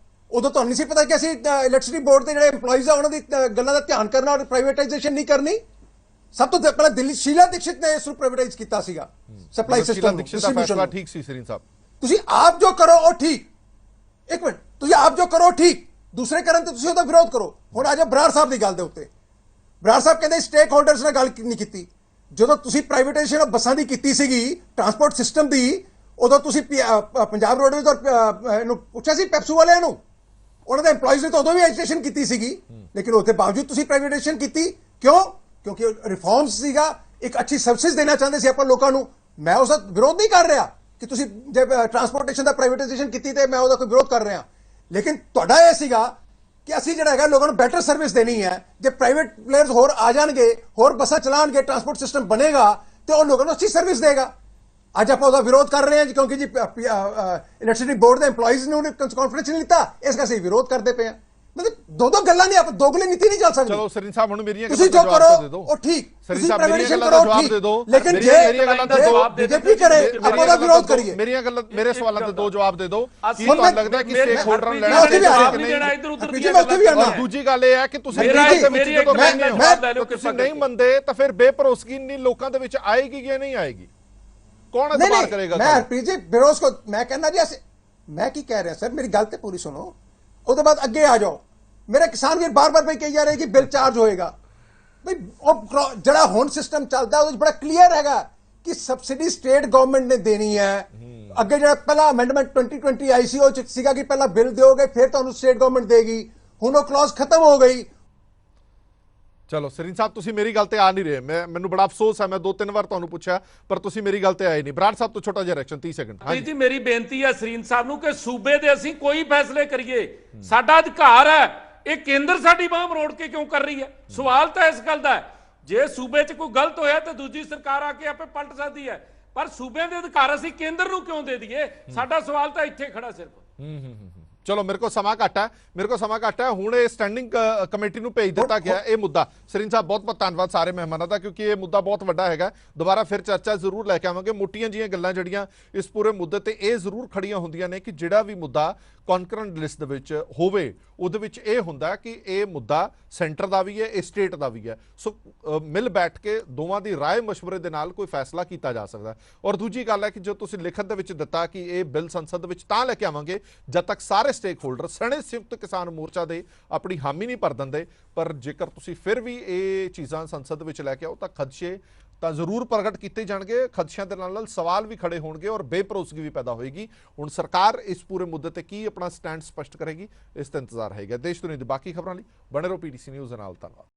ਉਦੋਂ ਤੁਹਾਨੂੰ ਨਹੀਂ ਸੀ ਪਤਾ ਕਿ ਅਸੀਂ ਇਲੈਕਟ੍ਰਿਸਿਟੀ ਬੋਰਡ ਦੇ ਜਿਹੜੇ EMPLOYEES ਆ ਉਹਨਾਂ ਦੀ ਗੱਲਾਂ ਦਾ ਧਿਆਨ ਕਰਨਾ ਔਰ ਪ੍ਰਾਈਵੇਟਾਈਜੇਸ਼ਨ ਨਹੀਂ ਕਰਨੀ। ਸਭ ਤੋਂ ਪਹਿਲਾਂ ਦਿੱਲੀ ਸ਼ੀਲਾ ਦੀਕਸ਼ਿਤ ਨੇ ਇਸ ਨੂੰ ਪ੍ਰਾਈਵੇਟਾਈਜ਼ ਕੀਤਾ ਸੀਗਾ, ਸਪਲਾਈ ਸਿਸਟਮ ਨੂੰ, ਡਿਸਟ੍ਰੀਬਿਊਸ਼ਨ ਨੂੰ। ਠੀਕ ਸੀ ਸਰੀਨ ਸਾਹਿਬ, ਤੁਸੀਂ ਆਪ ਜੋ ਕਰੋ ਉਹ ਠੀਕ। ਇੱਕ ਮਿੰਟ, ਤੁਸੀਂ ਆਪ ਜੋ ਕਰੋ ਠੀਕ, ਦੂਸਰੇ ਕਰਨ ਤੇ ਤੁਸੀਂ ਉਹਦਾ ਵਿਰੋਧ ਕਰੋ। ਹੁਣ ਆ ਜਾਓ ਬਰਾੜ ਸਾਹਿਬ ਦੀ ਗੱਲ ਦੇ ਉੱਤੇ। ਬਰਾੜ ਸਾਹਿਬ ਕਹਿੰਦੇ ਸਟੇਕ ਹੋਲਡਰਸ ਨਾਲ ਗੱਲ ਨਹੀਂ ਕੀਤੀ। ਜਦੋਂ ਤੁਸੀਂ ਪ੍ਰਾਈਵੇਟਾਈਜੇਸ਼ਨ ਬੱਸਾਂ ਦੀ ਕੀਤੀ ਸੀਗੀ, ਟਰਾਂਸਪੋਰਟ ਸਿਸਟਮ ਦੀ, ਉਦੋਂ ਤੁਸੀਂ ਪੰਜਾਬ ਰੋਡਵੇਜ਼ ਔਰ ਇਹਨੂੰ ਪੁੱਛਿਆ ਸੀ ਪੈਪਸੂ ਵਾਲਿਆਂ ਨੂੰ? ਉਹਨਾਂ ਦੇ EMPLOYEES ਨੇ ਤਾਂ ਉਦੋਂ ਵੀ ਐਜੀਟੇਸ਼ਨ ਕੀਤੀ ਸੀਗੀ, ਲੇਕਿਨ ਉਹਦੇ ਬਾਵਜੂਦ ਤੁਸੀਂ ਪ੍ਰਾਈਵੇਟਾਈਜੇਸ਼ਨ ਕੀਤੀ ਕਿਉਂ? ਕਿਉਂਕਿ ਰਿਫਾਰਮਸ ਸੀਗਾ, ਇੱਕ ਅੱਛੀ ਸਰਵਿਸ ਦੇਣਾ ਚਾਹੁੰਦੇ ਸੀ ਆਪਾਂ ਲੋਕਾਂ ਨੂੰ। ਮੈਂ ਉਸ ਦਾ ਵਿਰੋਧ ਨਹੀਂ ਕਰ ਰਿਹਾ ਕਿ ਤੁਸੀਂ ਜੇ ਟਰਾਂਸਪੋਰਟੇਸ਼ਨ ਦਾ ਪ੍ਰਾਈਵੇਟਾਈਜੇਸ਼ਨ ਕੀਤੀ ਤੇ ਮੈਂ ਉਹਦਾ ਕੋਈ ਵਿਰੋਧ ਕਰ ਰਿਹਾ, ਲੇਕਿਨ ਤੁਹਾਡਾ ਇਹ ਸੀਗਾ ਕਿ ਅਸੀਂ ਜਿਹੜਾ ਹੈਗਾ ਲੋਕਾਂ ਨੂੰ ਬੈਟਰ ਸਰਵਿਸ ਦੇਣੀ ਹੈ। ਜੇ ਪ੍ਰਾਈਵੇਟ ਪਲੇਅਰਸ ਹੋਰ ਆ ਜਾਣਗੇ, ਹੋਰ ਬੱਸਾਂ ਚਲਾਉਣਗੇ, ਟਰਾਂਸਪੋਰਟ ਸਿਸਟਮ ਬਣੇਗਾ ਤੇ ਉਹ ਲੋਕਾਂ ਨੂੰ ਅੱਛੀ ਸਰਵਿਸ ਦੇਗਾ। ਅੱਜ ਆਪਾਂ ਉਹਦਾ ਵਿਰੋਧ ਕਰ ਰਹੇ ਹਾਂ ਜੀ ਕਿਉਂਕਿ ਜੀ ਇਲੈਕਟ੍ਰਿਸਿਟੀ ਬੋਰਡ ਦੇ EMPLOYEES ਨੇ ਉਹਨੇ ਕਾਨਫਰੰਸ ਨਹੀਂ ਲਿੱਤਾ, ਇਸ ਕਰਕੇ ਅਸੀਂ ਵਿਰੋਧ ਕਰਦੇ ਪਏ ਹਾਂ। ਮਤਲਬ ਦੋ ਗੱਲਾਂ ਨਹੀਂ, ਆਪਾਂ ਦੋਗਲੇ ਨੀਤੀ ਨਹੀਂ ਚੱਲ ਸਕਦੀ। ਚਲੋ ਸਰੀਨ ਸਾਹਿਬ ਹੁਣ ਮੇਰੀਆਂ ਤੁਸੀਂ ਜੋ ਕਰੋ ਉਹ ਠੀਕ, ਸਰੀਨ ਸਾਹਿਬ ਮੇਰੀਆਂ ਗੱਲਾਂ ਦਾ ਜਵਾਬ ਦੇ ਦਿਓ, ਲੇਕਿਨ ਜੇ ਮੇਰੀਆਂ ਗੱਲਾਂ ਦਾ ਜਵਾਬ ਦੇ ਬੀਜੇਪੀ ਕਰੇ ਆਪਾਂ ਉਹਦਾ ਵਿਰੋਧ ਕਰੀਏ। ਮੇਰੀਆਂ ਗੱਲਾਂ, ਮੇਰੇ ਸਵਾਲਾਂ ਦੇ 2 ਜਵਾਬ ਦੇ ਦਿਓ। ਕੀ ਤੁਹਾਨੂੰ ਲੱਗਦਾ ਕਿ ਸਟੇਕ ਹੋਲਡਰ ਲੈਣਾ ਚਾਹੀਦਾ ਕਿ ਨਹੀਂ? ਇੱਧਰ ਉੱਧਰ ਦੀਆਂ ਗੱਲਾਂ। ਦੂਜੀ ਗੱਲ ਇਹ ਹੈ ਕਿ ਤੁਸੀਂ ਤੁਸੀਂ ਨਹੀਂ ਮੰਨਦੇ ਤਾਂ ਫਿਰ ਬੇਭਰੋਸਗੀ ਨਹੀਂ ਲੋਕਾਂ ਦੇ ਵਿੱਚ ਆਏਗੀ ਜਾਂ ਨਹੀਂ ਆਏਗੀ? ਕੌਣ ਅਧਿਕਾਰ ਕਰੇਗਾ? ਮੈਂ ਹਰਪ੍ਰੀਤ ਜੀ ਬਿਰੋਜ਼ ਕੋ ਮੈਂ ਕਹਿੰਦਾ ਜੀ ਮੈਂ ਕੀ ਕਹਿ ਰਿਹਾ ਸਰ, ਮੇਰੀ ਗੱਲ ਤੇ ਪੂਰੀ ਸੁਣੋ, ਉਹਦੇ ਬਾਅਦ ਅੱਗੇ ਆ ਜਾਓ। ਮੇਰੇ ਕਿਸਾਨ ਵੀਰ ਬਾਰ-ਬਾਰ ਭਾਈ ਕਹੀ ਜਾ ਰਹੇ ਕਿ ਬਿੱਲ ਚਾਰਜ ਹੋਏਗਾ। ਭਾਈ ਉਹ ਜਿਹੜਾ ਹੁਣ ਸਿਸਟਮ ਚੱਲਦਾ ਉਹਦੇ ਵਿੱਚ ਬੜਾ ਕਲੀਅਰ ਹੈਗਾ ਕਿ ਸਬਸਿਡੀ ਸਟੇਟ ਗਵਰਨਮੈਂਟ ਨੇ ਦੇਣੀ ਹੈ। ਅੱਗੇ ਜਿਹੜਾ ਪਹਿਲਾ ਅਮੈਂਡਮੈਂਟ 2020 ਆਈ ਸੀ ਉਹ ਚ ਸੀਗਾ ਕਿ ਪਹਿਲਾਂ ਬਿੱਲ ਦਿਓਗੇ ਫਿਰ ਤੁਹਾਨੂੰ ਸਟੇਟ ਗਵਰਨਮੈਂਟ ਦੇਗੀ। ਹੁਣ ਉਹ ਕਲੌਜ਼ ਖਤਮ ਹੋ ਗਈ। ਚਲੋ ਸਰੀਨ ਸਾਹਿਬ ਤੁਸੀਂ ਮੇਰੀ ਗੱਲ ਤੇ ਆ ਨਹੀਂ ਰਹੇ, ਮੈਨੂੰ ਬੜਾ ਅਫਸੋਸ ਹੈ, ਮੈਂ 2-3 ਵਾਰ ਤੁਹਾਨੂੰ ਪੁੱਛਿਆ ਪਰ ਤੁਸੀਂ ਮੇਰੀ ਗੱਲ ਤੇ ਆਏ ਨਹੀਂ। ਬਰਾੜ ਸਾਹਿਬ ਤੋਂ ਛੋਟਾ ਜਿਹਾ ਰਿਐਕਸ਼ਨ 30 ਸੈਕਿੰਡ। ਹਾਂਜੀ ਜੀ, ਮੇਰੀ ਬੇਨਤੀ ਹੈ ਸਰੀਨ ਸਾਹਿਬ ਨੂੰ ਕਿ ਸੂਬੇ ਦੇ ਅਸੀਂ ਕੋਈ ਫੈਸਲੇ ਕਰੀਏ, ਸਾਡਾ ਅਧਿਕਾਰ ਹੈ। ਇਹ ਕੇਂਦਰ ਸਾਡੀ ਬਾਂਹ ਮਰੋੜ ਕੇ ਕਿਉਂ ਕਰ ਰਹੀ ਹੈ? ਸਵਾਲ ਤਾਂ ਇਸ ਗੱਲ ਦਾ ਹੈ। ਜੇ ਸੂਬੇ 'ਚ ਕੋਈ ਗਲਤ ਹੋਇਆ ਤਾਂ ਦੂਜੀ ਸਰਕਾਰ ਆ ਕੇ ਆਪੇ ਪਲਟ ਸਕਦੀ ਹੈ, ਪਰ ਸੂਬਿਆਂ ਦੇ ਅਧਿਕਾਰ ਅਸੀਂ ਕੇਂਦਰ ਨੂੰ ਕਿਉਂ ਦੇ ਦਈਏ? ਸਾਡਾ ਸਵਾਲ ਤਾਂ ਇੱਥੇ ਖੜਾ ਸਿਰਫ। ਚਲੋ ਮੇਰੇ ਕੋਲ ਸਮਾਂ ਘੱਟ ਹੈ, ਹੁਣ ਇਹ ਸਟੈਂਡਿੰਗ ਕਮੇਟੀ ਨੂੰ ਭੇਜ ਦਿੱਤਾ ਗਿਆ ਇਹ ਮੁੱਦਾ। ਸਰੀਨ ਸਾਹਿਬ ਬਹੁਤ ਬਹੁਤ ਧੰਨਵਾਦ ਸਾਰੇ ਮਹਿਮਾਨਾਂ ਦਾ, ਕਿਉਂਕਿ ਇਹ ਮੁੱਦਾ ਬਹੁਤ ਵੱਡਾ ਹੈਗਾ। ਦੁਬਾਰਾ ਫਿਰ ਚਰਚਾ ਜ਼ਰੂਰ ਲੈ ਕੇ ਆਵਾਂਗੇ। ਮੋਟੀਆਂ ਜੀਆਂ ਗੱਲਾਂ ਜਿਹੜੀਆਂ ਇਸ ਪੂਰੇ ਮੁੱਦੇ ਤੇ ਇਹ ਜ਼ਰੂਰ ਖੜੀਆਂ ਹੁੰਦੀਆਂ ਨੇ ਕਿ ਜਿਹੜਾ ਵੀ ਮੁੱਦਾ ਕੌਨਕਰੈਂਟ ਲਿਸਟ ਦੇ ਵਿੱਚ ਹੋਵੇ ਉਹਦੇ ਵਿੱਚ ਇਹ ਹੁੰਦਾ ਕਿ ਇਹ ਮੁੱਦਾ ਸੈਂਟਰ ਦਾ ਵੀ ਹੈ, ਇਹ ਸਟੇਟ ਦਾ ਵੀ ਹੈ। ਸੋ ਮਿਲ ਬੈਠ ਕੇ ਦੋਵਾਂ ਦੀ ਰਾਏ ਮਸ਼ਵਰੇ ਦੇ ਨਾਲ ਕੋਈ ਫੈਸਲਾ ਕੀਤਾ ਜਾ ਸਕਦਾ। ਔਰ ਦੂਜੀ ਗੱਲ ਹੈ ਕਿ ਜੋ ਤੁਸੀਂ ਲਿਖਤ ਦੇ ਵਿੱਚ ਦਿੱਤਾ ਕਿ ਇਹ ਬਿੱਲ ਸੰਸਦ ਵਿੱਚ ਤਾਂ ਲੈ ਕੇ ਆਵਾਂਗੇ ਜਦ ਤੱਕ ਸਾਰੇ ਸਟੇਕ ਹੋਲਡਰ ਸਣੇ ਸੰਯੁਕਤ ਕਿਸਾਨ ਮੋਰਚਾ ਦੇ ਆਪਣੀ ਹਾਮੀ ਨਹੀਂ ਭਰ ਦਿੰਦੇ। ਪਰ ਜੇਕਰ ਤੁਸੀਂ ਫਿਰ ਵੀ ਇਹ ਚੀਜ਼ਾਂ ਸੰਸਦ ਵਿੱਚ ਲੈ ਕੇ ਆਓ ਤਾਂ ਖਦਸ਼ੇ ਤਾਂ ਜ਼ਰੂਰ ਪ੍ਰਗਟ ਕੀਤੇ ਜਾਣਗੇ। ਖਦਸ਼ਿਆਂ ਦੇ ਨਾਲ ਸਵਾਲ ਵੀ ਖੜੇ ਹੋਣਗੇ ਔਰ ਬੇਭਰੋਸਗੀ ਵੀ ਪੈਦਾ ਹੋਏਗੀ। ਹੁਣ ਸਰਕਾਰ ਇਸ ਪੂਰੇ ਮੁੱਦੇ ਤੇ ਕੀ ਆਪਣਾ ਸਟੈਂਡ ਸਪਸ਼ਟ ਕਰੇਗੀ, ਇਸ ਤੇ ਇੰਤਜ਼ਾਰ ਹੈਗਾ। ਦੇਸ਼ ਦੁਨੀਆ ਦੀ ਬਾਕੀ ਖਬਰਾਂ ਲਈ ਬਣੇ ਰਹੋ PTC ਨਿਊਜ਼ ਦੇ ਨਾਲ। ਧੰਨਵਾਦ।